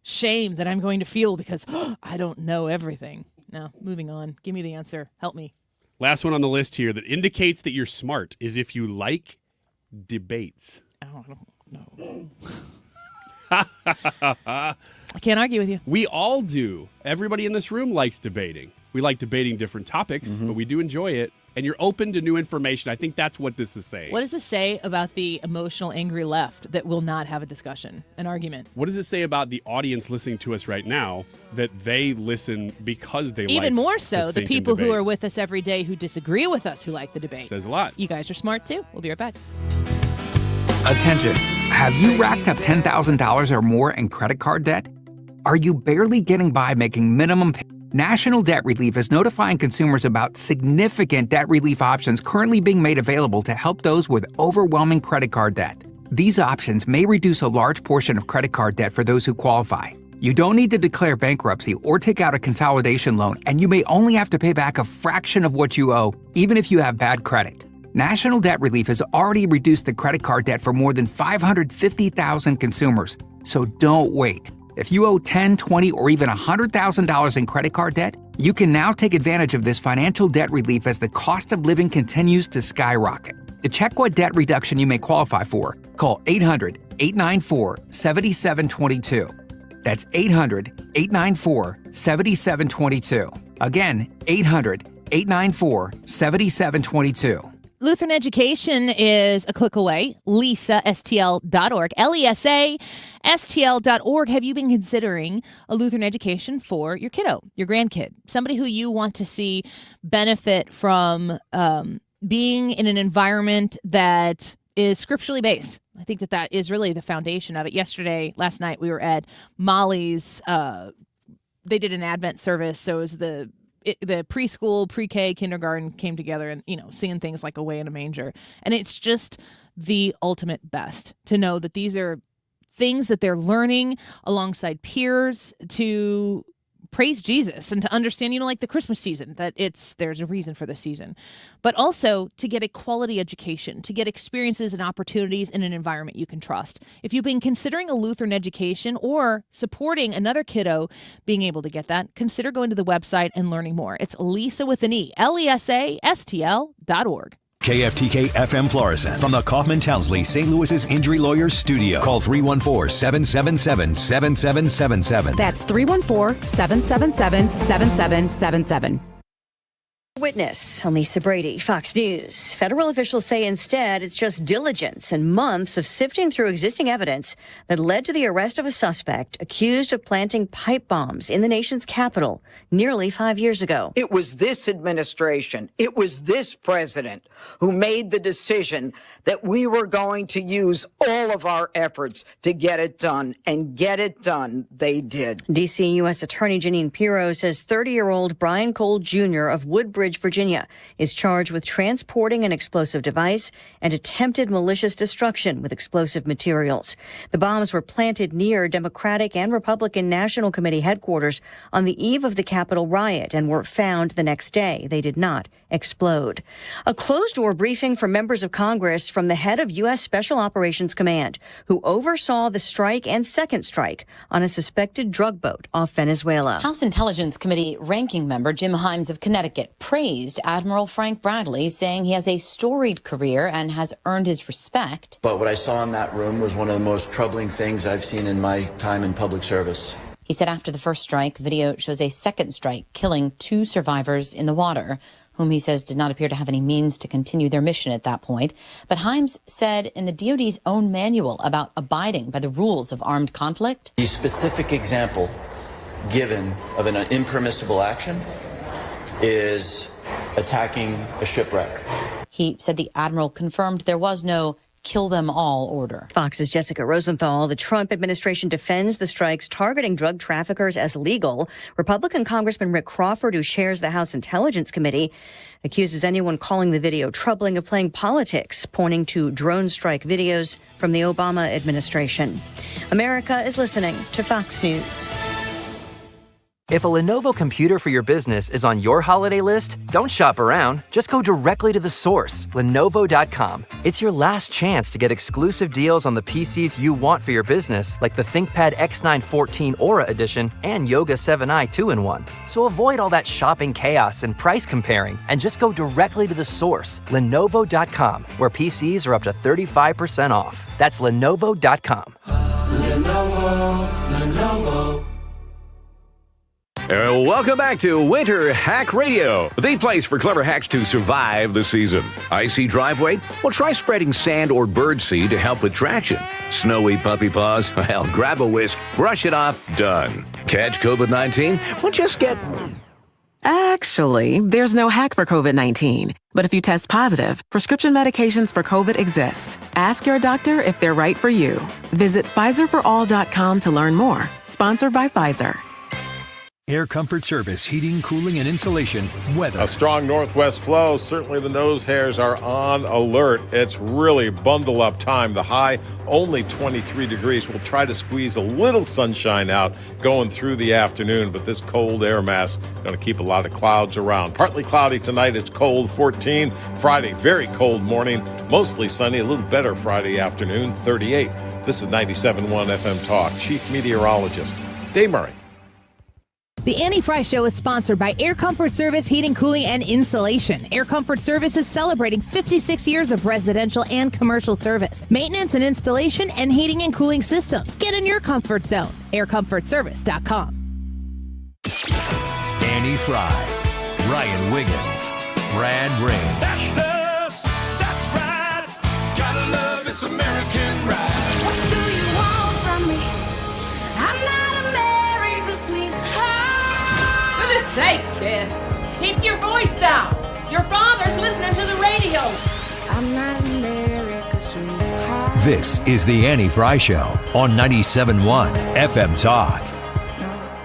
S2: shame that I'm going to feel because I don't know everything. No, moving on. Give me the answer. Help me.
S25: Last one on the list here that indicates that you're smart is if you like debates.
S2: Oh, I don't know. I can't argue with you.
S25: We all do. Everybody in this room likes debating. We like debating different topics, but we do enjoy it. And you're open to new information. I think that's what this is saying.
S2: What does this say about the emotional, angry left that will not have a discussion, an argument?
S25: What does it say about the audience listening to us right now that they listen because they like
S2: Even more so,
S25: to
S2: the
S25: think and
S2: people who
S25: debate?
S2: are with us every day who disagree with us who like the debate.
S25: Says a lot.
S2: You guys are smart too. We'll be right back.
S3: Attention. Have you racked up $10,000 or more in credit card debt? Are you barely getting by making minimum payments? National Debt Relief is notifying consumers about significant debt relief options currently being made available to help those with overwhelming credit card debt. These options may reduce a large portion of credit card debt for those who qualify. You don't need to declare bankruptcy or take out a consolidation loan, and you may only have to pay back a fraction of what you owe, even if you have bad credit. National Debt Relief has already reduced the credit card debt for more than 550,000 consumers, so don't wait. If you owe $10,000, $20,000, or even $100,000 in credit card debt, you can now take advantage of this financial debt relief as the cost of living continues to skyrocket. To check what debt reduction you may qualify for, call 800-894-7722. That's 800-894-7722. Again, 800-894-7722.
S2: Lutheran education is a click away. LisaSTL.org. LESA-STL.org. Have you been considering a Lutheran education for your kiddo, your grandkid, somebody who you want to see benefit from being in an environment that is scripturally based? I think that is really the foundation of it. Last night, we were at Molly's. They did an Advent service, so it was the preschool, pre-K, kindergarten came together and, seeing things like Away in a Manger. And it's just the ultimate best to know that these are things that they're learning alongside peers to praise Jesus and to understand, like the Christmas season, that there's a reason for the season, but also to get a quality education, to get experiences and opportunities in an environment you can trust. If you've been considering a Lutheran education or supporting another kiddo being able to get that, consider going to the website and learning more. It's Lisa with an E, LESASTL.org.
S26: KFTK FM Florissant from the Kaufman Townsley St. Louis's Injury Lawyers Studio. Call 314-777-7777.
S6: That's 314-777-7777.
S11: Witness, Lisa Brady, Fox News. Federal officials say instead it's just diligence and months of sifting through existing evidence that led to the arrest of a suspect accused of planting pipe bombs in the nation's capital nearly 5 years ago.
S15: It was this administration, it was this president who made the decision that we were going to use all of our efforts to get it done, and get it done they did.
S11: D.C. U.S. Attorney Jeanine Pirro says 30-year-old Brian Cole Jr. of Woodbridge, Virginia, is charged with transporting an explosive device and attempted malicious destruction with explosive materials. The bombs were planted near Democratic and Republican National Committee headquarters on the eve of the Capitol riot and were found the next day. They did not explode. A closed-door briefing for members of Congress from the head of U.S. Special Operations Command, who oversaw the strike and second strike on a suspected drug boat off Venezuela.
S18: House Intelligence Committee ranking member Jim Himes of Connecticut praised Admiral Frank Bradley, saying he has a storied career and has earned his respect.
S19: But what I saw in that room was one of the most troubling things I've seen in my time in public service.
S18: He said after the first strike, video shows a second strike killing 2 survivors in the water, whom he says did not appear to have any means to continue their mission at that point. But Himes said in the DoD's own manual about abiding by the rules of armed conflict,
S19: The specific example given of an impermissible action is attacking a shipwreck.
S18: He said the admiral confirmed there was no kill them all order.
S11: Fox's Jessica Rosenthal. The Trump administration defends the strikes targeting drug traffickers as legal. Republican Congressman Rick Crawford, who chairs the House Intelligence Committee, accuses anyone calling the video troubling of playing politics, pointing to drone strike videos from the Obama administration. America is listening to Fox News.
S6: If a Lenovo computer for your business is on your holiday list, don't shop around. Just go directly to the source, Lenovo.com. It's your last chance to get exclusive deals on the PCs you want for your business, like the ThinkPad X9 14 Aura Edition and Yoga 7i 2-in-1. So avoid all that shopping chaos and price comparing, and just go directly to the source, Lenovo.com, where PCs are up to 35% off. That's Lenovo.com.
S5: Lenovo.
S10: Welcome back to Winter Hack Radio, the place for clever hacks to survive the season. Icy driveway? Well, try spreading sand or birdseed to help with traction. Snowy puppy paws? Well, grab a whisk, brush it off, done. Catch COVID-19? Well, just get...
S20: Actually, there's no hack for COVID-19. But if you test positive, prescription medications for COVID exist. Ask your doctor if they're right for you. Visit PfizerForAll.com to learn more. Sponsored by Pfizer.
S26: Air Comfort Service, heating, cooling, and insulation. Weather.
S21: A strong northwest flow. Certainly the nose hairs are on alert. It's really bundle up time. The high, only 23 degrees. We'll try to squeeze a little sunshine out going through the afternoon, but this cold air mass going to keep a lot of clouds around. Partly cloudy tonight. It's cold, 14. Friday, very cold morning. Mostly sunny. A little better Friday afternoon, 38. This is 97.1 FM Talk. Chief Meteorologist Dave Murray.
S22: The Annie Fry Show is sponsored by Air Comfort Service Heating, Cooling, and Insulation. Air Comfort Service is celebrating 56 years of residential and commercial service, maintenance and installation, and heating and cooling systems. Get in your comfort zone. AirComfortService.com.
S26: Annie Fry, Ryan Wiggins, Brad Ring.
S5: That's us. That's right. Gotta love this American ride. What do you want from me? I'm not America's sweetheart.
S2: For goodness sake, kid. Keep your voice down. Your father's listening to the radio.
S5: I'm not America's sweetheart.
S26: This is the Annie Fry Show on 97.1 FM Talk.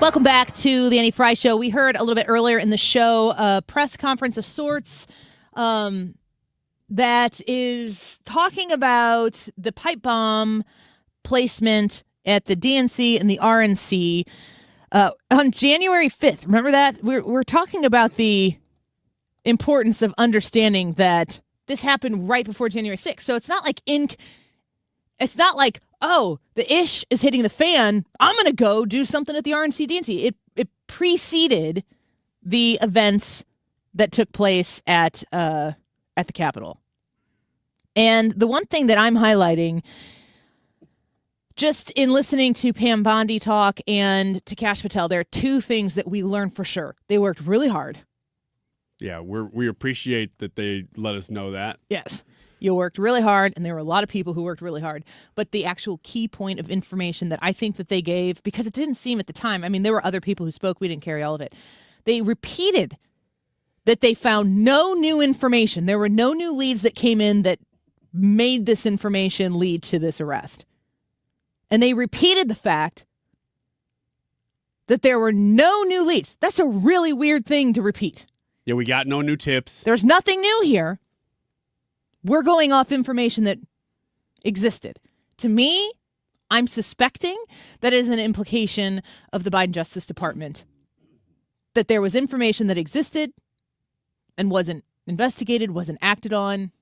S2: Welcome back to the Annie Fry Show. We heard a little bit earlier in the show a press conference of sorts that is talking about the pipe bomb placement at the DNC and the RNC on January 5th. Remember that? We're talking about the importance of understanding that this happened right before January 6th. So it's not like, oh, the ish is hitting the fan, I'm going to go do something at the RNC DNC. It preceded the events that took place at the Capitol. And the one thing that I'm highlighting, just in listening to Pam Bondi talk and to Kash Patel, there are two things that we learned for sure. They worked really hard.
S25: Yeah, we appreciate that they let us know that.
S2: Yes. You worked really hard, and there were a lot of people who worked really hard. But the actual key point of information that I think that they gave, because it didn't seem at the time, I mean, there were other people who spoke. We didn't carry all of it. They repeated that they found no new information. There were no new leads that came in that made this information lead to this arrest. And they repeated the fact that there were no new leads. That's a really weird thing to repeat.
S25: Yeah, we got no new tips.
S2: There's nothing new here. We're going off information that existed. To me, I'm suspecting that is an implication of the Biden Justice Department, that there was information that existed and wasn't investigated, wasn't acted on.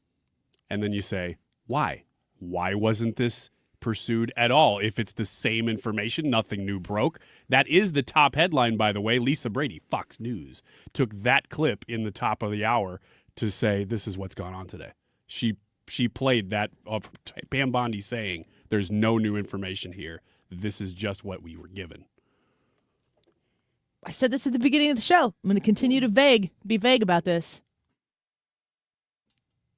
S25: And then you say, why? Why wasn't this pursued at all? If it's the same information, nothing new broke. That is the top headline, by the way. Lisa Brady, Fox News, took that clip in the top of the hour to say this is what's gone on today. She played that of Pam Bondi saying there's no new information here. This is just what we were given.
S2: I said this at the beginning of the show. I'm going to continue to be vague about this.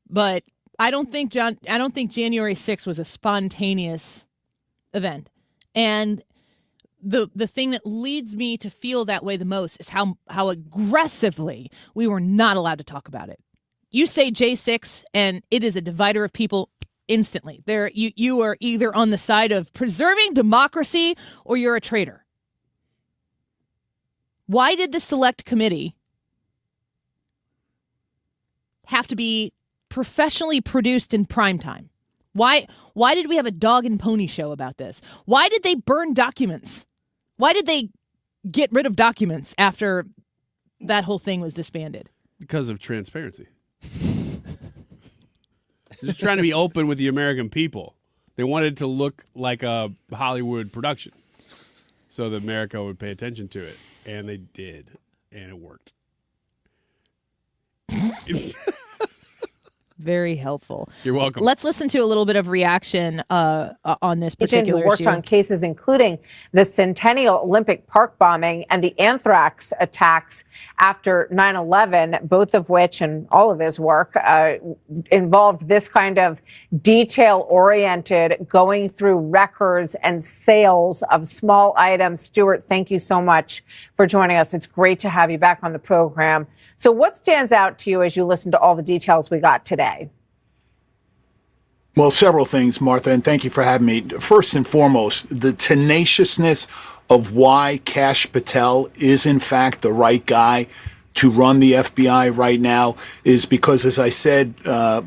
S2: But I don't think January 6th was a spontaneous event. And the thing that leads me to feel that way the most is how aggressively we were not allowed to talk about it. You say J6 and it is a divider of people instantly. You are either on the side of preserving democracy or you're a traitor. Why did the select committee have to be professionally produced in primetime? Why did we have a dog and pony show about this? Why did they burn documents? Why did they get rid of documents after that whole thing was disbanded?
S25: Because of transparency. Just trying to be open with the American people. They wanted it to look like a Hollywood production so that America would pay attention to it. And they did. And it worked.
S2: Very helpful.
S25: You're welcome.
S2: Let's listen to a little bit of reaction on this particular
S4: who worked
S2: issue.
S4: on cases including the Centennial Olympic Park bombing and the anthrax attacks after 9/11, both of which, and all of his work, involved this kind of detail-oriented going through records and sales of small items. Stuart, thank you so much for joining us. It's great to have you back on the program. So what stands out to you as you listen to all the details we got today?
S8: Well, several things, Martha, and thank you for having me. First and foremost, the tenaciousness of why Kash Patel is, in fact, the right guy to run the FBI right now is because, as I said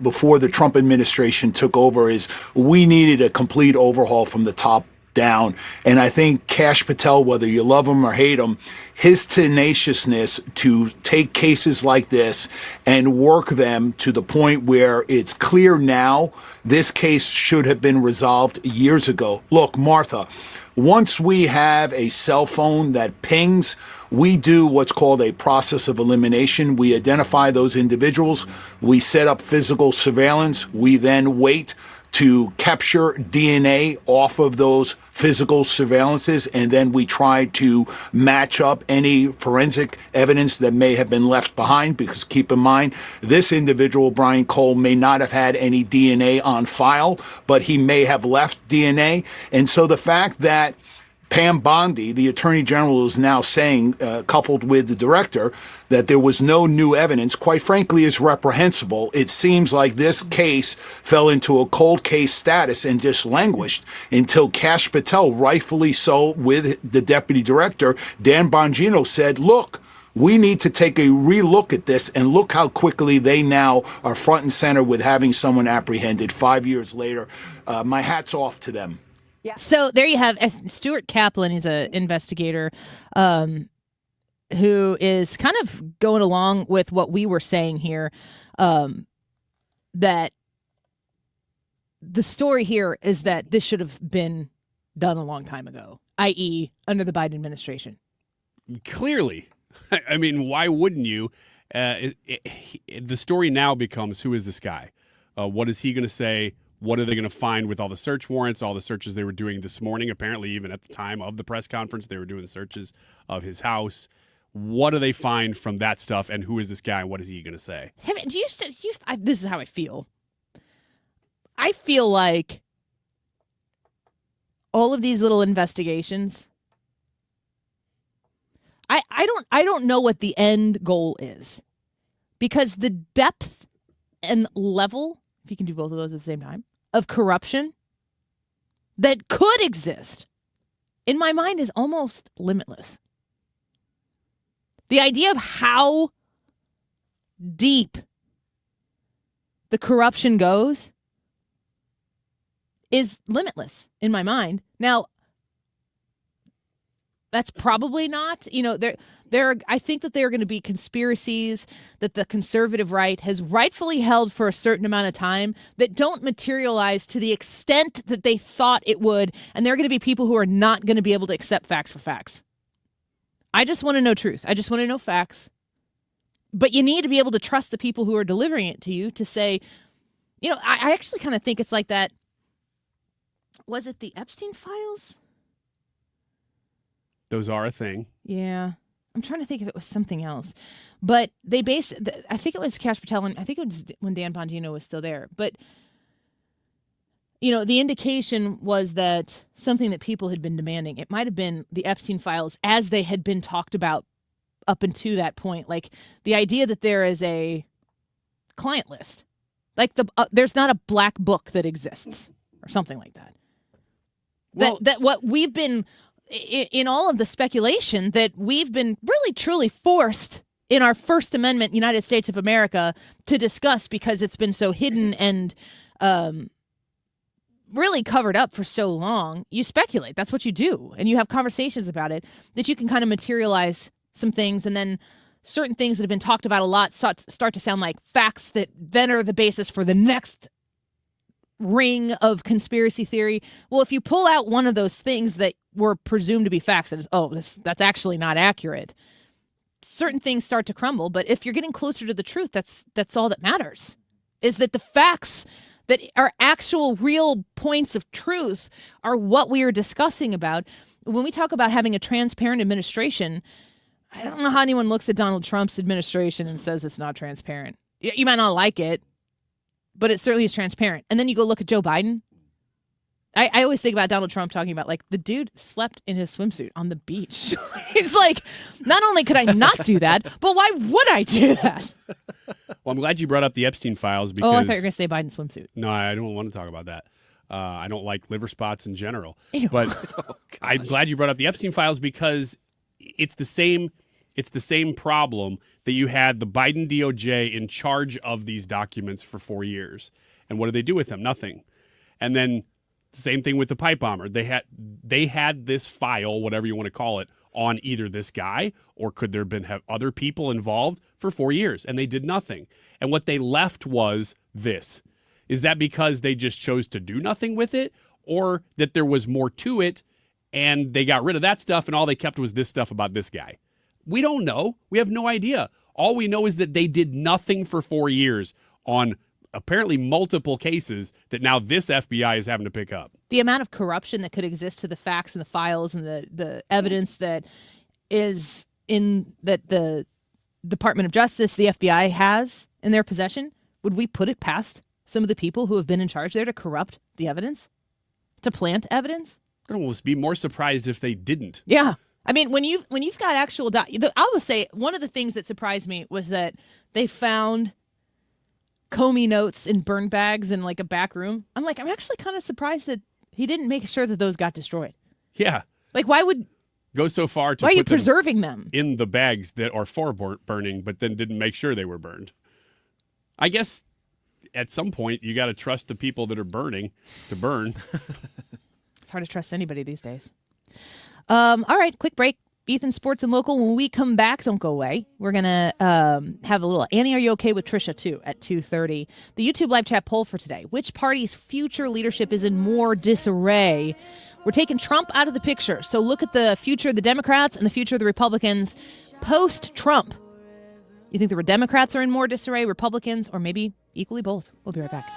S8: before the Trump administration took over, is we needed a complete overhaul from the top down. And I think Kash Patel, whether you love him or hate him, his tenaciousness to take cases like this and work them to the point where it's clear now this case should have been resolved years ago. Look, Martha, once we have a cell phone that pings, we do what's called a process of elimination. We identify those individuals. We set up physical surveillance. We then wait to capture DNA off of those physical surveillances, and then we try to match up any forensic evidence that may have been left behind, because keep in mind, this individual, Brian Cole, may not have had any DNA on file, but he may have left DNA. And so the fact that Pam Bondi, the Attorney General, is now saying, coupled with the director, that there was no new evidence, quite frankly, is reprehensible. It seems like this case fell into a cold case status and just languished until Kash Patel, rightfully so, with the deputy director, Dan Bongino, said, look, we need to take a relook at this, and look how quickly they now are front and center with having someone apprehended 5 years later. My hat's off to them.
S2: Yeah. So there you have Stuart Kaplan. He's an investigator who is kind of going along with what we were saying here, that the story here is that this should have been done a long time ago, i.e. under the Biden administration.
S25: Clearly. I mean, why wouldn't you? The story now becomes, who is this guy? What is he going to say? What are they going to find with all the search warrants, all the searches they were doing this morning? Apparently, even at the time of the press conference, they were doing searches of his house. What do they find from that stuff, and who is this guy, and what is he going to say?
S2: This is how I feel. I feel like all of these little investigations, I don't know what the end goal is, because the depth and level, if you can do both of those at the same time, of corruption that could exist, in my mind, is almost limitless. The idea of how deep the corruption goes is limitless in my mind. Now, that's probably not, I think that there are going to be conspiracies that the conservative right has rightfully held for a certain amount of time that don't materialize to the extent that they thought it would. And there are going to be people who are not going to be able to accept facts for facts. I just want to know truth. I just want to know facts. But you need to be able to trust the people who are delivering it to you to say, I actually kind of think it's like that. Was it the Epstein files?
S25: Those are a thing.
S2: Yeah. I'm trying to think if it was something else. But I think it was Kash Patel, and I think it was when Dan Bongino was still there. But, the indication was that something that people had been demanding, it might have been the Epstein files as they had been talked about up until that point. Like the idea that there is a client list Like there's not a black book that exists or something like that.
S25: Well,
S2: that what we've been in all of the speculation that we've been really truly forced in our First Amendment United States of America to discuss because it's been so hidden and really covered up for so long. You speculate. That's what you do. And you have conversations about it that you can kind of materialize some things, and then certain things that have been talked about a lot start to sound like facts that then are the basis for the next ring of conspiracy theory. Well, if you pull out one of those things that were presumed to be facts and that's actually not accurate, certain things start to crumble. But if you're getting closer to the truth, that's all that matters, is that the facts that are actual real points of truth are what we are discussing about. When we talk about having a transparent administration, I don't know how anyone looks at Donald Trump's administration and says it's not transparent. You might not like it, but it certainly is transparent. And then you go look at Joe Biden. I always think about Donald Trump talking about, like, the dude slept in his swimsuit on the beach. He's like, not only could I not do that, but why would I do that?
S25: Well, I'm glad you brought up the Epstein files because...
S2: Oh, I thought you were going to say Biden swimsuit.
S25: No, I don't want to talk about that. I don't like liver spots in general.
S2: Ew.
S25: But I'm glad you brought up the Epstein files because it's the same problem that you had the Biden DOJ in charge of these documents for 4 years. And what did they do with them? Nothing. And then same thing with the pipe bomber. They had this file, whatever you want to call it, on either this guy or could there have other people involved for 4 years, and they did nothing. And what they left was this. Is that because they just chose to do nothing with it, or that there was more to it and they got rid of that stuff and all they kept was this stuff about this guy? We don't know. We have no idea. All we know is that they did nothing for 4 years on apparently multiple cases that now this FBI is having to pick up.
S2: The amount of corruption that could exist to the facts and the files and the evidence that is that the Department of Justice, the FBI, has in their possession, would we put it past some of the people who have been in charge there to corrupt the evidence? To plant evidence?
S25: I'd almost be more surprised if they didn't.
S2: Yeah. I mean, when you've got actual I will say one of the things that surprised me was that they found Comey notes in burn bags in like a back room. I'm actually kind of surprised that he didn't make sure that those got destroyed.
S25: Yeah.
S2: Like, why would
S25: go so far to
S2: why are you
S25: put them
S2: preserving them
S25: in the bags that are for burning, but then didn't make sure they were burned? I guess at some point you got to trust the people that are burning to burn.
S2: It's hard to trust anybody these days. All right, quick break. Ethan, Sports and Local. When we come back, don't go away. We're going to have a little Annie, Are You Okay with Trisha, too, at 2:30. The YouTube live chat poll for today. Which party's future leadership is in more disarray? We're taking Trump out of the picture. So look at the future of the Democrats and the future of the Republicans post-Trump. You think the Democrats are in more disarray, Republicans, or maybe equally both? We'll be right back.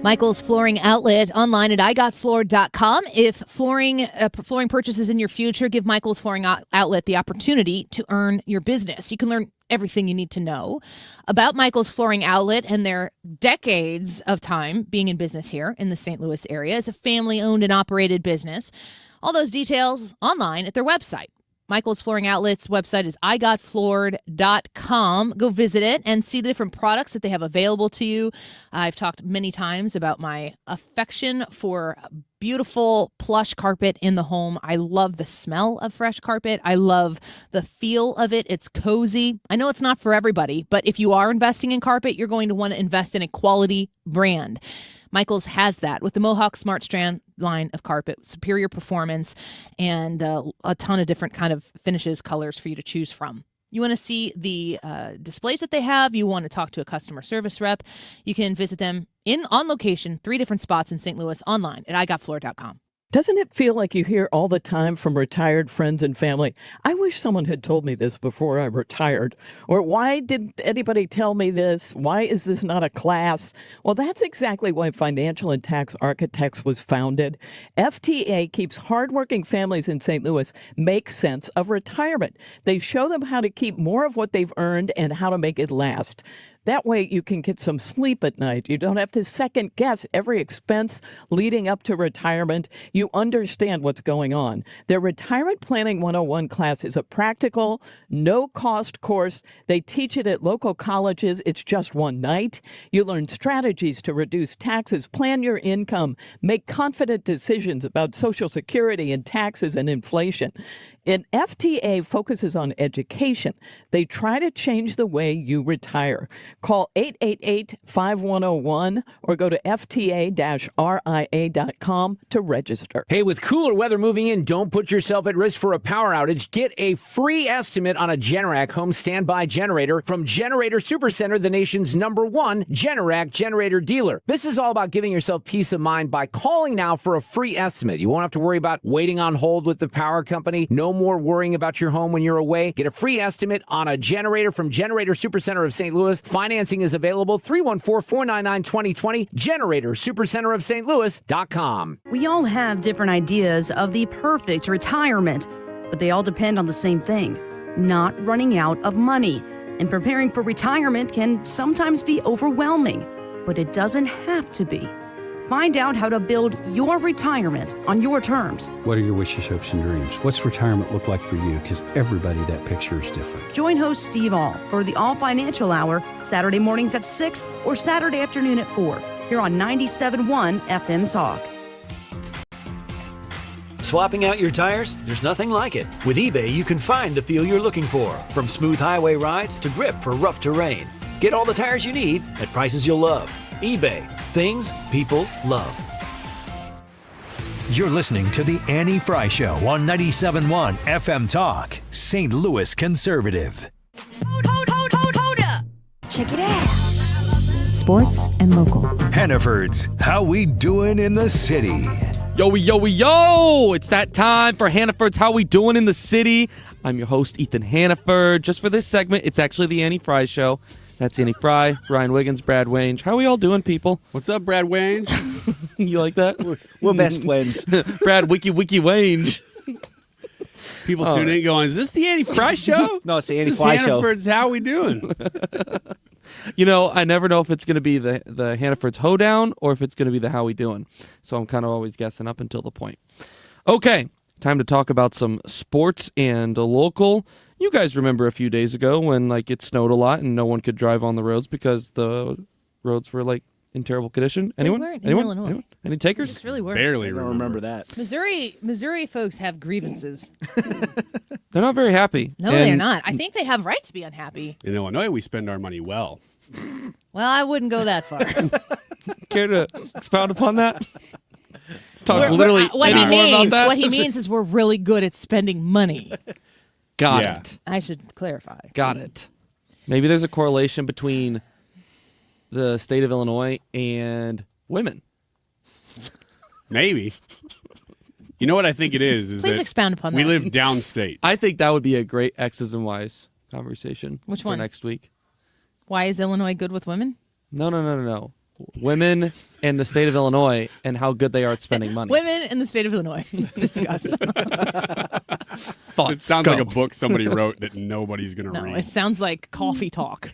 S2: Michael's Flooring Outlet online at igotfloored.com. If flooring purchases in your future, give Michael's Flooring Outlet the opportunity to earn your business. You can learn everything you need to know about Michael's Flooring Outlet and their decades of time being in business here in the St. Louis area. It's a family-owned and operated business. All those details online at their website. Michael's Flooring Outlet's website is igotfloored.com. Go visit it and see the different products that they have available to you. I've talked many times about my affection for beautiful plush carpet in the home. I love the smell of fresh carpet. I love the feel of it. It's cozy. I know it's not for everybody, but if you are investing in carpet, you're going to want to invest in a quality brand. Michael's has that with the Mohawk Smart Strand line of carpet, superior performance, and a ton of different kind of finishes, colors for you to choose from. You want to see the displays that they have. You want to talk to a customer service rep. You can visit them on location, 3 different spots in St. Louis online at igotfloored.com.
S9: Doesn't it feel like you hear all the time from retired friends and family, I wish someone had told me this before I retired? Or why didn't anybody tell me this? Why is this not a class? Well, that's exactly why Financial and Tax Architects was founded. FTA keeps hardworking families in St. Louis make sense of retirement. They show them how to keep more of what they've earned and how to make it last. That way you can get some sleep at night. You don't have to second guess every expense leading up to retirement. You understand what's going on. Their Retirement Planning 101 class is a practical, no-cost course. They teach it at local colleges. It's just one night. You learn strategies to reduce taxes, plan your income, make confident decisions about Social Security and taxes and inflation. And FTA focuses on education. They try to change the way you retire. Call 888-5101 or go to fta-ria.com to register.
S17: Hey, with cooler weather moving in, don't put yourself at risk for a power outage. Get a free estimate on a Generac home standby generator from Generator Supercenter, the nation's #1 Generac generator dealer. This is all about giving yourself peace of mind by calling now for a free estimate. You won't have to worry about waiting on hold with the power company. No more worrying about your home when you're away. Get a free estimate on a generator from Generator Supercenter of St. Louis. Financing is available. 314-499-2020. Generator Supercenter of St. Louis.com.
S12: We all have different ideas of the perfect retirement, but they all depend on the same thing: not running out of money. And preparing for retirement can sometimes be overwhelming, but it doesn't have to be. Find out how to build your retirement on your terms.
S13: What are your wishes, hopes, and dreams? What's retirement look like for you? Because everybody, that picture is different.
S12: Join host Steve All for the All Financial Hour, Saturday mornings at 6 or Saturday afternoon at 4, here on 97.1 FM Talk.
S14: Swapping out your tires? There's nothing like it. With eBay, you can find the feel you're looking for, from smooth highway rides to grip for rough terrain. Get all the tires you need at prices you'll love. eBay. Things people love.
S26: You're listening to The Annie Fry Show on 97.1 FM Talk, St. Louis Conservative.
S22: Hold up. Check it out. Sports and local.
S26: Hannaford's How We Doing in the City.
S23: Yo! It's that time for Hannaford's How We Doing in the City. I'm your host, Ethan Hannaford. Just for this segment, it's actually The Annie Fry Show. That's Annie Fry, Ryan Wiggins, Brad Wange. How are we all doing, people?
S25: What's up, Brad Wange?
S23: You like that?
S1: We're best friends.
S23: Brad Wiki Wange.
S25: People tune in going, is this the Annie Fry Show?
S1: No, it's the Annie Fry Show.
S25: Hannaford's How We Doing?
S23: You know, I never know if it's going to be the Hannaford's Hoedown or if it's going to be the How We Doing. So I'm kind of always guessing up until the point. Okay, time to talk about some sports and local. You guys remember a few days ago when it snowed a lot and no one could drive on the roads because the roads were in terrible condition? Anyone?
S2: They weren't in
S23: Anyone?
S2: Illinois.
S23: Anyone? Any takers?
S2: Just really weren't.
S25: Barely
S1: I don't remember that.
S2: Missouri folks have grievances.
S23: They're not very happy.
S2: No, they're not. I think they have right to be unhappy.
S25: In Illinois, we spend our money well.
S2: Well, I wouldn't go that far.
S23: Care to expound upon that?
S2: What he
S23: that?
S2: means is we're really good at spending money.
S23: Got it.
S2: I should clarify.
S23: Got it. Maybe there's a correlation between the state of Illinois and women.
S25: Maybe. You know what I think it is
S2: Please
S25: that
S2: expound upon
S25: we
S2: that.
S25: live downstate.
S23: I think that would be a great X's and Y's conversation.
S2: Which
S23: for
S2: one?
S23: next week.
S2: Why is Illinois good with women?
S23: No. Women and the state of Illinois and how good they are at spending money.
S2: Women in the state of Illinois. Discuss.
S23: Thoughts.
S25: It sounds
S23: Go.
S25: like a book somebody wrote that nobody's going to
S2: No,
S25: read.
S2: it sounds like coffee talk.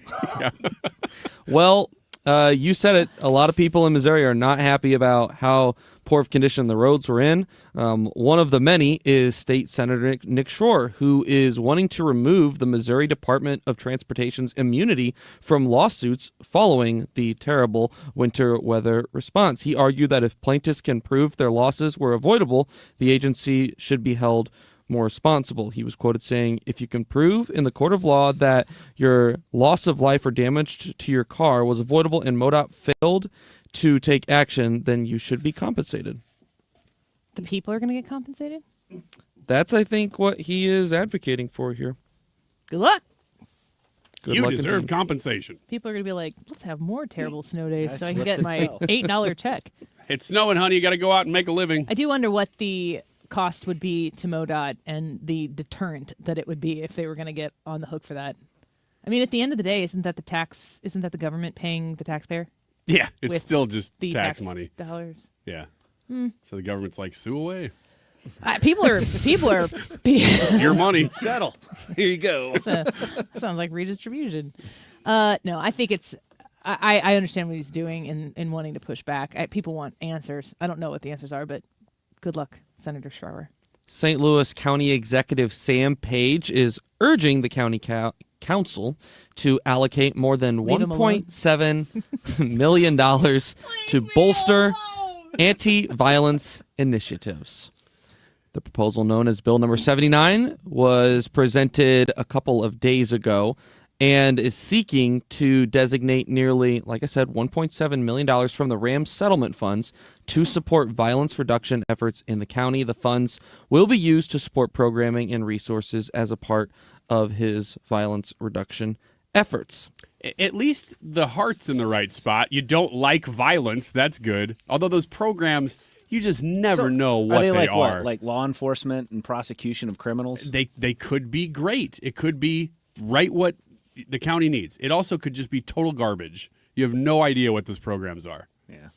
S23: Well, you said it. A lot of people in Missouri are not happy about how poor of condition the roads were in. One of the many is State Senator Nick Schroer, who is wanting to remove the Missouri Department of Transportation's immunity from lawsuits following the terrible winter weather response. He argued that if plaintiffs can prove their losses were avoidable, the agency should be held more responsible. He was quoted saying, "If you can prove in the court of law that your loss of life or damage to your car was avoidable and MoDOT failed to take action, then you should be compensated."
S2: The people are going to get compensated?
S23: That's, I think, what he is advocating for here.
S2: Good luck.
S23: Good
S25: you
S23: luck
S25: deserve
S23: indeed.
S25: compensation.
S2: People are going to be like, let's have more terrible snow days
S1: I
S2: so I can
S1: slipped
S2: get
S1: and
S2: my
S1: fell.
S2: $8 check.
S25: It's snowing, honey. You got to go out and make a living.
S2: I do wonder what the cost would be to MoDOT and the deterrent that it would be if they were going to get on the hook for that. I mean, at the end of the day, isn't that the government paying the taxpayer?
S25: Yeah, it's
S2: With
S25: still just
S2: the
S25: tax money.
S2: Dollars.
S25: Yeah.
S2: Hmm.
S25: So the government's like, sue away.
S2: People are.
S25: It's your money.
S1: Settle. Here you go.
S2: Sounds like redistribution. No, I think it's. I understand what he's doing in wanting to push back. People want answers. I don't know what the answers are, but good luck, Senator Schreiber.
S23: St. Louis County Executive Sam Page is urging the county council to allocate more than $1.7 million to bolster anti-violence initiatives. The proposal, known as Bill number 79, was presented a couple of days ago and is seeking to designate nearly, like I said, $1.7 million from the RAM settlement funds to support violence reduction efforts in the county. The funds will be used to support programming and resources as a part of his violence reduction efforts.
S25: At least the heart's in the right spot. You don't like violence. That's good. Although those programs, you just never know what
S1: they
S25: they
S1: like.
S25: are.
S1: What, like law enforcement and prosecution of criminals?
S25: They could be great. It could be right what the county needs. It also could just be total garbage. You have no idea what those programs are.
S1: Yeah.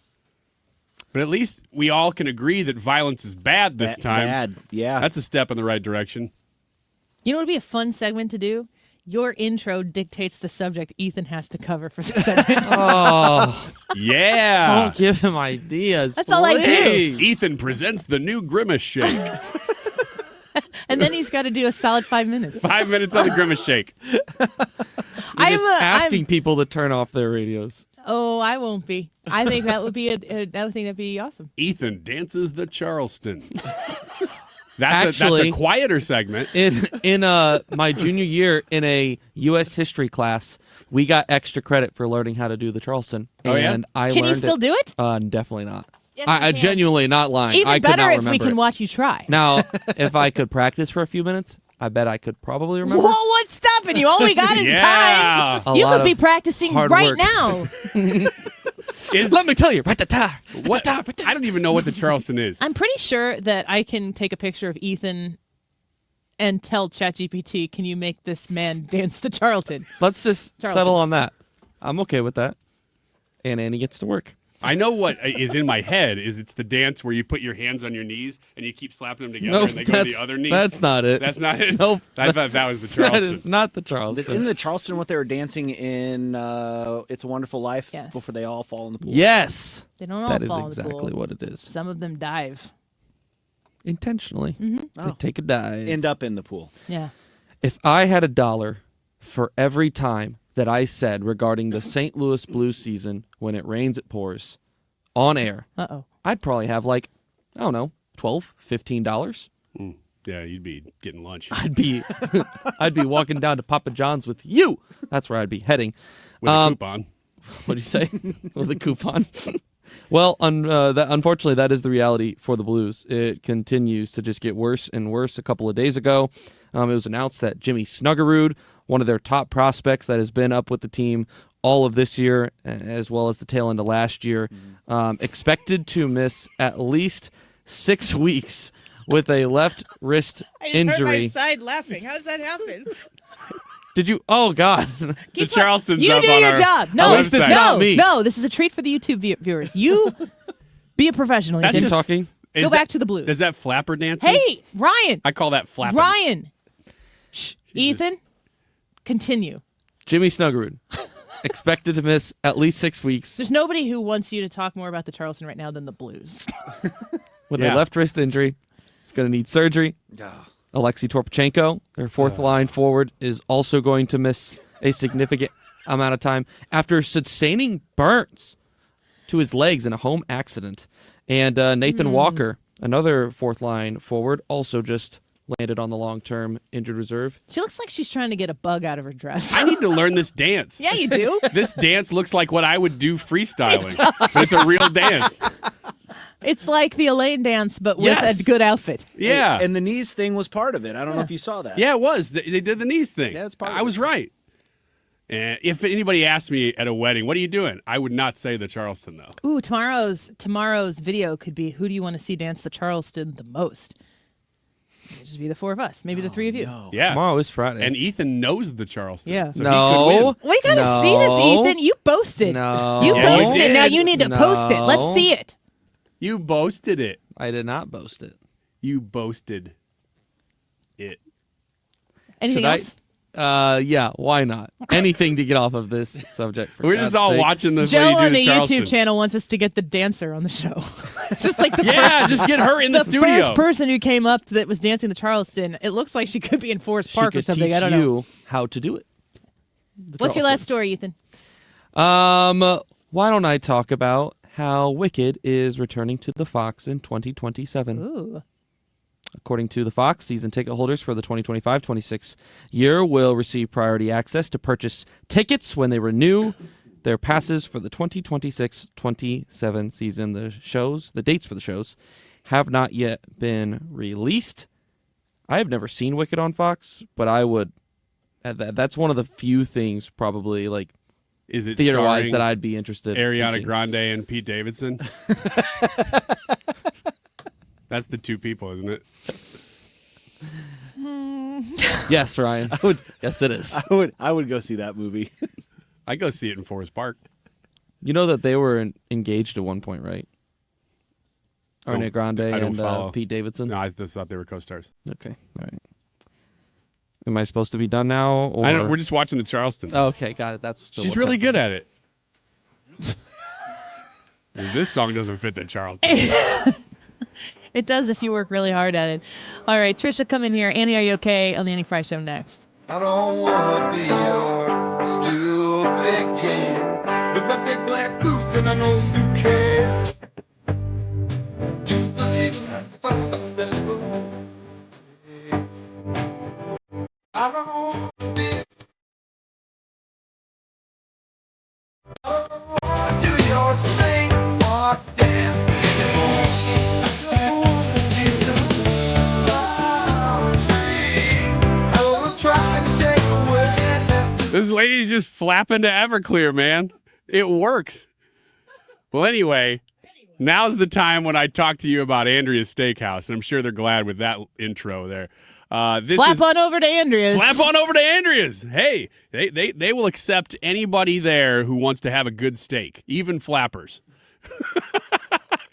S25: But at least we all can agree that violence is bad this time.
S1: Bad, yeah.
S25: That's a step in the right direction.
S2: You know what would be a fun segment to do? Your intro dictates the subject Ethan has to cover for the segment.
S23: Oh,
S25: yeah.
S23: Don't give him ideas.
S2: That's all I do.
S25: Ethan presents the new Grimace Shake.
S2: And then he's got to do a solid 5 minutes.
S25: 5 minutes on the Grimace Shake.
S23: You're just asking people to turn off their radios.
S2: Oh, I won't be. I think that would be that'd be awesome.
S25: Ethan dances the Charleston. That's a quieter segment.
S23: In my junior year in a U.S. history class, we got extra credit for learning how to do the Charleston.
S25: Oh, yeah?
S23: And I
S2: Can you
S23: learned
S2: still do it?
S23: Definitely not.
S2: Yes,
S23: I
S2: you can.
S23: genuinely not lying.
S2: Even
S23: I could
S2: better
S23: not
S2: if
S23: remember
S2: we can
S23: it.
S2: watch you try.
S23: Now, if I could practice for a few minutes, I bet I could probably remember.
S2: Whoa, what's stopping you? All we got is time.
S23: A
S2: You
S23: lot
S2: could be
S23: of
S2: practicing
S23: hard
S2: right
S23: work.
S2: now.
S23: Let me tell you,
S25: I don't even know what the Charleston is.
S2: I'm pretty sure that I can take a picture of Ethan and tell ChatGPT, can you make this man dance the Charlton?
S23: Let's just
S2: Charleston.
S23: settle on that. I'm okay with that. And Annie gets to work.
S25: I know what is in my head is it's the dance where you put your hands on your knees and you keep slapping them together
S23: Nope,
S25: and they go to the other knee.
S23: That's not it.
S25: That's not it?
S23: Nope.
S25: I thought that was the Charleston.
S23: That is not the Charleston.
S1: In the Charleston, what they were dancing in It's a Wonderful Life
S2: Yes.
S1: before they all fall in the pool?
S23: Yes.
S2: They don't all
S23: That is
S2: fall in the
S23: exactly
S2: pool.
S23: what it is.
S2: Some of them dive.
S23: Intentionally.
S2: Mhm.
S23: They take a dive.
S1: End up in the pool.
S2: Yeah.
S23: If I had $1 for every time that I said regarding the St. Louis Blues season, when it rains, it pours, on air, I'd probably have like, I don't know, $12, $15.
S25: Yeah, you'd be getting lunch.
S23: I'd be walking down to Papa John's with you. That's where I'd be heading.
S25: With a coupon.
S23: What do you say? With a coupon. Well, unfortunately, that is the reality for the Blues. It continues to just get worse and worse. A couple of days ago, it was announced that Jimmy Snuggerud, one of their top prospects that has been up with the team all of this year, as well as the tail end of last year, expected to miss at least 6 weeks with a left wrist injury.
S2: side laughing. How does that happen?
S23: Did you? Oh, God.
S25: The Charleston's
S2: You
S25: up
S2: do
S25: on
S2: your
S25: our
S2: job. No,
S23: At least it's not me.
S2: No, this is a treat for the YouTube viewers. You be a professional.
S25: That's
S2: Ethan.
S25: just
S23: talking.
S2: Go back to the Blues.
S25: Is that flapper dancing?
S2: Hey, Ryan.
S25: I call that flapping.
S2: Ryan. Shh. Ethan, continue.
S23: Jimmy Snuggerud, expected to miss at least 6 weeks
S2: There's nobody who wants you to talk more about the Charleston right now than the Blues.
S23: with a left wrist injury. He's going to need surgery. Alexei Torpchenko, their fourth line forward, is also going to miss a significant amount of time after sustaining burns to his legs in a home accident. And Nathan Walker, another fourth line forward, also just landed on the long-term injured reserve.
S2: She looks like she's trying to get a bug out of her dress.
S25: I need to learn this dance.
S2: Yeah, you do.
S25: This dance looks like what I would do freestyling. But it's a real dance.
S2: It's like the Elaine dance, but with a good outfit.
S25: Yeah.
S1: And the knees thing was part of it. I don't know if you saw that.
S25: Yeah, it was. They did the knees thing.
S1: Yeah, it's part of
S25: I was right. And if anybody asked me at a wedding, what are you doing? I would not say the Charleston, though.
S2: Ooh, tomorrow's video could be, who do you want to see dance the Charleston the most? It'd just be the four of us, maybe the three of you.
S25: Yeah.
S23: Tomorrow is Friday.
S25: And Ethan knows the Charleston.
S2: Yeah.
S25: So he could win.
S2: We got to see this, Ethan. You boasted.
S23: No.
S2: You
S25: Yeah, you
S2: boasted.
S25: did.
S2: Now you need to post it. Let's see it.
S25: You boasted it.
S23: I did not boast it.
S25: You boasted it.
S2: Anything else?
S23: Yeah, why not? Anything to get off of this subject. For
S25: We're just
S23: God's
S25: all
S23: sake.
S25: watching this.
S2: Joe
S25: lady do
S2: on the
S25: Charleston.
S2: YouTube channel wants us to get the dancer on the show. Just like the
S25: Yeah,
S2: first,
S25: just get her in the studio.
S2: first person who came up that was dancing the Charleston. It looks like she could be in Forest
S23: She
S2: Park or
S23: could
S2: something.
S23: teach
S2: I don't know.
S23: you how to do it.
S2: What's your last story, Ethan?
S23: Why don't I talk about how Wicked is returning to the Fox in 2027?
S2: Ooh.
S23: According to the Fox, season ticket holders for the 2025-26 year will receive priority access to purchase tickets when they renew their passes for the 2026-27 season. The dates for the shows have not yet been released. I have never seen Wicked on Fox, but I would. That's one of the few things, probably
S25: Is it
S23: theater-wise,
S25: starring
S23: that I'd be interested in
S25: Ariana
S23: seeing.
S25: Grande and Pete Davidson? That's the two people, isn't it?
S23: Yes, Ryan. Yes, it is.
S1: I would go see that movie.
S25: I'd go see it in Forest Park.
S23: You know that they were engaged at one point, right? Ariana Grande
S25: I don't
S23: and
S25: follow.
S23: Pete Davidson.
S25: No, I just thought they were co-stars.
S23: Okay, all right. Am I supposed to be done now? Or...
S25: I don't. We're just watching the Charleston.
S23: Oh, okay, got it. That's still
S25: She's
S23: what's
S25: really
S23: happening.
S25: good at it. This song doesn't fit the Charleston.
S2: It does if you work really hard at it. All right, Trisha, come in here. Annie, are you okay? On the Annie Fry Show next.
S5: I don't wanna be your stupid kid with my big black boots and an old suitcase. Just believe in that step. I don't wanna be. I don't wanna do your thing, walk dance anymore. I just wanna be the tree. I will try to shake away this.
S25: This lady's just flapping to Everclear, man. It works. Well, anyway, now's the time when I talk to you about Andrea's Steakhouse, and I'm sure they're glad with that intro there.
S2: Slap on over to Andrea's.
S25: Slap on over to Andrea's. Hey, they will accept anybody there who wants to have a good steak, even flappers.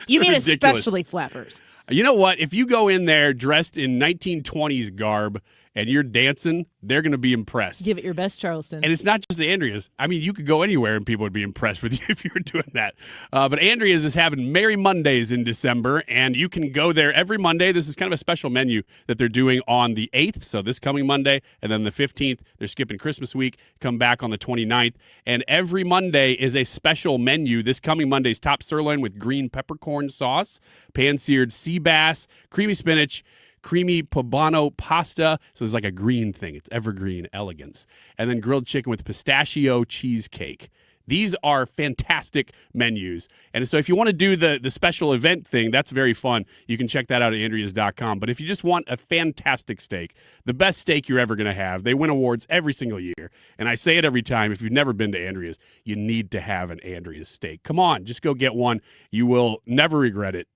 S2: You mean
S25: Ridiculous.
S2: especially flappers.
S25: You know what? If you go in there dressed in 1920s garb and you're dancing, they're going to be impressed.
S2: Give it your best, Charleston.
S25: And it's not just Andrea's. I mean, you could go anywhere and people would be impressed with you if you were doing that. But Andrea's is having Merry Mondays in December, and you can go there every Monday. This is kind of a special menu that they're doing on the 8th, so this coming Monday, and then the 15th, they're skipping Christmas week, come back on the 29th. And every Monday is a special menu. This coming Monday's top sirloin with green peppercorn sauce, pan-seared sea bass, creamy spinach, creamy poblano pasta. So it's like a green thing. It's evergreen elegance. And then grilled chicken with pistachio cheesecake. These are fantastic menus. And so if you want to do the special event thing, that's very fun. You can check that out at andreas.com. But if you just want a fantastic steak, the best steak you're ever going to have, they win awards every single year. And I say it every time. If you've never been to Andrea's, you need to have an Andrea's steak. Come on, just go get one. You will never regret it.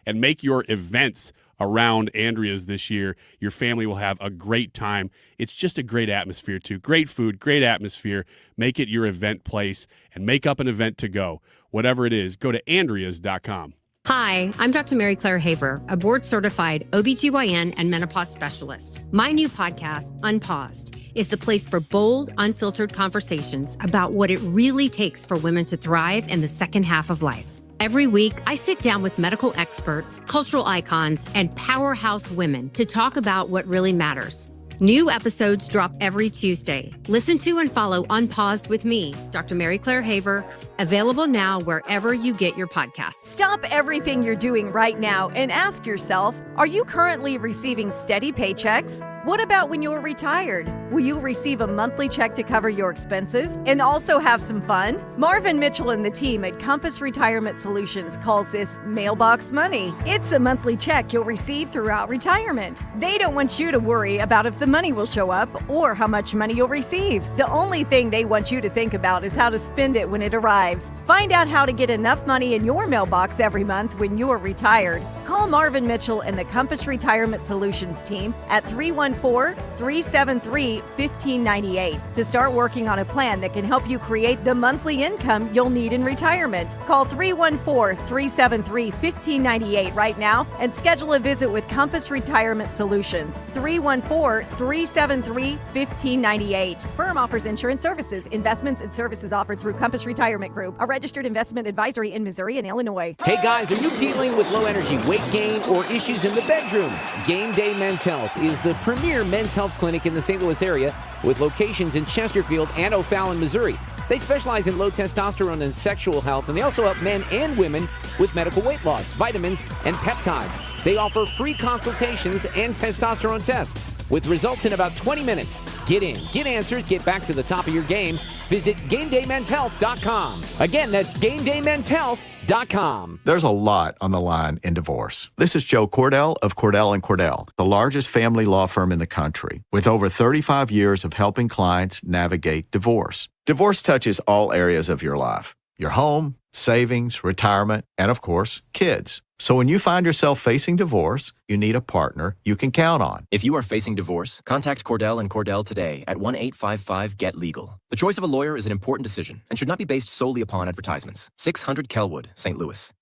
S25: And make your events around Andrea's this year. Your family will have a great time. It's just a great atmosphere, too. Great food, great atmosphere. Make it your event place and make up an event to go. Whatever it is, go to andreas.com.
S3: Hi, I'm Dr. Mary Claire Haver, a board-certified OBGYN and menopause specialist. My new podcast, Unpaused, is the place for bold, unfiltered conversations about what it really takes for women to thrive in the second half of life. Every week, I sit down with medical experts, cultural icons, and powerhouse women to talk about what really matters. New episodes drop every Tuesday. Listen to and follow Unpaused with me, Dr. Mary Claire Haver, Available now wherever you get your podcasts.
S7: Stop everything you're doing right now and ask yourself, are you currently receiving steady paychecks? What about when you're retired? Will you receive a monthly check to cover your expenses and also have some fun? Marvin Mitchell and the team at Compass Retirement Solutions calls this mailbox money. It's a monthly check you'll receive throughout retirement. They don't want you to worry about if the money will show up or how much money you'll receive. The only thing they want you to think about is how to spend it when it arrives. Find out how to get enough money in your mailbox every month when you're retired. Call Marvin Mitchell and the Compass Retirement Solutions team at 314-373-1598 to start working on a plan that can help you create the monthly income you'll need in retirement. Call 314-373-1598 right now and schedule a visit with Compass Retirement Solutions. 314-373-1598. Firm offers insurance services, investments, and services offered through Compass Retirement Group, a registered investment advisory in Missouri and Illinois.
S17: Hey guys, are you dealing with low energy, weight gain, or issues in the bedroom? Game Day Men's Health is the premier men's health clinic in the St. Louis area with locations in Chesterfield and O'Fallon, Missouri. They specialize in low testosterone and sexual health, and they also help men and women with medical weight loss, vitamins, and peptides. They offer free consultations and testosterone tests with results in about 20 minutes. Get in, get answers, get back to the top of your game. Visit GameDayMen'sHealth.com. Again, that's GameDayMen'sHealth.com.
S15: There's a lot on the line in divorce. This is Joe Cordell of Cordell & Cordell, the largest family law firm in the country, with over 35 years of helping clients navigate divorce. Divorce touches all areas of your life: your home, savings, retirement, and of course, kids. So when you find yourself facing divorce, you need a partner you can count on.
S16: If you are facing divorce, contact Cordell & Cordell today at 1-855-GET-LEGAL. The choice of a lawyer is an important decision and should not be based solely upon advertisements. 600 Kelwood, St. Louis.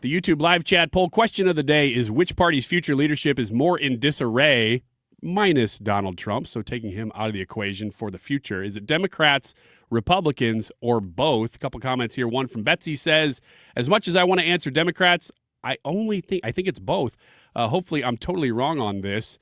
S25: The YouTube live chat poll question of the day is, which party's future leadership is more in disarray, minus Donald Trump, so taking him out of the equation for the future? Is it Democrats, Republicans, or both? A couple comments here. One from Betsy says, as much as I want to answer Democrats, I think it's both. Hopefully I'm totally wrong on this.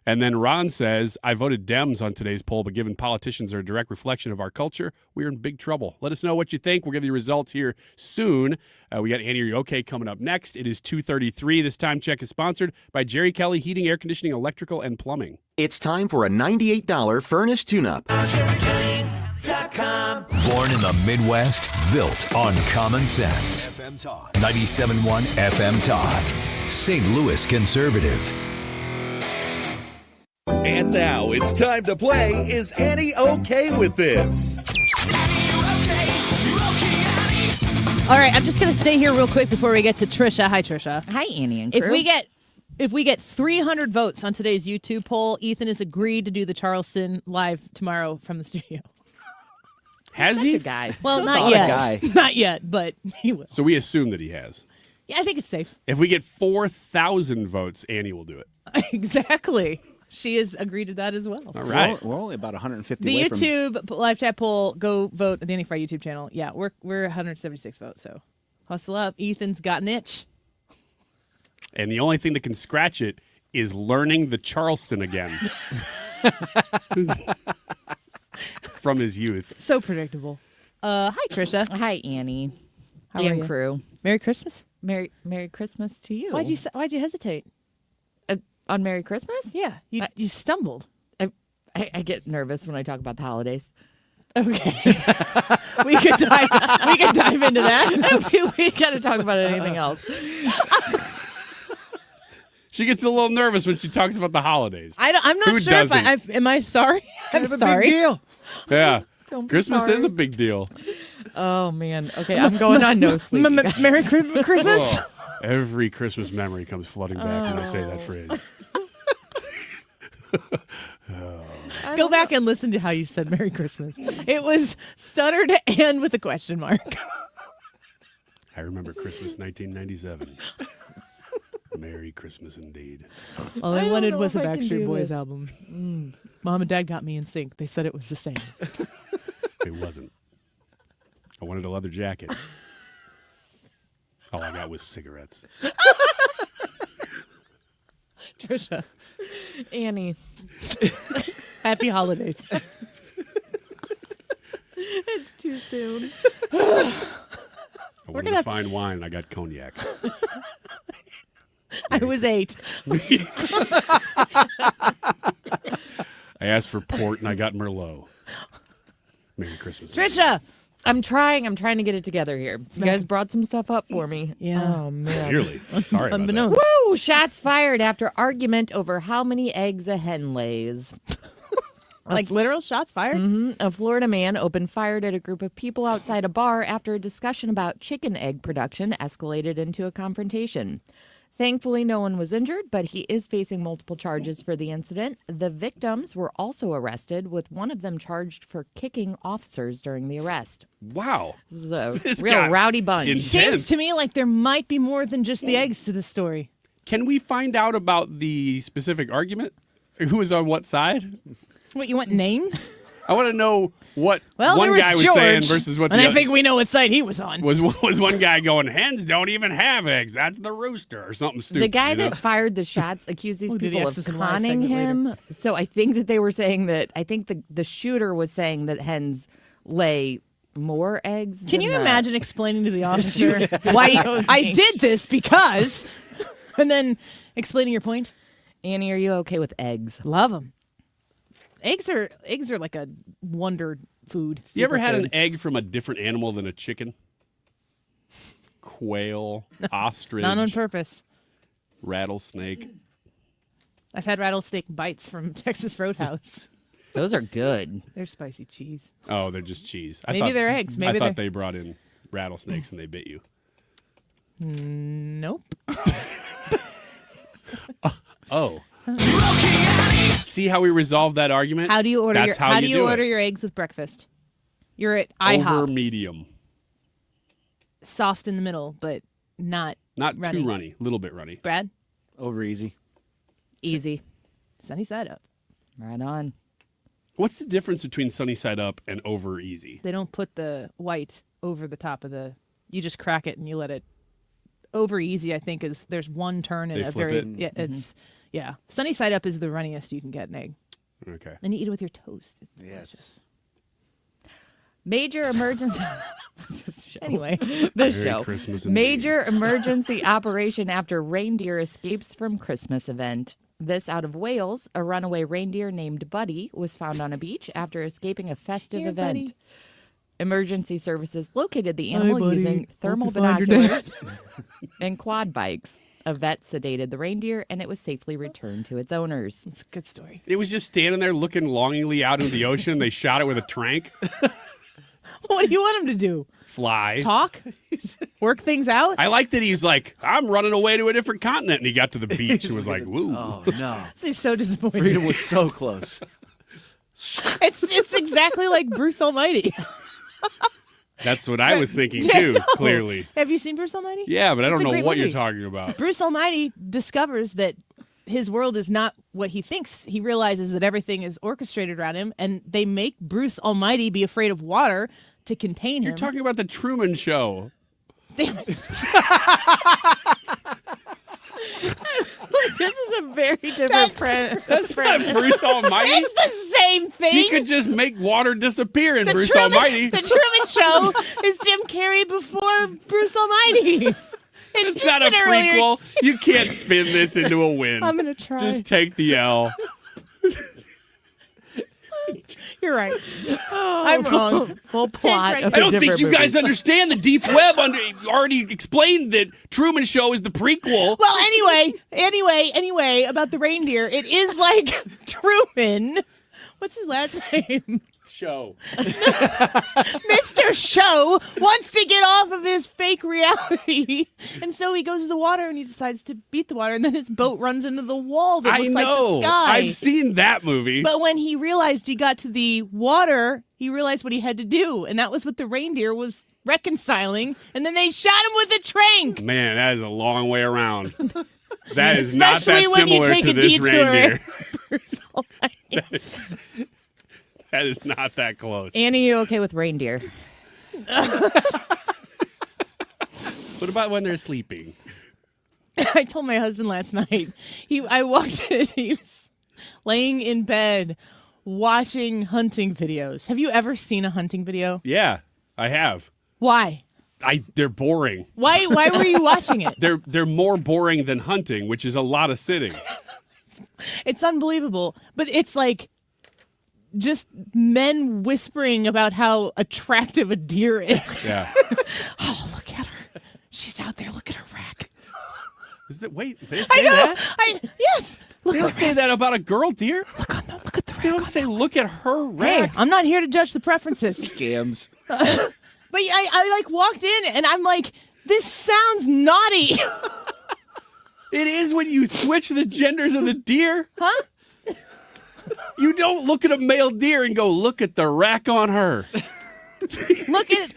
S25: And then Ron says, I voted Dems on today's poll, but given politicians are a direct reflection of our culture, we're in big trouble. Let us know what you think. We'll give you results here soon. We got Annie, are you okay? Coming up next. It is 2:33. This time check is sponsored by Jerry Kelly Heating, Air Conditioning, Electrical, and Plumbing.
S18: It's time for a $98 furnace tune-up.
S26: Born in the Midwest, built on common sense. FM Talk. 97.1 FM Talk. St. Louis Conservative.
S19: And now it's time to play Is Annie Okay With This?
S2: All right, I'm just going to say here real quick before we get to Trisha. Hi, Trisha.
S24: Hi, Annie and crew.
S2: If we get 300 votes on today's YouTube poll, Ethan has agreed to do the Charleston live tomorrow from the studio.
S25: Has he?
S24: A guy.
S2: Well, not yet. Not yet, but he will.
S25: So we assume that he has.
S2: Yeah, I think it's safe.
S25: If we get 4,000 votes, Annie will do it.
S2: Exactly. She has agreed to that as well.
S25: All right.
S1: We're only about 150
S2: The
S1: away
S2: YouTube live chat poll, go vote at the Annie Fry YouTube channel. Yeah, we're 176 votes, so hustle up. Ethan's got an itch.
S25: And the only thing that can scratch it is learning the Charleston again. From his youth.
S2: So predictable. Hi, Trisha.
S24: Hi, Annie.
S2: How are you?
S24: Crew.
S2: Merry Christmas.
S24: Merry Christmas to you.
S2: Why'd you hesitate?
S24: On Merry Christmas?
S2: Yeah, you stumbled.
S24: I get nervous when I talk about the holidays.
S2: Okay. we could dive into that.
S24: we got to talk about anything else.
S25: She gets a little nervous when she talks about the holidays.
S2: I'm not
S25: Who
S2: sure
S25: doesn't?
S2: am I sorry? I'm sorry.
S1: Big deal.
S25: Yeah.
S24: Don't be
S25: Christmas
S24: sorry.
S25: is a big deal.
S24: Oh, man. Okay, I'm going on no sleep.
S2: Merry Christmas.
S25: Oh, every Christmas memory comes flooding back when I say that phrase.
S2: Go back and listen to how you said Merry Christmas. It was stuttered and with a question mark.
S25: I remember Christmas 1997. Merry Christmas indeed.
S2: All I wanted was a
S24: if I can
S2: Backstreet
S24: do
S2: Boys
S24: this.
S2: album. Mom and Dad got me in sync. They said it was the same.
S25: It wasn't. I wanted a leather jacket. All I got was cigarettes.
S2: Trisha.
S24: Annie.
S2: Happy holidays.
S24: It's too soon.
S25: I wanted to find wine, and I got cognac.
S2: I was 8.
S25: I asked for port, and I got Merlot. Merry Christmas.
S2: Trisha!
S24: I'm trying to get it together here. You guys brought some stuff up for me.
S2: Yeah.
S24: Oh, man.
S25: Clearly. Sorry about
S2: Unbeknownst.
S25: that.
S24: Woo! Shots fired after argument over how many eggs a hen lays.
S2: Like literal shots fired?
S24: Mm-hmm. A Florida man opened fire at a group of people outside a bar after a discussion about chicken egg production escalated into a confrontation. Thankfully, no one was injured, but he is facing multiple charges for the incident. The victims were also arrested, with one of them charged for kicking officers during the arrest.
S25: Wow.
S24: This was a
S25: This
S24: real
S25: got
S24: rowdy bunch.
S25: intense.
S2: Seems to me like there might be more than just the eggs to this story.
S25: Can we find out about the specific argument? Who was on what side?
S2: What, you want names?
S25: I want to know what
S2: Well,
S25: one
S2: there was
S25: guy was
S2: George,
S25: saying versus what
S2: and
S25: the
S2: I
S25: other.
S2: think we know what side he was on.
S25: Was one guy going, hens don't even have eggs. That's the rooster or something stupid.
S24: The guy
S25: you know?
S24: that fired the shots accused these
S2: We'll do the
S24: people of
S2: X's and Y's
S24: conning
S2: segment
S24: him.
S2: later.
S24: So I think that they were saying that, I think the shooter was saying that hens lay more eggs.
S2: Can
S24: than
S2: you
S24: the-
S2: imagine explaining to the officer why I did this because, and then explaining your point?
S24: Annie, are you okay with eggs?
S2: Love them. Eggs are like a wonder food.
S25: You ever had
S2: Superfood.
S25: an egg from a different animal than a chicken? Quail, ostrich,
S2: Not on purpose.
S25: rattlesnake.
S2: I've had rattlesnake bites from Texas Roadhouse.
S24: Those are good.
S2: They're spicy cheese.
S25: Oh, they're just cheese.
S2: Maybe they're eggs. Maybe
S25: I
S2: they're...
S25: thought they brought in rattlesnakes and they bit you.
S2: Nope.
S25: Oh. See how we resolved that argument?
S2: How do you order
S25: That's
S2: your
S25: how you do
S2: order
S25: it.
S2: your eggs with breakfast? You're at IHOP.
S25: Over medium.
S2: Soft in the middle, but not runny.
S25: Too runny. A little bit runny.
S2: Brad?
S1: Over easy.
S24: Easy.
S2: Sunny side up.
S24: Right on.
S25: What's the difference between sunny side up and over easy?
S2: They don't put the white over the top of the. You just crack it and you let it. Over easy, I think, is there's one turn and
S25: They
S2: a
S25: flip
S2: very
S25: it?
S2: yeah. It's yeah. Sunny side up is the runniest you can get an egg.
S25: Okay.
S2: Then you eat it with your toast. It's
S1: Yes.
S2: delicious.
S24: Major emergency.
S2: Anyway,
S24: this
S25: Merry
S24: show.
S25: Christmas indeed.
S24: Major emergency operation after reindeer escapes from Christmas event. This out of Wales, a runaway reindeer named Buddy was found on a beach after escaping a festive
S2: Here,
S24: event.
S2: Buddy.
S24: Emergency services located the animal
S2: buddy.
S24: using thermal
S2: Hope you find your
S24: binoculars and quad bikes. A vet sedated the reindeer and it was safely returned to its owners.
S2: It's a good story.
S25: It was just standing there looking longingly out into the ocean. They shot it with a trank.
S2: What do you want him to do?
S25: Fly.
S2: Talk? Work things out?
S25: I like that he's like, I'm running away to a different continent. And he got to the beach and was like, woo.
S1: Oh, no.
S2: He's so disappointed.
S1: Freedom was so close.
S2: It's exactly like Bruce Almighty.
S25: That's what I was thinking too,
S2: No.
S25: clearly.
S2: Have you seen Bruce Almighty?
S25: Yeah, but I
S2: It's
S25: don't
S2: a
S25: know
S2: great
S25: what
S2: movie.
S25: you're talking about.
S2: Bruce Almighty discovers that his world is not what he thinks. He realizes that everything is orchestrated around him, and they make Bruce Almighty be afraid of water to contain him.
S25: You're talking about the Truman Show.
S2: Damn it.
S24: This is a very different friend.
S25: That's not Bruce Almighty.
S2: It's the same thing.
S25: He could just make water disappear in
S2: The
S25: Bruce
S2: Truman-
S25: Almighty.
S2: The Truman Show is Jim Carrey before Bruce Almighty.
S25: It's
S2: just
S25: not a
S2: an earlier-
S25: prequel. You can't spin this into a win.
S2: I'm gonna try.
S25: Just take the L.
S2: You're right. I'm wrong.
S24: Full plot.
S2: Right.
S24: Of
S25: I
S24: a
S25: don't think
S24: different
S25: you guys
S24: movie.
S25: understand the deep web. Already explained that Truman Show is the prequel.
S2: Well, anyway, about the reindeer, it is like Truman. What's his last name?
S25: Show.
S2: Mr. Show wants to get off of his fake reality. And so he goes to the water and he decides to beat the water. And then his boat runs into the wall that
S25: I
S2: looks
S25: know.
S2: like the sky.
S25: I've seen that movie.
S2: But when he realized he got to the water, he realized what he had to do. And that was what the reindeer was reconciling. And then they shot him with a trank.
S25: Man, that is a long way around. That is not
S2: Especially
S25: that
S2: when you
S25: similar
S2: take
S25: to
S2: a
S25: this
S2: detour.
S25: reindeer.
S2: Bruce Almighty.
S25: That is not that close.
S24: Annie, you okay with reindeer?
S25: What about when they're sleeping?
S2: I told my husband last night. I walked in. He was laying in bed watching hunting videos. Have you ever seen a hunting video?
S25: Yeah, I have.
S2: Why?
S25: They're boring.
S2: Why were you watching it?
S25: They're more boring than hunting, which is a lot of sitting.
S2: It's unbelievable. But it's like just men whispering about how attractive a deer is.
S25: Yeah.
S2: Oh, look at her. She's out there. Look at her rack.
S25: Wait, they say
S2: I know.
S25: that?
S2: Yes. Look
S25: They
S2: at
S25: don't say that about a girl deer.
S2: Look at the rack.
S25: They don't say, look at her
S2: Hey,
S25: rack.
S2: I'm not here to judge the preferences.
S1: Scams.
S2: But I like walked in and I'm like, this sounds naughty.
S25: It is when you switch the genders of the deer.
S2: Huh?
S25: You don't look at a male deer and go, look at the rack on her.
S2: Look at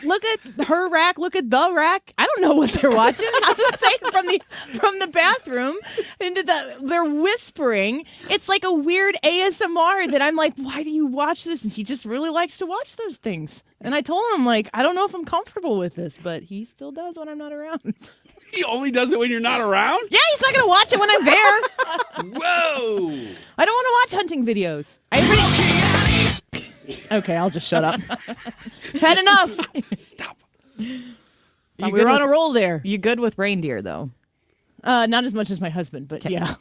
S2: her rack. Look at the rack. I don't know what they're watching. I'm just saying from the bathroom they're whispering. It's like a weird ASMR that I'm like, why do you watch this? And he just really likes to watch those things. And I told him, like, I don't know if I'm comfortable with this, but he still does when I'm not around.
S25: He only does it when you're not around?
S2: Yeah, he's not gonna watch it when I'm there.
S25: Whoa!
S2: I don't want to watch hunting videos. Okay, I'll just shut up. Had enough.
S25: Stop.
S2: We were on a roll there.
S24: You good with reindeer, though?
S2: Not as much as my husband, but yeah.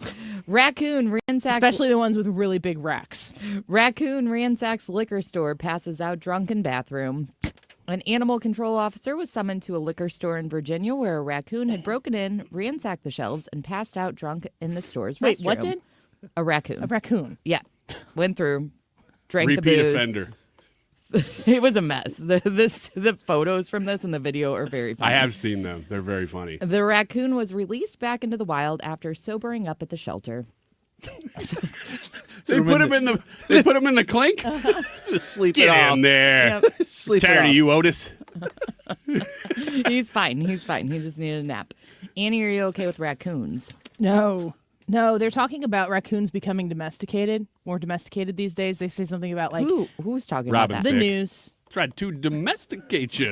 S24: Raccoon ransacks...
S2: Especially the ones with really big racks.
S24: Raccoon ransacks liquor store, passes out drunk in bathroom. An animal control officer was summoned to a liquor store in Virginia where a raccoon had broken in, ransacked the shelves, and passed out drunk in the store's restroom.
S2: Wait, what did?
S24: A raccoon.
S2: A raccoon.
S24: Yeah. Went through, drank
S25: Repeat
S24: the booze.
S25: offender.
S24: It was a mess. The photos from this and the video are very funny.
S25: I have seen them. They're very funny.
S24: The raccoon was released back into the wild after sobering up at the shelter.
S25: They put him in the clink?
S1: Sleep
S25: Get
S1: it off.
S25: in there.
S24: Yep.
S1: Sleep it
S25: Tired
S1: off.
S25: of you, Otis?
S24: He's fine. He just needed a nap. Annie, are you okay with raccoons?
S2: No, they're talking about raccoons becoming domesticated, more domesticated these days. They say something about like
S24: who's talking
S25: Robin
S24: about
S2: the
S24: that?
S2: news.
S25: Tried to domesticate you.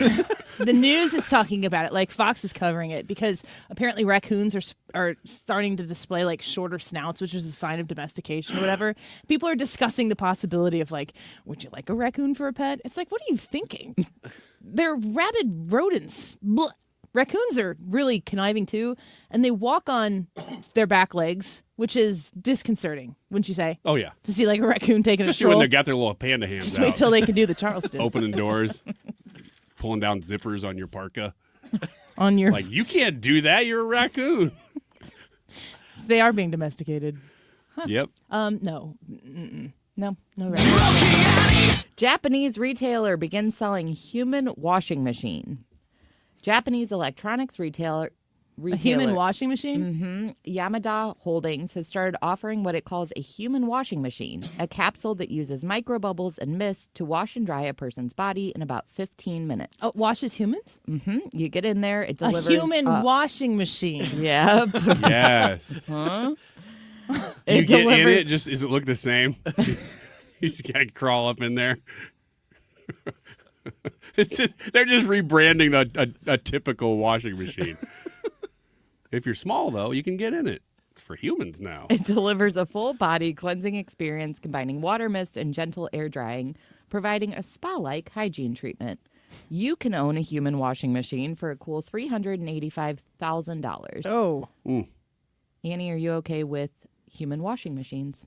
S2: The news is talking about it. Like Fox is covering it because apparently raccoons are starting to display like shorter snouts, which is a sign of domestication or whatever. People are discussing the possibility of like, would you like a raccoon for a pet? It's like, what are you thinking? They're rabid rodents. Blah. Raccoons are really conniving too, and they walk on their back legs, which is disconcerting, wouldn't you say?
S25: Oh, yeah.
S2: To see like a raccoon taking
S25: Especially
S2: a stroll.
S25: when they got their little panda hands
S2: Just
S25: out.
S2: wait till they can do the Charleston.
S25: Opening doors, pulling down zippers on your parka.
S2: On your
S25: Like, you can't do that. You're a raccoon.
S2: They are being domesticated.
S25: Yep.
S2: No. No raccoon.
S24: Japanese retailer begins selling human washing machine. Japanese electronics retailer.
S2: A human washing machine?
S24: Mm-hmm. Yamada Holdings has started offering what it calls a human washing machine, a capsule that uses microbubbles and mist to wash and dry a person's body in about 15 minutes.
S2: Oh, washes humans?
S24: Mm-hmm. You get in there, it delivers...
S2: A human washing machine.
S24: Yep.
S25: Yes.
S24: Huh?
S25: Do you get in it? Does it look the same? You just gotta crawl up in there. They're just rebranding a typical washing machine. If you're small, though, you can get in it. It's for humans now.
S24: It delivers a full body cleansing experience combining water mist and gentle air drying, providing a spa-like hygiene treatment. You can own a human washing machine for a cool $385,000.
S2: Oh.
S24: Annie, are you okay with human washing machines?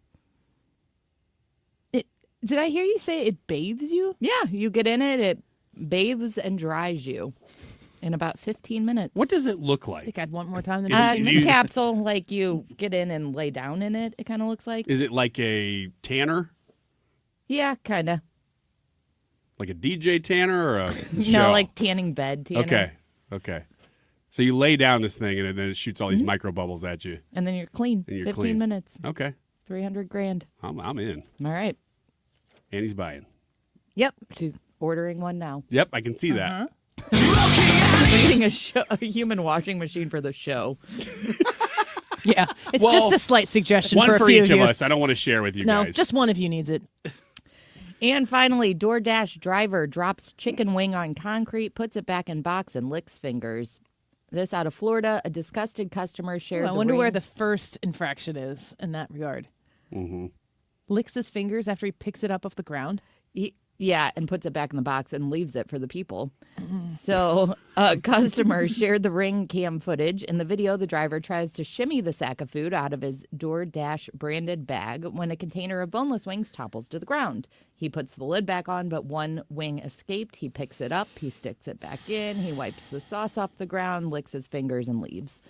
S2: Did I hear you say it bathes you?
S24: Yeah, you get in it, it bathes and dries you in about 15 minutes.
S25: What does it look
S2: I
S25: like?
S2: think I'd want more time than
S24: It's a capsule, like you get in and lay down in it, it kind of looks like.
S25: Is it like a tanner?
S24: Yeah, kind of.
S25: Like a DJ tanner or a
S24: No,
S25: show?
S24: like tanning bed tanner.
S25: Okay. So you lay down this thing and then it shoots all these micro bubbles at you.
S24: And then you're clean.
S25: And you're
S24: 15
S25: clean.
S24: minutes.
S25: Okay.
S24: $300,000.
S25: I'm in.
S24: All right.
S25: Annie's buying.
S24: Yep. She's ordering one now.
S25: Yep, I can see that.
S24: We're getting a human washing machine for the show.
S2: Yeah. It's
S25: Well,
S2: just a slight suggestion
S25: One
S2: for a
S25: for
S2: few
S25: each
S2: of
S25: of
S2: you.
S25: us. I don't want to share with you
S2: No,
S25: guys.
S2: just one of you needs it.
S24: And finally, DoorDash driver drops chicken wing on concrete, puts it back in box, and licks fingers. This out of Florida, a disgusted customer shared.
S2: I wonder where the first infraction is in that regard.
S25: Mm-hmm.
S2: Licks his fingers after he picks it up off the ground.
S24: You Yeah, and puts it back in the box and leaves it for the people. So a customer shared the Ring cam footage. In the video, the driver tries to shimmy the sack of food out of his DoorDash branded bag when a container of boneless wings topples to the ground. He puts the lid back on, but one wing escaped. He picks it up. He sticks it back in. He wipes the sauce off the ground, licks his fingers, and leaves.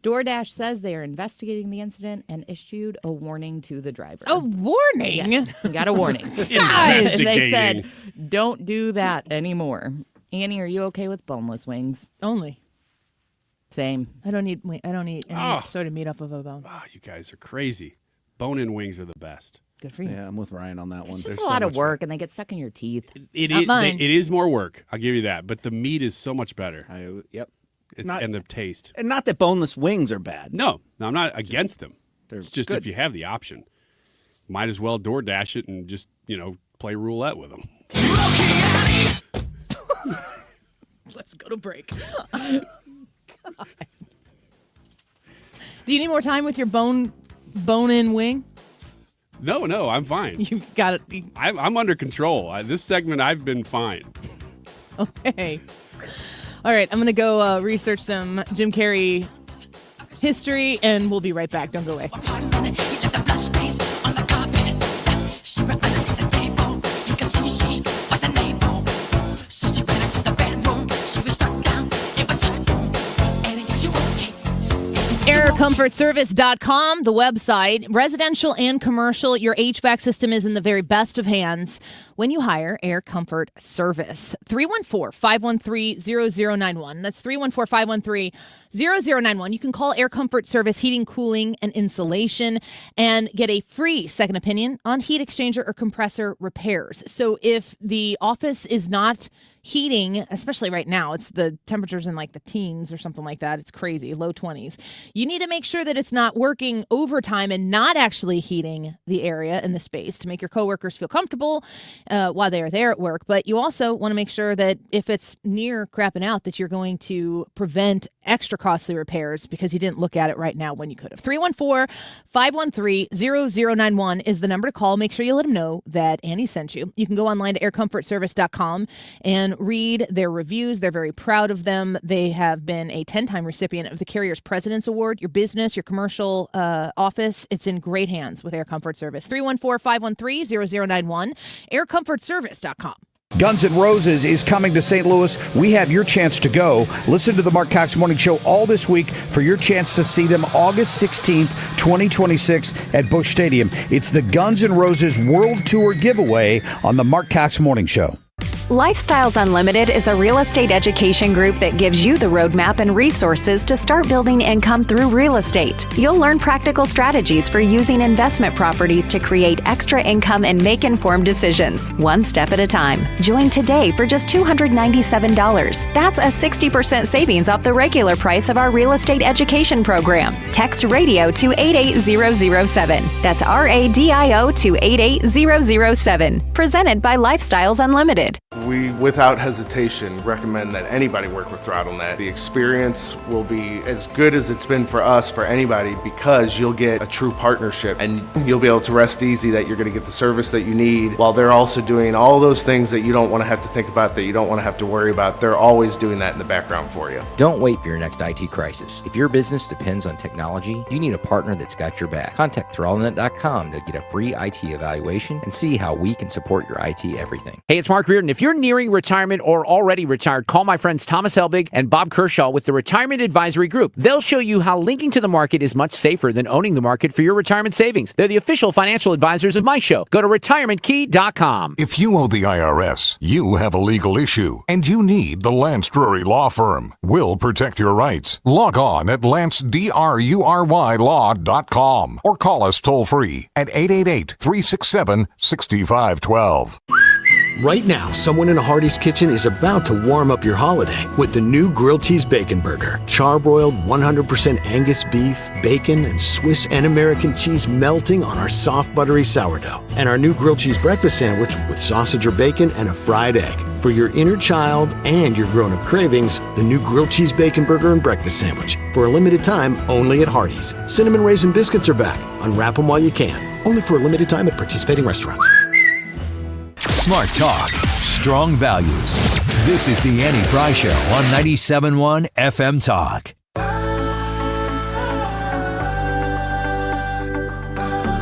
S24: DoorDash says they are investigating the incident and issued a warning to the driver.
S2: A warning?
S24: Yes, we got a warning. And they said, don't do that anymore. Annie, are you okay with boneless wings?
S2: Only.
S24: Same.
S2: I don't eat any sort of meat off of a bone.
S25: Oh, you guys are crazy. Bone-in wings are the best.
S2: Good for you.
S1: Yeah, I'm with Ryan on that one.
S24: It's just a lot of work, and they get stuck in your teeth.
S25: It is more work. I'll give you that. But the meat is so much better.
S1: Yep.
S25: And the taste.
S1: And not that boneless wings are bad.
S25: No, I'm not against them. It's just if you have the option, might as well DoorDash it and just, play roulette with them.
S2: Let's go to break. God. Do you need more time with your bone-in wing?
S25: No, I'm fine.
S2: You've got it.
S25: I'm under control. This segment, I've been fine.
S2: Okay. All right, I'm going to go research some Jim Carrey history, and we'll be right back. Don't go away. AirComfortService.com, the website. Residential and commercial, your HVAC system is in the very best of hands when you hire Air Comfort Service. 314-513-0091. That's 314-513-0091. You can call Air Comfort Service Heating, Cooling, and Insulation and get a free second opinion on heat exchanger or compressor repairs. So if the office is not heating, especially right now, it's the temperatures in like the teens or something like that. It's crazy, low 20s. You need to make sure that it's not working overtime and not actually heating the area and the space to make your coworkers feel comfortable while they are there at work. But you also want to make sure that if it's near crapping out, that you're going to prevent extra costly repairs because you didn't look at it right now when you could have. 314-513-0091 is the number to call. Make sure you let them know that Annie sent you. You can go online to aircomfortservice.com and read their reviews. They're very proud of them. They have been a 10-time recipient of the Carrier's President's Award. Your business, your commercial office, it's in great hands with Air Comfort Service. 314-513-0091, aircomfortservice.com.
S4: Guns N' Roses is coming to St. Louis. We have your chance to go. Listen to the Mark Cox Morning Show all this week for your chance to see them August 16th, 2026 at Busch Stadium. It's the Guns N' Roses World Tour giveaway on the Mark Cox Morning Show.
S6: Lifestyles Unlimited is a real estate education group that gives you the roadmap and resources to start building income through real estate. You'll learn practical strategies for using investment properties to create extra income and make informed decisions, one step at a time. Join today for just $297. That's a 60% savings off the regular price of our real estate education program. Text radio to 88007. That's RADIO to 88007. Presented by Lifestyles Unlimited.
S10: We, without hesitation, recommend that anybody work with ThrottleNet. The experience will be as good as it's been for us, for anybody, because you'll get a true partnership and you'll be able to rest easy that you're going to get the service that you need while they're also doing all those things that you don't want to have to think about, that you don't want to have to worry about. They're always doing that in the background for you.
S16: Don't wait for your next IT crisis. If your business depends on technology, you need a partner that's got your back. Contact ThrottleNet.com to get a free IT evaluation and see how we can support your IT everything.
S17: Hey, it's Mark Reardon. If you're nearing retirement or already retired, call my friends Thomas Helbig and Bob Kershaw with the Retirement Advisory Group. They'll show you how linking to the market is much safer than owning the market for your retirement savings. They're the official financial advisors of my show. Go to retirementkey.com.
S11: If you owe the IRS, you have a legal issue, and you need the Lance Drury Law Firm. We'll protect your rights. Log on at lancedrurylaw.com or call us toll free at 888-367-6512.
S20: Right now, someone in a Hardee's kitchen is about to warm up your holiday with the new grilled cheese bacon burger. Charbroiled 100% Angus beef, bacon, and Swiss and American cheese melting on our soft, buttery sourdough. And our new grilled cheese breakfast sandwich with sausage or bacon and a fried egg. For your inner child and your grown-up cravings, the new grilled cheese bacon burger and breakfast sandwich. For a limited time, only at Hardee's. Cinnamon Raisin Biscuits are back. Unwrap them while you can. Only for a limited time at participating restaurants.
S26: Smart talk, strong values. This is the Annie Fry Show on 97.1 FM Talk.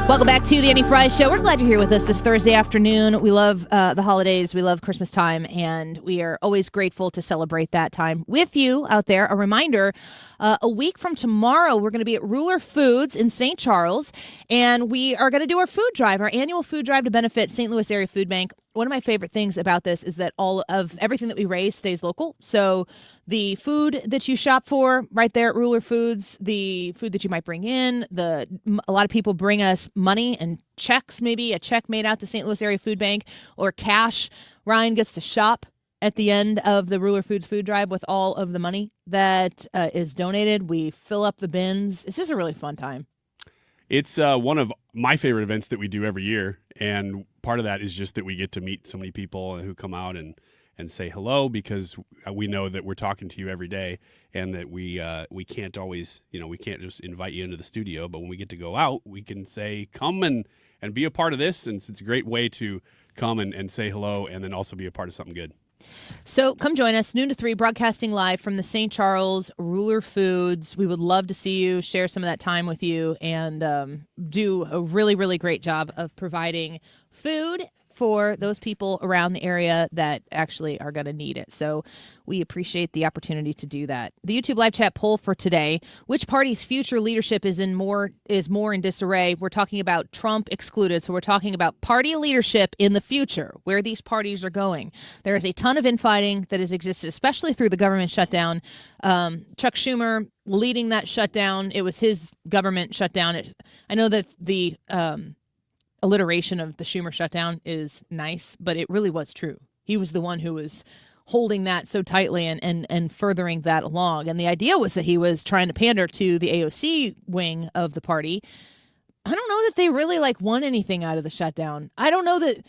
S2: Welcome back to the Annie Fry Show. We're glad you're here with us this Thursday afternoon. We love the holidays. We love Christmas time, and we are always grateful to celebrate that time with you out there. A reminder, a week from tomorrow, we're going to be at Ruler Foods in St. Charles, and we are going to do our food drive, our annual food drive to benefit St. Louis Area Food Bank. One of my favorite things about this is that all of everything that we raise stays local. So the food that you shop for right there at Ruler Foods, the food that you might bring in, a lot of people bring us money and checks, maybe a check made out to St. Louis Area Food Bank or cash. Ryan gets to shop at the end of the Ruler Foods food drive with all of the money that is donated. We fill up the bins. It's just a really fun time.
S25: It's one of my favorite events that we do every year, and part of that is just that we get to meet so many people who come out and say hello, because we know that we're talking to you every day, and that we can't always, we can't just invite you into the studio, but when we get to go out, we can say, come and be a part of this, and it's a great way to come and say hello and then also be a part of something good.
S2: So come join us, noon to 3, broadcasting live from the St. Charles Ruler Foods. We would love to see you, share some of that time with you, and do a really, really great job of providing food for those people around the area that actually are going to need it. So we appreciate the opportunity to do that. The YouTube live chat poll for today: which party's future leadership is more in disarray? We're talking about Trump excluded. So we're talking about party leadership in the future, where these parties are going. There is a ton of infighting that has existed, especially through the government shutdown. Chuck Schumer leading that shutdown. It was his government shutdown. I know that the alliteration of the Schumer shutdown is nice, but it really was true. He was the one who was holding that so tightly and furthering that along. And the idea was that he was trying to pander to the AOC wing of the party. I don't know that they really won anything out of the shutdown. I don't know that,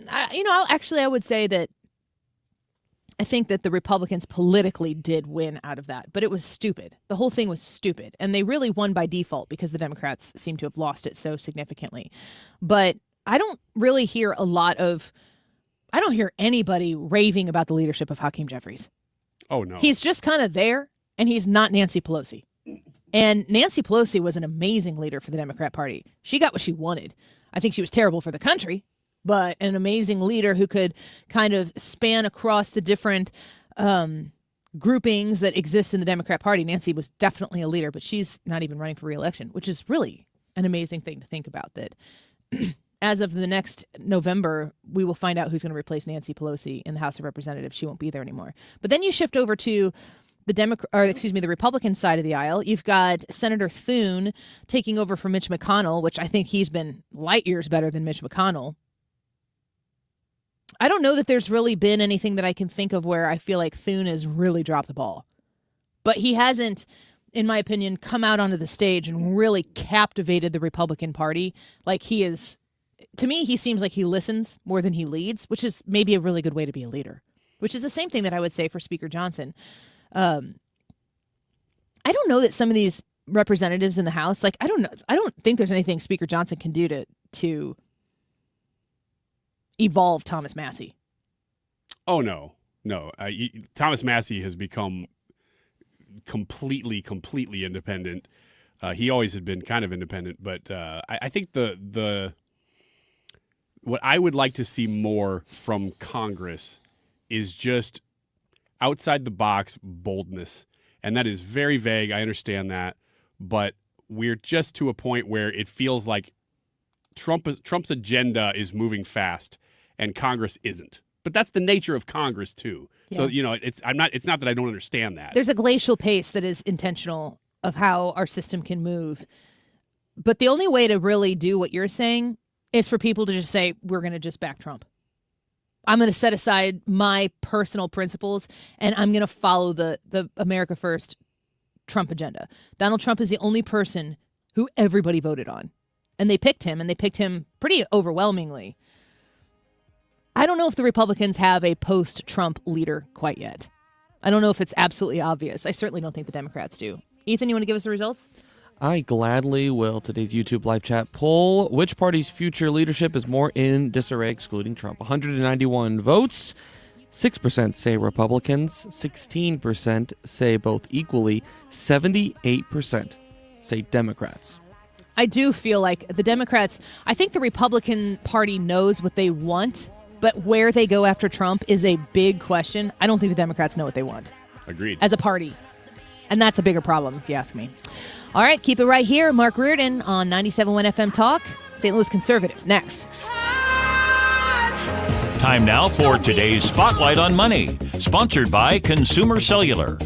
S2: I would say that I think that the Republicans politically did win out of that, but it was stupid. The whole thing was stupid, and they really won by default because the Democrats seem to have lost it so significantly. But I don't really hear I don't hear anybody raving about the leadership of Hakeem Jeffries.
S25: Oh, no.
S2: He's just kind of there, and he's not Nancy Pelosi. And Nancy Pelosi was an amazing leader for the Democrat Party. She got what she wanted. I think she was terrible for the country, but an amazing leader who could kind of span across the different groupings that exist in the Democrat Party. Nancy was definitely a leader, but she's not even running for re-election, which is really an amazing thing to think about, that as of the next November, we will find out who's going to replace Nancy Pelosi in the House of Representatives. She won't be there anymore. But then you shift over to the Republican side of the aisle. You've got Senator Thune taking over for Mitch McConnell, which I think he's been light years better than Mitch McConnell. I don't know that there's really been anything that I can think of where I feel like Thune has really dropped the ball. But he hasn't, in my opinion, come out onto the stage and really captivated the Republican Party like he is. To me, he seems like he listens more than he leads, which is maybe a really good way to be a leader, which is the same thing that I would say for Speaker Johnson. I don't know that some of these representatives in the House, I don't think there's anything Speaker Johnson can do to evolve Thomas Massie.
S25: Oh, no. Thomas Massie has become completely independent. He always had been kind of independent, but I think what I would like to see more from Congress is just outside the box boldness. And that is very vague. I understand that. But we're just to a point where it feels like Trump's agenda is moving fast and Congress isn't. But that's the nature of Congress too. Yeah. So, it's not that I don't understand that.
S2: There's a glacial pace that is intentional of how our system can move. But the only way to really do what you're saying is for people to just say, we're going to just back Trump. I'm going to set aside my personal principles and I'm going to follow the America First Trump agenda. Donald Trump is the only person who everybody voted on. And they picked him pretty overwhelmingly. I don't know if the Republicans have a post-Trump leader quite yet. I don't know if it's absolutely obvious. I certainly don't think the Democrats do. Ethan, you want to give us the results?
S23: I gladly will. Today's YouTube live chat poll: which party's future leadership is more in disarray, excluding Trump? 191 votes. 6% say Republicans. 16% say both equally. 78% say Democrats.
S2: I do feel like the Democrats, I think the Republican Party knows what they want, but where they go after Trump is a big question. I don't think the Democrats know what they want.
S25: Agreed.
S2: As a party. And that's a bigger problem, if you ask me. All right, keep it right here. Mark Reardon on 97.1 FM Talk, St. Louis Conservative. Next.
S8: Time now for today's Spotlight on Money, sponsored by Consumer Cellular.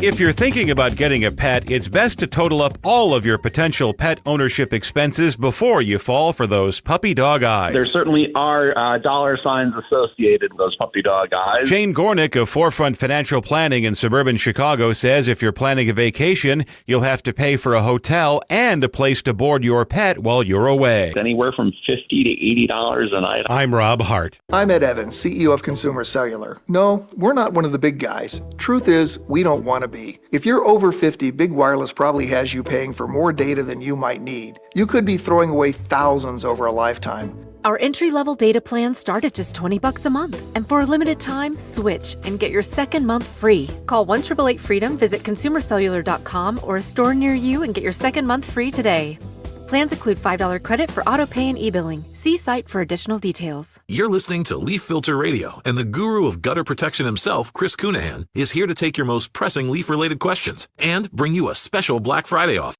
S9: If you're thinking about getting a pet, it's best to total up all of your potential pet ownership expenses before you fall for those puppy dog eyes.
S12: There certainly are dollar signs associated with those puppy dog eyes.
S9: Shane Gornick of Forefront Financial Planning in suburban Chicago says if you're planning a vacation, you'll have to pay for a hotel and a place to board your pet while you're away.
S12: Anywhere from $50 to $80 a night.
S9: I'm Rob Hart.
S13: I'm Ed Evans, CEO of Consumer Cellular. No, we're not one of the big guys. Truth is, we don't want to be. If you're over 50, Big Wireless probably has you paying for more data than you might need. You could be throwing away thousands over a lifetime.
S14: Our entry-level data plans start at just $20 a month. And for a limited time, switch and get your second month free. Call 1-888-FREEDOM, visit consumercellular.com or a store near you and get your second month free today. Plans include $5 credit for auto pay and e-billing. See site for additional details.
S21: You're listening to Leaf Filter Radio, and the guru of gutter protection himself, Chris Coonahan, is here to take your most pressing leaf-related questions and bring you a special Black Friday offer.